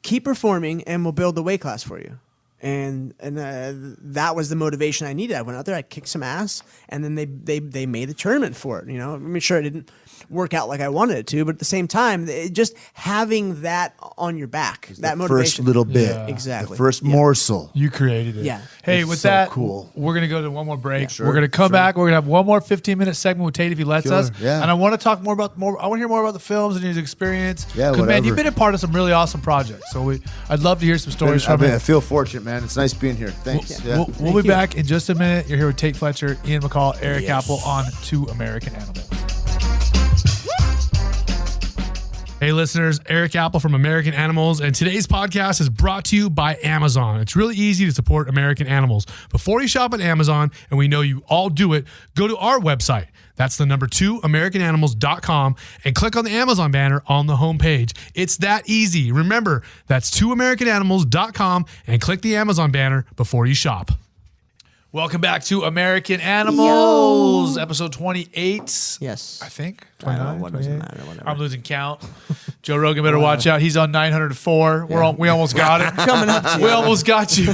[SPEAKER 4] Keep performing, and we'll build the weight class for you. And that was the motivation I needed. I went out there, I kicked some ass, and then they made a tournament for it. I mean, sure, it didn't work out like I wanted it to, but at the same time, just having that on your back, that motivation.
[SPEAKER 6] First little bit.
[SPEAKER 3] Yeah.
[SPEAKER 4] Exactly.
[SPEAKER 6] The first morsel.
[SPEAKER 3] You created it.
[SPEAKER 4] Yeah.
[SPEAKER 3] Hey,
[SPEAKER 6] It's
[SPEAKER 3] with
[SPEAKER 6] so
[SPEAKER 3] that,
[SPEAKER 6] cool.
[SPEAKER 3] we're going to go to one more break.
[SPEAKER 6] Sure,
[SPEAKER 3] we're going to come back. We're going to have one more 15-minute segment with Tait if he lets
[SPEAKER 6] Killer,
[SPEAKER 3] us.
[SPEAKER 6] yeah.
[SPEAKER 3] And I want to talk more about I want to hear more about the films and his experience.
[SPEAKER 6] Yeah,
[SPEAKER 3] 'Cause, man,
[SPEAKER 6] whatever.
[SPEAKER 3] you've been a part of some really awesome projects. So I'd love to hear some stories from
[SPEAKER 6] I
[SPEAKER 3] you.
[SPEAKER 6] feel fortunate, man. It's nice being here. Thanks. Yeah.
[SPEAKER 3] We'll be back in just a minute. You're here with Tait Fletcher, Ian McCall, Erik Apple on To American Animals. Hey listeners, Erik Apple from American Animals, and today's podcast is brought to you by Amazon. It's really easy to support American Animals. Before you shop at Amazon, and we know you all do it, go to our website. That's the number 2, AmericanAnimals.com, and click on the Amazon banner on the homepage. It's that easy. Remember, that's 2AmericanAnimals.com, and click the Amazon banner before you shop. Welcome back to American Animals, episode 28.
[SPEAKER 4] Yes.
[SPEAKER 3] I think.
[SPEAKER 4] I don't know,
[SPEAKER 3] 29,
[SPEAKER 4] what doesn't
[SPEAKER 3] 28?
[SPEAKER 4] matter, whatever.
[SPEAKER 3] I'm losing count. Joe Rogan better watch out. He's on 904. We almost got it.
[SPEAKER 4] Coming up to you.
[SPEAKER 3] We almost got you.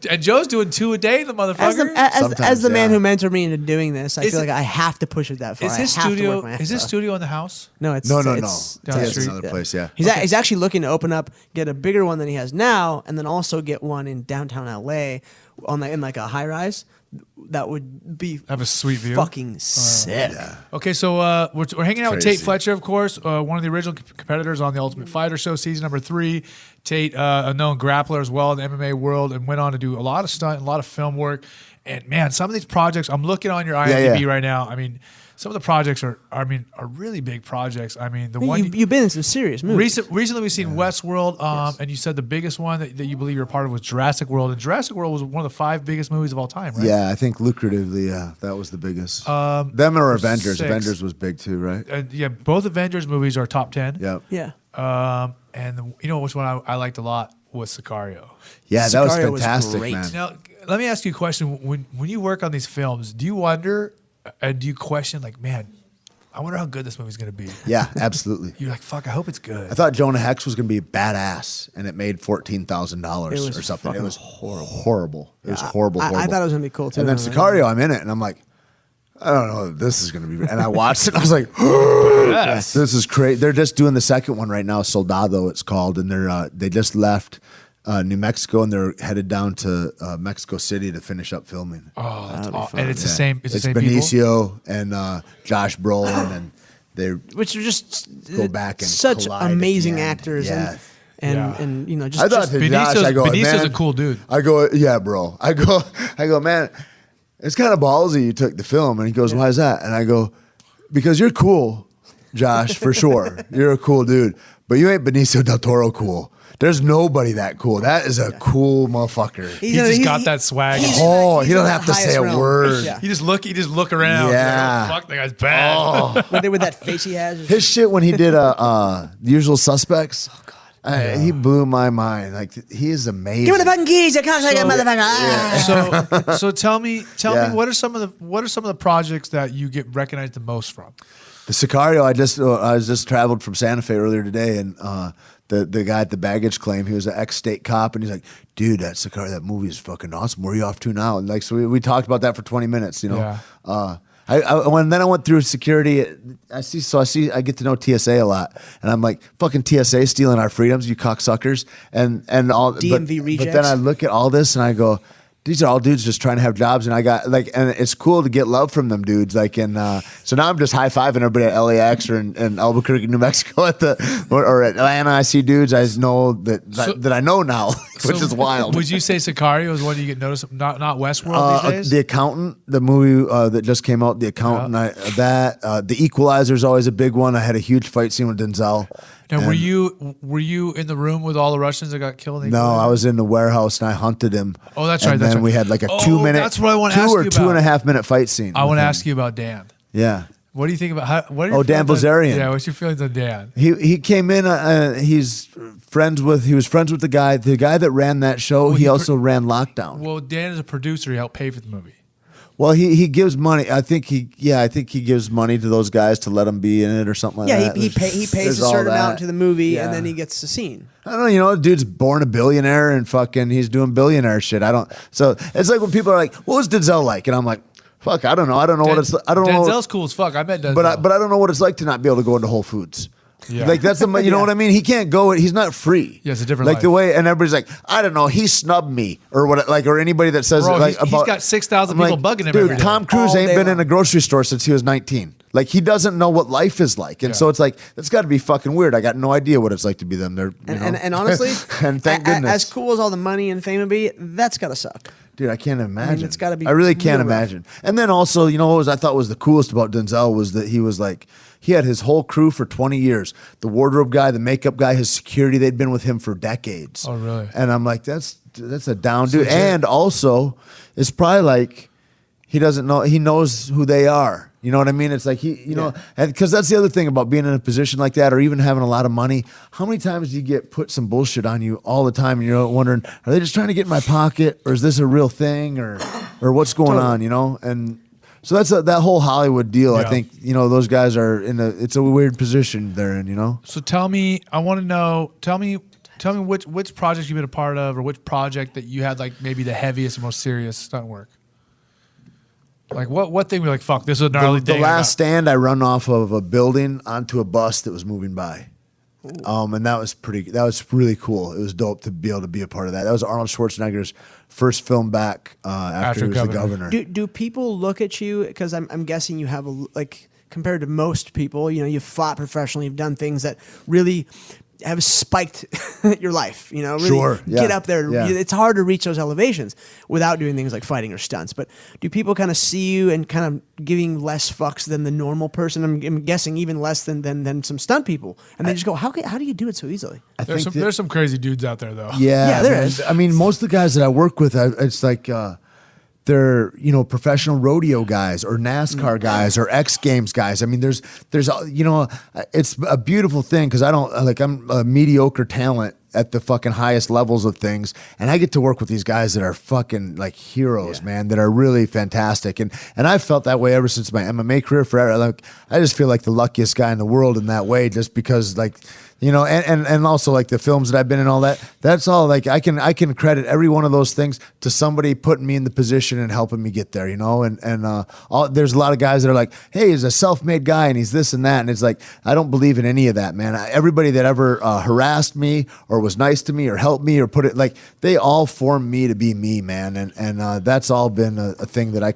[SPEAKER 3] And Joe's doing 2 a day, the motherfucker.
[SPEAKER 4] As the man
[SPEAKER 6] yeah.
[SPEAKER 4] who mentored me into doing this, I
[SPEAKER 3] Is
[SPEAKER 4] feel
[SPEAKER 3] it-
[SPEAKER 4] like I have to push it that far.
[SPEAKER 3] Is his
[SPEAKER 4] I have to
[SPEAKER 3] studio?
[SPEAKER 4] work my ass
[SPEAKER 3] Is his
[SPEAKER 4] off.
[SPEAKER 3] studio in the house?
[SPEAKER 4] No, it's
[SPEAKER 6] No.
[SPEAKER 3] down the
[SPEAKER 6] It's
[SPEAKER 3] street.
[SPEAKER 6] another place, yeah.
[SPEAKER 4] He's actually looking to open up, get a bigger one than he has now, and then also get one in downtown LA in like a high rise. That would be
[SPEAKER 3] Have a sweet view.
[SPEAKER 4] fucking sick.
[SPEAKER 3] Okay, so we're hanging out with
[SPEAKER 6] Crazy.
[SPEAKER 3] Tait Fletcher, of course, one of the original competitors on the Ultimate Fighter show, season number 3. Tait, a known grappler as well in the MMA world, and went on to do a lot of stunt, a lot of film work. And man, some of these projects, I'm looking on your IMDb right now. I mean, some of the projects are really big projects. I mean, the one
[SPEAKER 4] You've been in some serious movies.
[SPEAKER 3] recently we've seen Westworld, and you said the biggest one that you believe you're a part of was Jurassic World, and Jurassic World was one of the 5 biggest movies of all time, right?
[SPEAKER 6] Yeah, I think lucratively, that was the biggest. Them or Avengers.
[SPEAKER 3] 6.
[SPEAKER 6] Avengers was big too, right?
[SPEAKER 3] Yeah, both Avengers movies are top 10.
[SPEAKER 6] Yep.
[SPEAKER 4] Yeah.
[SPEAKER 3] And you know which one I liked a lot was Sicario.
[SPEAKER 6] Yeah, that was
[SPEAKER 4] Sicario was
[SPEAKER 6] fantastic,
[SPEAKER 4] great.
[SPEAKER 6] man.
[SPEAKER 3] Now, let me ask you a question. When you work on these films, do you wonder and do you question, like, man, I wonder how good this movie's going to be?
[SPEAKER 6] Yeah, absolutely.
[SPEAKER 3] You're like, fuck, I hope it's good.
[SPEAKER 6] I thought Jonah Hex was going to be badass, and it made $14,000
[SPEAKER 4] It was
[SPEAKER 6] or something. It
[SPEAKER 4] fucking
[SPEAKER 6] was horrible. It was horrible.
[SPEAKER 4] I thought it was gonna be cool too.
[SPEAKER 6] And then Sicario, I'm in it, and I'm like, I don't know if this is going to be. And I watched it, and I was like, this is crazy. They're just doing the second one right now, Soldado, it's called, and they just left New Mexico, and they're headed down to Mexico City to finish up filming.
[SPEAKER 3] Oh, that's
[SPEAKER 4] That'll be
[SPEAKER 3] awesome.
[SPEAKER 4] fun.
[SPEAKER 3] And it's the same. It's the same
[SPEAKER 6] Benicio and Josh Brolin, and they
[SPEAKER 4] which are just
[SPEAKER 6] go back and
[SPEAKER 4] such
[SPEAKER 6] collide at the
[SPEAKER 4] amazing
[SPEAKER 6] end.
[SPEAKER 4] actors,
[SPEAKER 6] Yeah.
[SPEAKER 4] and you know, just
[SPEAKER 6] I thought
[SPEAKER 4] just-
[SPEAKER 6] to Josh, I go,
[SPEAKER 3] Benicio's
[SPEAKER 6] man,
[SPEAKER 3] a cool dude.
[SPEAKER 6] I go, yeah, bro. I go, man, it's kind of ballsy you took the film. And he goes, why is that? And I go, because you're cool, Josh, for sure. You're a cool dude, but you ain't Benicio del Toro cool. There's nobody that cool. That is a cool motherfucker.
[SPEAKER 3] He just got that swag.
[SPEAKER 6] He don't have to say a word.
[SPEAKER 4] Yeah.
[SPEAKER 3] You just look around.
[SPEAKER 6] Yeah.
[SPEAKER 3] You're like, oh, fuck, that guy's bad.
[SPEAKER 4] with that face he has.
[SPEAKER 6] His shit when he did Usual Suspects. Oh God, he blew my mind. Like he is amazing.
[SPEAKER 4] Give me the fucking keys, you can't take it, motherfucker. Ah.
[SPEAKER 3] So tell me
[SPEAKER 6] Yeah.
[SPEAKER 3] what are some of the projects that you get recognized the most from?
[SPEAKER 6] The Sicario, I just traveled from Santa Fe earlier today, and the guy at the baggage claim, he was an ex-state cop, and he's like, dude, that Sicario, that movie is fucking awesome. Where are you off to now? And like, so we talked about that for 20 minutes, you know.
[SPEAKER 3] Yeah.
[SPEAKER 6] Then I went through security. I get to know TSA a lot, and I'm like, fucking TSA stealing our freedoms, you cocksuckers, and all
[SPEAKER 4] DMV
[SPEAKER 6] But then I look at all this and I go, these are all dudes just trying to have jobs, and I got like, and it's cool to get love from them dudes. Like, and so now I'm just high fiving everybody at LAX or in Albuquerque, New Mexico, or at Atlanta. I see dudes I know that I know now, which is wild.
[SPEAKER 3] Would you say Sicario is one you get noticed? Not Westworld these days.
[SPEAKER 6] The Accountant, the movie that just came out, The Accountant. The Equalizer is always a big one. I had a huge fight scene with Denzel.
[SPEAKER 3] Now, were you in the room with all the Russians that got killed?
[SPEAKER 6] No, I was in the warehouse and I hunted him.
[SPEAKER 3] Oh, that's
[SPEAKER 6] and
[SPEAKER 3] right.
[SPEAKER 6] Then we had like a 2 minute,
[SPEAKER 3] that's what I want to ask you about.
[SPEAKER 6] 2.5 minute fight scene.
[SPEAKER 3] I want to ask you about Dan.
[SPEAKER 6] Yeah.
[SPEAKER 3] What do you think about
[SPEAKER 6] Dan Bilzerian.
[SPEAKER 3] Yeah, what's your feelings on Dan?
[SPEAKER 6] He came in. He was friends with the guy that ran that show.
[SPEAKER 3] Well,
[SPEAKER 6] he also ran Lockdown.
[SPEAKER 3] Well, Dan is a producer. He helped pay for the movie.
[SPEAKER 6] Well, he gives money. I think he gives money to those guys to let them be in it or something like that.
[SPEAKER 4] Yeah, he pays a certain amount to the movie, and then he gets the scene.
[SPEAKER 6] I don't know, the dude's born a billionaire and fucking he's doing billionaire shit. So it's like when people are like, "What was Denzel like?" And I'm like, "Fuck, I don't know. I don't know what it's. I don't know."
[SPEAKER 3] Denzel's cool as fuck. I met Denzel,
[SPEAKER 6] but I don't know what it's like to not be able to go into Whole Foods.
[SPEAKER 3] Yeah.
[SPEAKER 6] Like that's you know what I mean? He can't go. He's not free.
[SPEAKER 3] Yeah, it's a different
[SPEAKER 6] like
[SPEAKER 3] life.
[SPEAKER 6] the way, and everybody's like, I don't know. He snubbed me or what? Like or anybody that says
[SPEAKER 3] Bro,
[SPEAKER 6] like
[SPEAKER 3] he's got 6,000 people bugging him
[SPEAKER 6] Dude,
[SPEAKER 3] every day.
[SPEAKER 6] Tom Cruise
[SPEAKER 4] All
[SPEAKER 6] ain't
[SPEAKER 4] day
[SPEAKER 6] been
[SPEAKER 4] long.
[SPEAKER 6] in a grocery store since he was 19. Like he doesn't know what life is like, and so it's like that's got to be fucking weird. I got no idea what it's like to be them. They're
[SPEAKER 4] And honestly,
[SPEAKER 6] and thank goodness.
[SPEAKER 4] as cool as all the money and fame would be, that's gotta suck.
[SPEAKER 6] Dude, I can't imagine.
[SPEAKER 4] it's gotta be
[SPEAKER 6] I really can't
[SPEAKER 4] real rough.
[SPEAKER 6] imagine. And then also, you know what I thought was the coolest about Denzel was that he was like, he had his whole crew for 20 years. The wardrobe guy, the makeup guy, his security, they'd been with him for decades.
[SPEAKER 3] Oh, really?
[SPEAKER 6] And I'm like, that's a down dude. And also, it's probably like he doesn't know, he knows who they are. You know what I mean? It's like know, and because that's the other thing about being in a position like that, or even having a lot of money. How many times do you get put some bullshit on you all the time, and you're wondering, are they just trying to get in my pocket, or is this a real thing, or what's going on? You know, and so that's that whole Hollywood deal.
[SPEAKER 3] Yeah.
[SPEAKER 6] I think those guys are it's a weird position they're in. You know.
[SPEAKER 3] So tell me, I want to know. Tell me which project you've been a part of, or which project that you had like maybe the heaviest and most serious stunt work. Like what thing we like? Fuck, this is a gnarly
[SPEAKER 6] The
[SPEAKER 3] thing.
[SPEAKER 6] last stand, I run off of a building onto a bus that was moving by. And that was really cool. It was dope to be able to be a part of that. That was Arnold Schwarzenegger's first film back after he was the governor.
[SPEAKER 4] Do people look at you, because I'm guessing you have compared to most people, you've fought professionally, you've done things that really have spiked your life, really
[SPEAKER 6] Sure,
[SPEAKER 4] get up there.
[SPEAKER 6] Yeah.
[SPEAKER 4] It's hard to reach those elevations without doing things like fighting or stunts. But do people kind of see you and kind of giving less fucks than the normal person? I'm guessing even less than some stunt people. And they just go, how do you do it so easily?
[SPEAKER 3] There's some crazy dudes out there though.
[SPEAKER 6] Yeah,
[SPEAKER 4] there is.
[SPEAKER 6] I mean, most of the guys that I work with, it's like they're professional rodeo guys or NASCAR guys or X Games guys. I mean, there's it's a beautiful thing because I'm a mediocre talent at the fucking highest levels of things, and I get to work with these guys that are fucking like heroes, man, that are really fantastic, and I've felt that way ever since my MMA career forever. Like I just feel like the luckiest guy in the world in that way, just because like. And also like the films that I've been in, all that. That's all. Like I can credit every one of those things to somebody putting me in the position and helping me get there. There's a lot of guys that are like, hey, he's a self-made guy and he's this and that, and it's like I don't believe in any of that, man. Everybody that ever harassed me or was nice to me or helped me or put it like they all formed me to be me, man. And that's all been a thing that I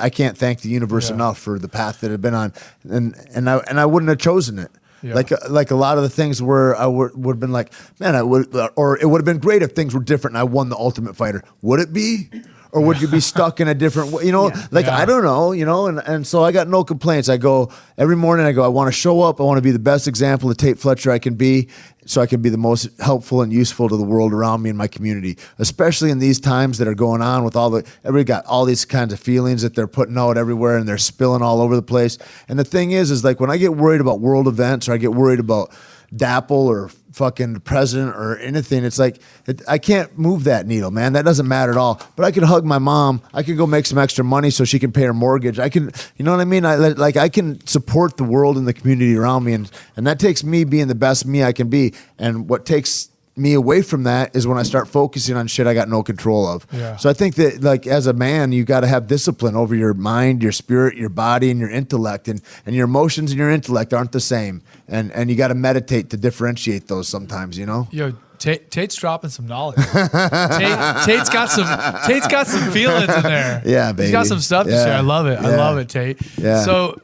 [SPEAKER 6] can't thank the universe enough for the path that I've been on, and I wouldn't have chosen it. Yeah. Like a lot of the things where I would have been like, man, it would have been great if things were different and I won the Ultimate Fighter. Would it be? Or would you be stuck in a different way? I don't know, and so I got no complaints. I go every morning, I want to show up. I want to be the best example of Tait Fletcher I can be so I can be the most helpful and useful to the world around me and my community, especially in these times that are going on with everybody got all these kinds of feelings that they're putting out everywhere and they're spilling all over the place. And the thing is like when I get worried about world events or I get worried about Dapple or fucking president or anything, it's like I can't move that needle, man. That doesn't matter at all. But I could hug my mom. I could go make some extra money so she can pay her mortgage. I can, you know what I mean? I can support the world and the community around me, and that takes me being the best me I can be. And what takes me away from that is when I start focusing on shit I got no control of. Yeah. So I think that like as a man, you got to have discipline over your mind, your spirit, your body, and your intellect, and your emotions and your intellect aren't the same. And you got to meditate to differentiate those sometimes, Yo,
[SPEAKER 3] Tate's dropping some knowledge. Tate's got some feelings in there.
[SPEAKER 6] Yeah, baby.
[SPEAKER 3] He's got some stuff to share. I love it.
[SPEAKER 6] Yeah.
[SPEAKER 3] I love it, Tait.
[SPEAKER 6] Yeah.
[SPEAKER 3] So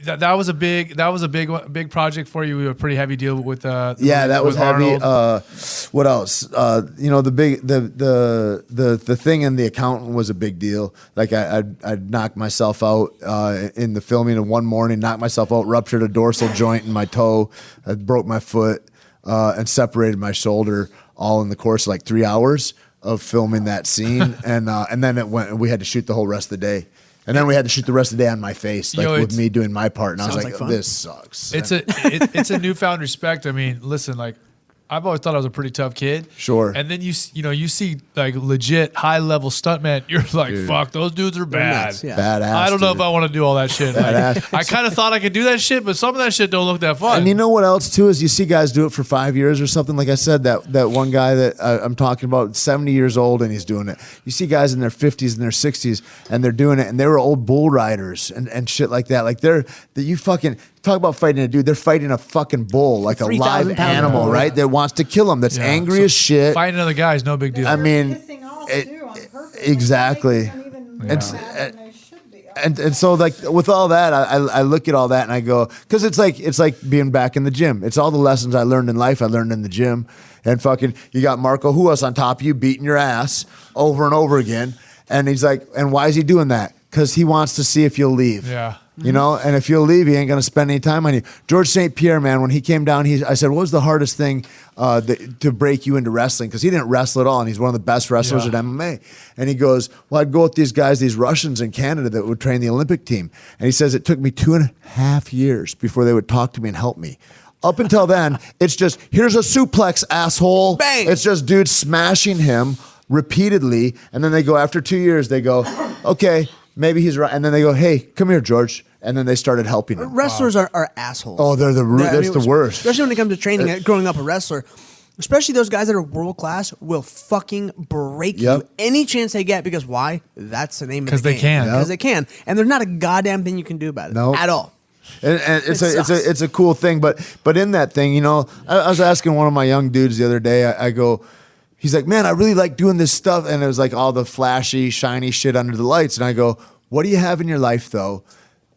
[SPEAKER 3] that was a big project for you. We had a pretty heavy deal with
[SPEAKER 6] that was heavy. What else? The thing in the accountant was a big deal. Like I'd knocked myself out in the filming in one morning, knocked myself out, ruptured a dorsal joint in my toe, I broke my foot. and separated my shoulder all in the course of like 3 hours of filming that scene. And then we had to shoot the whole rest of the day. And then we had to shoot the rest of the day on my face, like with me doing my part. And I was like, this sucks.
[SPEAKER 3] It's a newfound respect. I mean, listen, like, I've always thought I was a pretty tough kid.
[SPEAKER 6] Sure.
[SPEAKER 3] And then you see like legit high level stuntmen. You're like, fuck, those dudes are bad.
[SPEAKER 4] Nuts, yeah.
[SPEAKER 6] Badass.
[SPEAKER 3] I don't know if I want to do all that shit. Like, I kind of thought I could do that shit, but some of that shit don't look that fun.
[SPEAKER 6] And you know what else too is you see guys do it for 5 years or something. Like I said, that one guy that I'm talking about, 70 years old, and he's doing it. You see guys in their 50s and their 60s, and they're doing it, and they were old bull riders and shit like that. Like you fucking talk about fighting a dude. They're fighting a fucking bull, like a live animal, right? That wants to kill him. That's angry as shit.
[SPEAKER 3] Fighting another guy is no big deal.
[SPEAKER 6] I mean, exactly. And so like with all that, I look at all that and I go, because it's like being back in the gym. It's all the lessons I learned in life I learned in the gym. And fucking, you got Marco Huas on top of you beating your ass over and over again. And he's like, and why is he doing that? Because he wants to see if you'll leave.
[SPEAKER 3] Yeah.
[SPEAKER 6] You know, and if you'll leave, he ain't going to spend any time on you. George St. Pierre, man, when he came down, I said, what was the hardest thing to break you into wrestling? Because he didn't wrestle at all, and he's one of the best wrestlers at MMA. And he goes, well, I'd go with these guys, these Russians in Canada that would train the Olympic team. And he says, it took me 2.5 years before they would talk to me and help me. Up until then, it's just, here's a suplex, asshole.
[SPEAKER 4] Bang!
[SPEAKER 6] It's just dudes smashing him repeatedly. And then they go, after 2 years, they go, okay, maybe he's right. And then they go, hey, come here, George. And then they started helping him.
[SPEAKER 4] Wrestlers are assholes.
[SPEAKER 6] Oh, they're the worst.
[SPEAKER 4] Especially when it comes to training, growing up a wrestler. Especially those guys that are world class will fucking break you any chance they get. Because why? That's the name of the game.
[SPEAKER 3] Because they can.
[SPEAKER 4] Because they can. And there's not a goddamn thing you can do about it. At all.
[SPEAKER 6] And it's a cool thing. But in that thing, you know, I was asking one of my young dudes the other day, I go, he's like, man, I really like doing this stuff. And it was like all the flashy, shiny shit under the lights. And I go, what do you have in your life, though,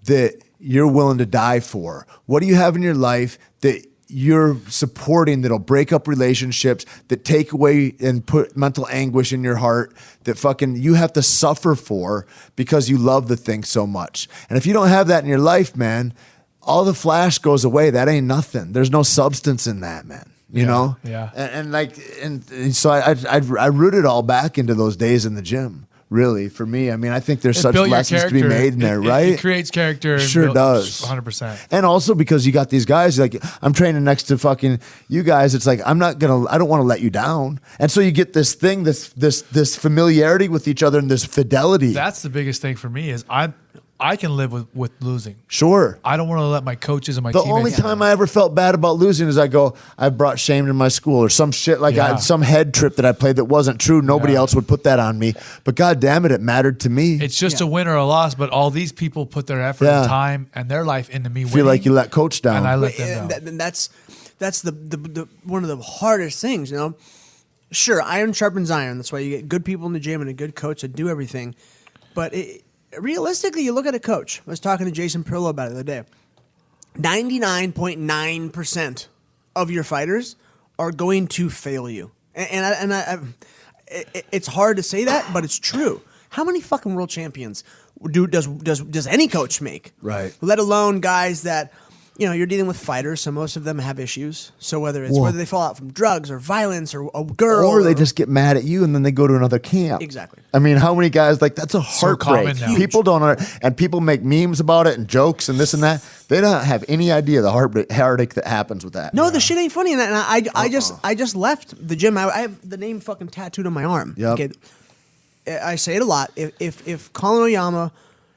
[SPEAKER 6] that you're willing to die for? What do you have in your life that you're supporting that'll break up relationships, that take away and put mental anguish in your heart, that fucking you have to suffer for because you love the thing so much? And if you don't have that in your life, man, all the flash goes away. That ain't nothing. There's no substance in that, man. You know?
[SPEAKER 3] Yeah.
[SPEAKER 6] And so I root it all back into those days in the gym. Really, for me, I mean, I think there's such lessons to be made in there, right?
[SPEAKER 3] It creates character.
[SPEAKER 6] Sure does.
[SPEAKER 3] 100%.
[SPEAKER 6] And also because you got these guys, like, I'm training next to fucking you guys. It's like, I don't want to let you down. And so you get this thing, this familiarity with each other and this fidelity.
[SPEAKER 3] That's the biggest thing for me is I can live with losing.
[SPEAKER 6] Sure.
[SPEAKER 3] I don't want to let my coaches and my
[SPEAKER 6] The
[SPEAKER 3] teammates.
[SPEAKER 6] only time I ever felt bad about losing is I brought shame to my school or some shit like some head trip that I played that wasn't true. Nobody else would put that on me. But God damn it mattered to me.
[SPEAKER 3] It's just a win or a loss, but all these people put their effort and time and their life into me winning.
[SPEAKER 6] Feel like you let coach down.
[SPEAKER 3] And I let them down.
[SPEAKER 4] That's the one of the hardest things, you know. Sure, iron sharpens iron. That's why you get good people in the gym and a good coach that do everything. But realistically, you look at a coach. I was talking to Jason Perillo about it the other day. 99.9% of your fighters are going to fail you. And it's hard to say that, but it's true. How many fucking world champions does any coach make?
[SPEAKER 6] Right.
[SPEAKER 4] Let alone guys that, you know, you're dealing with fighters, so most of them have issues. So whether they fall out from drugs or violence or a girl.
[SPEAKER 6] Or they just get mad at you and then they go to another camp.
[SPEAKER 4] Exactly.
[SPEAKER 6] I mean, how many guys, like, that's a heartbreak.
[SPEAKER 3] So
[SPEAKER 6] people don't, and people make memes about it and jokes and this and that. They don't have any idea the heartache that happens with that.
[SPEAKER 4] No, the shit ain't funny. And I just left the gym. I have the name fucking tattooed on my arm.
[SPEAKER 6] Yep.
[SPEAKER 4] Okay. I say it a lot. If Colin Oyama,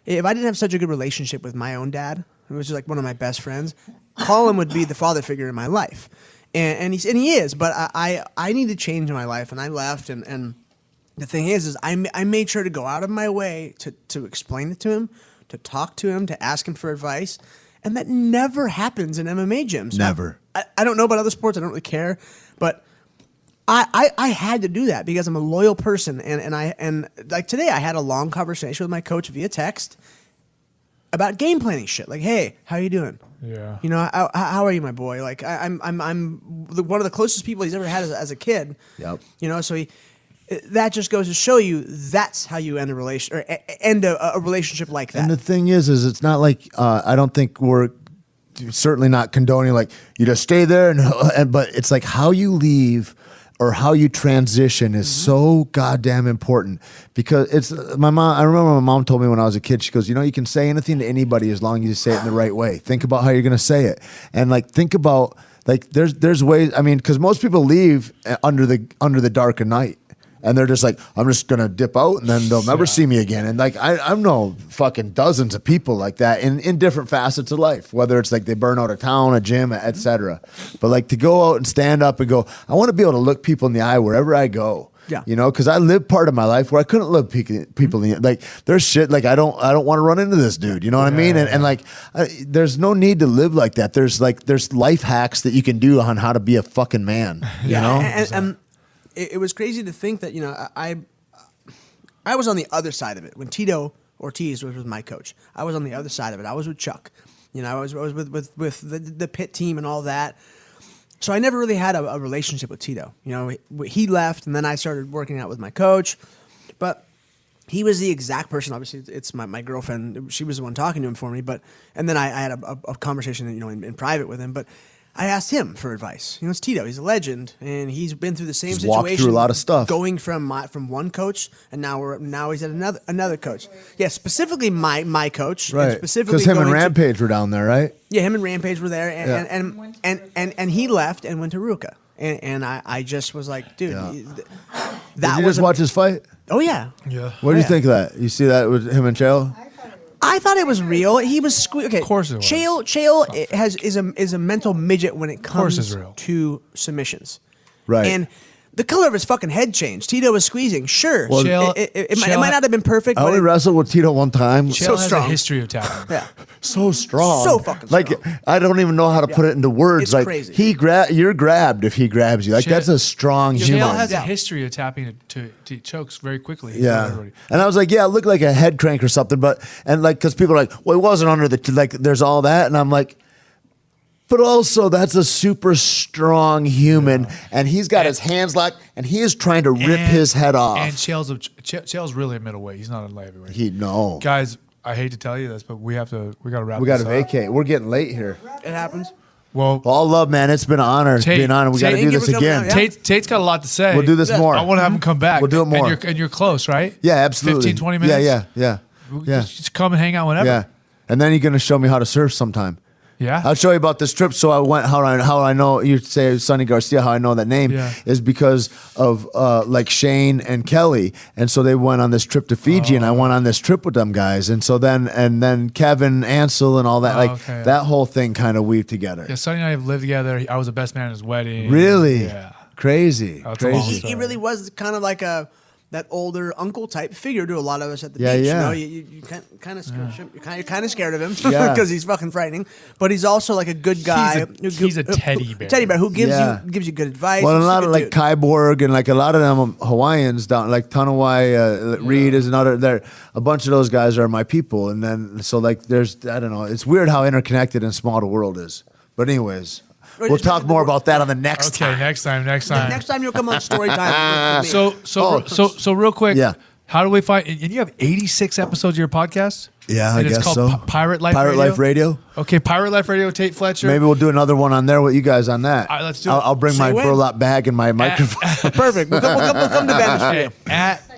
[SPEAKER 4] if I didn't have such a good relationship with my own dad, which is like one of my best friends, Colin would be the father figure in my life, and he is. But I need to change in my life, and I left. And the thing is I made sure to go out of my way to explain it to him, to talk to him, to ask him for advice, and that never happens in MMA gyms.
[SPEAKER 6] Never.
[SPEAKER 4] I don't know about other sports. I don't really care, but I had to do that because I'm a loyal person, and like today I had a long conversation with my coach via text about game planning shit. Like, hey, how you doing?
[SPEAKER 3] Yeah.
[SPEAKER 4] You know, how are you, my boy? Like, I'm one of the closest people he's ever had as a kid.
[SPEAKER 6] Yep.
[SPEAKER 4] You know, so that just goes to show you that's how you end a relationship like that.
[SPEAKER 6] And the thing is it's not like I don't think we're certainly not condoning like you just stay there but it's like how you leave or how you transition is so goddamn important because it's my mom. I remember my mom told me when I was a kid, she goes, you can say anything to anybody as long as you say it in the right way. Think about how you're going to say it. And like, think about like, there's ways, I mean, cause most people leave under the dark of night. And they're just like, I'm just going to dip out and then they'll never see me again. And like, I know fucking dozens of people like that in different facets of life, whether it's like they burn out of town, a gym, etc. But like to go out and stand up and go, I want to be able to look people in the eye wherever I go. Yeah. Because I lived part of my life where I couldn't look people in the like, there's shit like, I don't want to run into this dude. You know what I mean? And like, there's no need to live like that. There's life hacks that you can do on how to be a fucking man, you know?
[SPEAKER 4] And it was crazy to think that, I was on the other side of it. When Tito Ortiz was my coach, I was on the other side of it. I was with Chuck. I was with the pit team and all that. So I never really had a relationship with Tito. He left, and then I started working out with my coach. But he was the exact person. Obviously, it's my girlfriend. She was the one talking to him for me. And then I had a conversation, in private with him. But I asked him for advice. It's Tito. He's a legend, and he's been through the same situation.
[SPEAKER 6] Walked through a lot of stuff.
[SPEAKER 4] Going from one coach, and now he's at another coach. Yeah, specifically my coach.
[SPEAKER 6] Right.
[SPEAKER 4] Specifically
[SPEAKER 6] because him and Rampage were down there, right?
[SPEAKER 4] Yeah, him and Rampage were there, and he left and went to Ruka, and I just was like, dude,
[SPEAKER 6] Did you just watch his fight?
[SPEAKER 4] Oh yeah.
[SPEAKER 3] Yeah.
[SPEAKER 6] What do you think of that? You see that with him and Chael?
[SPEAKER 4] I thought it was real. He was okay.
[SPEAKER 3] Of course it was.
[SPEAKER 4] Chael is a mental midget when it comes to submissions.
[SPEAKER 6] Right.
[SPEAKER 4] And the color of his fucking head changed. Tito was squeezing. Sure.
[SPEAKER 3] Well,
[SPEAKER 4] it might not have been perfect.
[SPEAKER 6] I only wrestled with Tito one time.
[SPEAKER 3] Chael
[SPEAKER 4] strong.
[SPEAKER 3] has a history of tapping.
[SPEAKER 4] Yeah.
[SPEAKER 6] So strong.
[SPEAKER 4] So fucking strong.
[SPEAKER 6] Like, I don't even know how to put it into words.
[SPEAKER 4] It's
[SPEAKER 6] like,
[SPEAKER 4] crazy.
[SPEAKER 6] You're grabbed if he grabs you. Like, that's a strong human.
[SPEAKER 3] Chael has a history of tapping to chokes very quickly.
[SPEAKER 6] Yeah. And I was like, yeah, it looked like a head crank or something. Because people are like, well, it wasn't under there's all that. And I'm like, but also that's a super strong human, and he's got his hands locked, and he is trying to rip his head off.
[SPEAKER 3] And Chael's really a middleweight. He's not a light heavyweight. Guys, I hate to tell you this, but we got to wrap.
[SPEAKER 6] We got to vacate. We're getting late here.
[SPEAKER 4] It happens.
[SPEAKER 3] Well,
[SPEAKER 6] all love, man. It's been an honor. We got to do this again.
[SPEAKER 3] Tate's got a lot to say.
[SPEAKER 6] We'll do this more.
[SPEAKER 3] I want to have him come back.
[SPEAKER 6] We'll do it more.
[SPEAKER 3] And you're close, right?
[SPEAKER 6] Yeah, absolutely.
[SPEAKER 3] 15, 20 minutes?
[SPEAKER 6] Yeah.
[SPEAKER 3] Just come and hang out whenever.
[SPEAKER 6] Yeah. And then you're going to show me how to surf sometime.
[SPEAKER 3] Yeah,
[SPEAKER 6] I'll show you about this trip. So I went. How I know you say Sonny Garcia? How I know that name is because of like Shane and Kelly, and so they went on this trip to Fiji, and I went on this trip with them guys, and so then Kevin Ansel and all that, that whole thing kind of weaved together.
[SPEAKER 3] Yeah, Sonny and I have lived together. I was the best man at his wedding.
[SPEAKER 6] Really?
[SPEAKER 3] Yeah.
[SPEAKER 6] Crazy.
[SPEAKER 4] He really was kind of like that older uncle type figure to a lot of us at the beach.
[SPEAKER 6] Yeah.
[SPEAKER 4] You kind of scared him. You're kind of scared of him because he's fucking frightening. But he's also like a good guy.
[SPEAKER 3] He's a teddy bear.
[SPEAKER 4] Teddy bear who gives you good advice.
[SPEAKER 6] Well, a lot of like Kyborg and like a lot of them Hawaiians down like Tanawai, Reed is another. There, a bunch of those guys are my people, and then so like there's I don't know. It's weird how interconnected and small the world is. But anyways. We'll talk more about that on the next time.
[SPEAKER 3] Okay, next time.
[SPEAKER 4] Next time you'll come on story time.
[SPEAKER 3] So real quick.
[SPEAKER 6] Yeah.
[SPEAKER 3] How do we find? And you have 86 episodes of your podcast.
[SPEAKER 6] Yeah, I guess so.
[SPEAKER 3] It's called Pirate Life
[SPEAKER 6] Radio.
[SPEAKER 3] Radio.
[SPEAKER 6] Life Radio.
[SPEAKER 3] Okay, Pirate Life Radio. Tait Fletcher.
[SPEAKER 6] Maybe we'll do another one on there with you guys on that.
[SPEAKER 3] All right, let's do it.
[SPEAKER 6] I'll bring my burlap bag and my microphone.
[SPEAKER 4] Perfect. We'll come to Venice for you.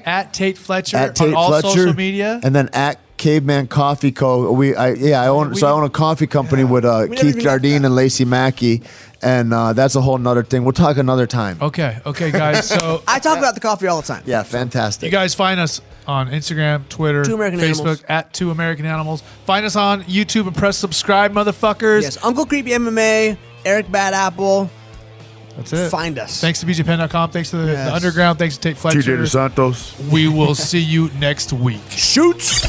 [SPEAKER 3] At Tait Fletcher
[SPEAKER 6] At Tait
[SPEAKER 3] on all
[SPEAKER 6] Fletcher,
[SPEAKER 3] social media,
[SPEAKER 6] and then at Caveman Coffee Co. I own a coffee company with Keith Jardine and Lacey Mackey, and that's a whole nother thing. We'll talk another time.
[SPEAKER 3] Okay, guys. So
[SPEAKER 4] I talk about the coffee all the time.
[SPEAKER 6] Yeah, fantastic.
[SPEAKER 3] You guys find us on Instagram, Twitter, Facebook at 2 American Animals. Find us on YouTube and press subscribe, motherfuckers.
[SPEAKER 4] Yes, Uncle Creepy MMA, Erik Bad Apple.
[SPEAKER 3] That's it.
[SPEAKER 4] Find us.
[SPEAKER 3] Thanks to BJPen.com. Thanks to the Underground. Thanks to Tait Fletcher.
[SPEAKER 6] TJ DeSantos.
[SPEAKER 3] We will see you next week.
[SPEAKER 4] Shoots.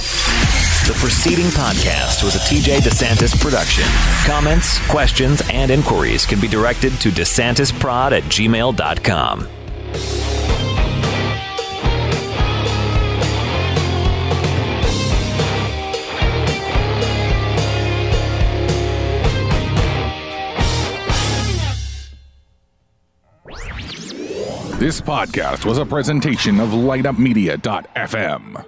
[SPEAKER 2] The preceding podcast was a TJ DeSantis production. Comments, questions, and inquiries can be directed to DeSantisProd@gmail.com.
[SPEAKER 1] This podcast was a presentation of LightUpMedia.fm.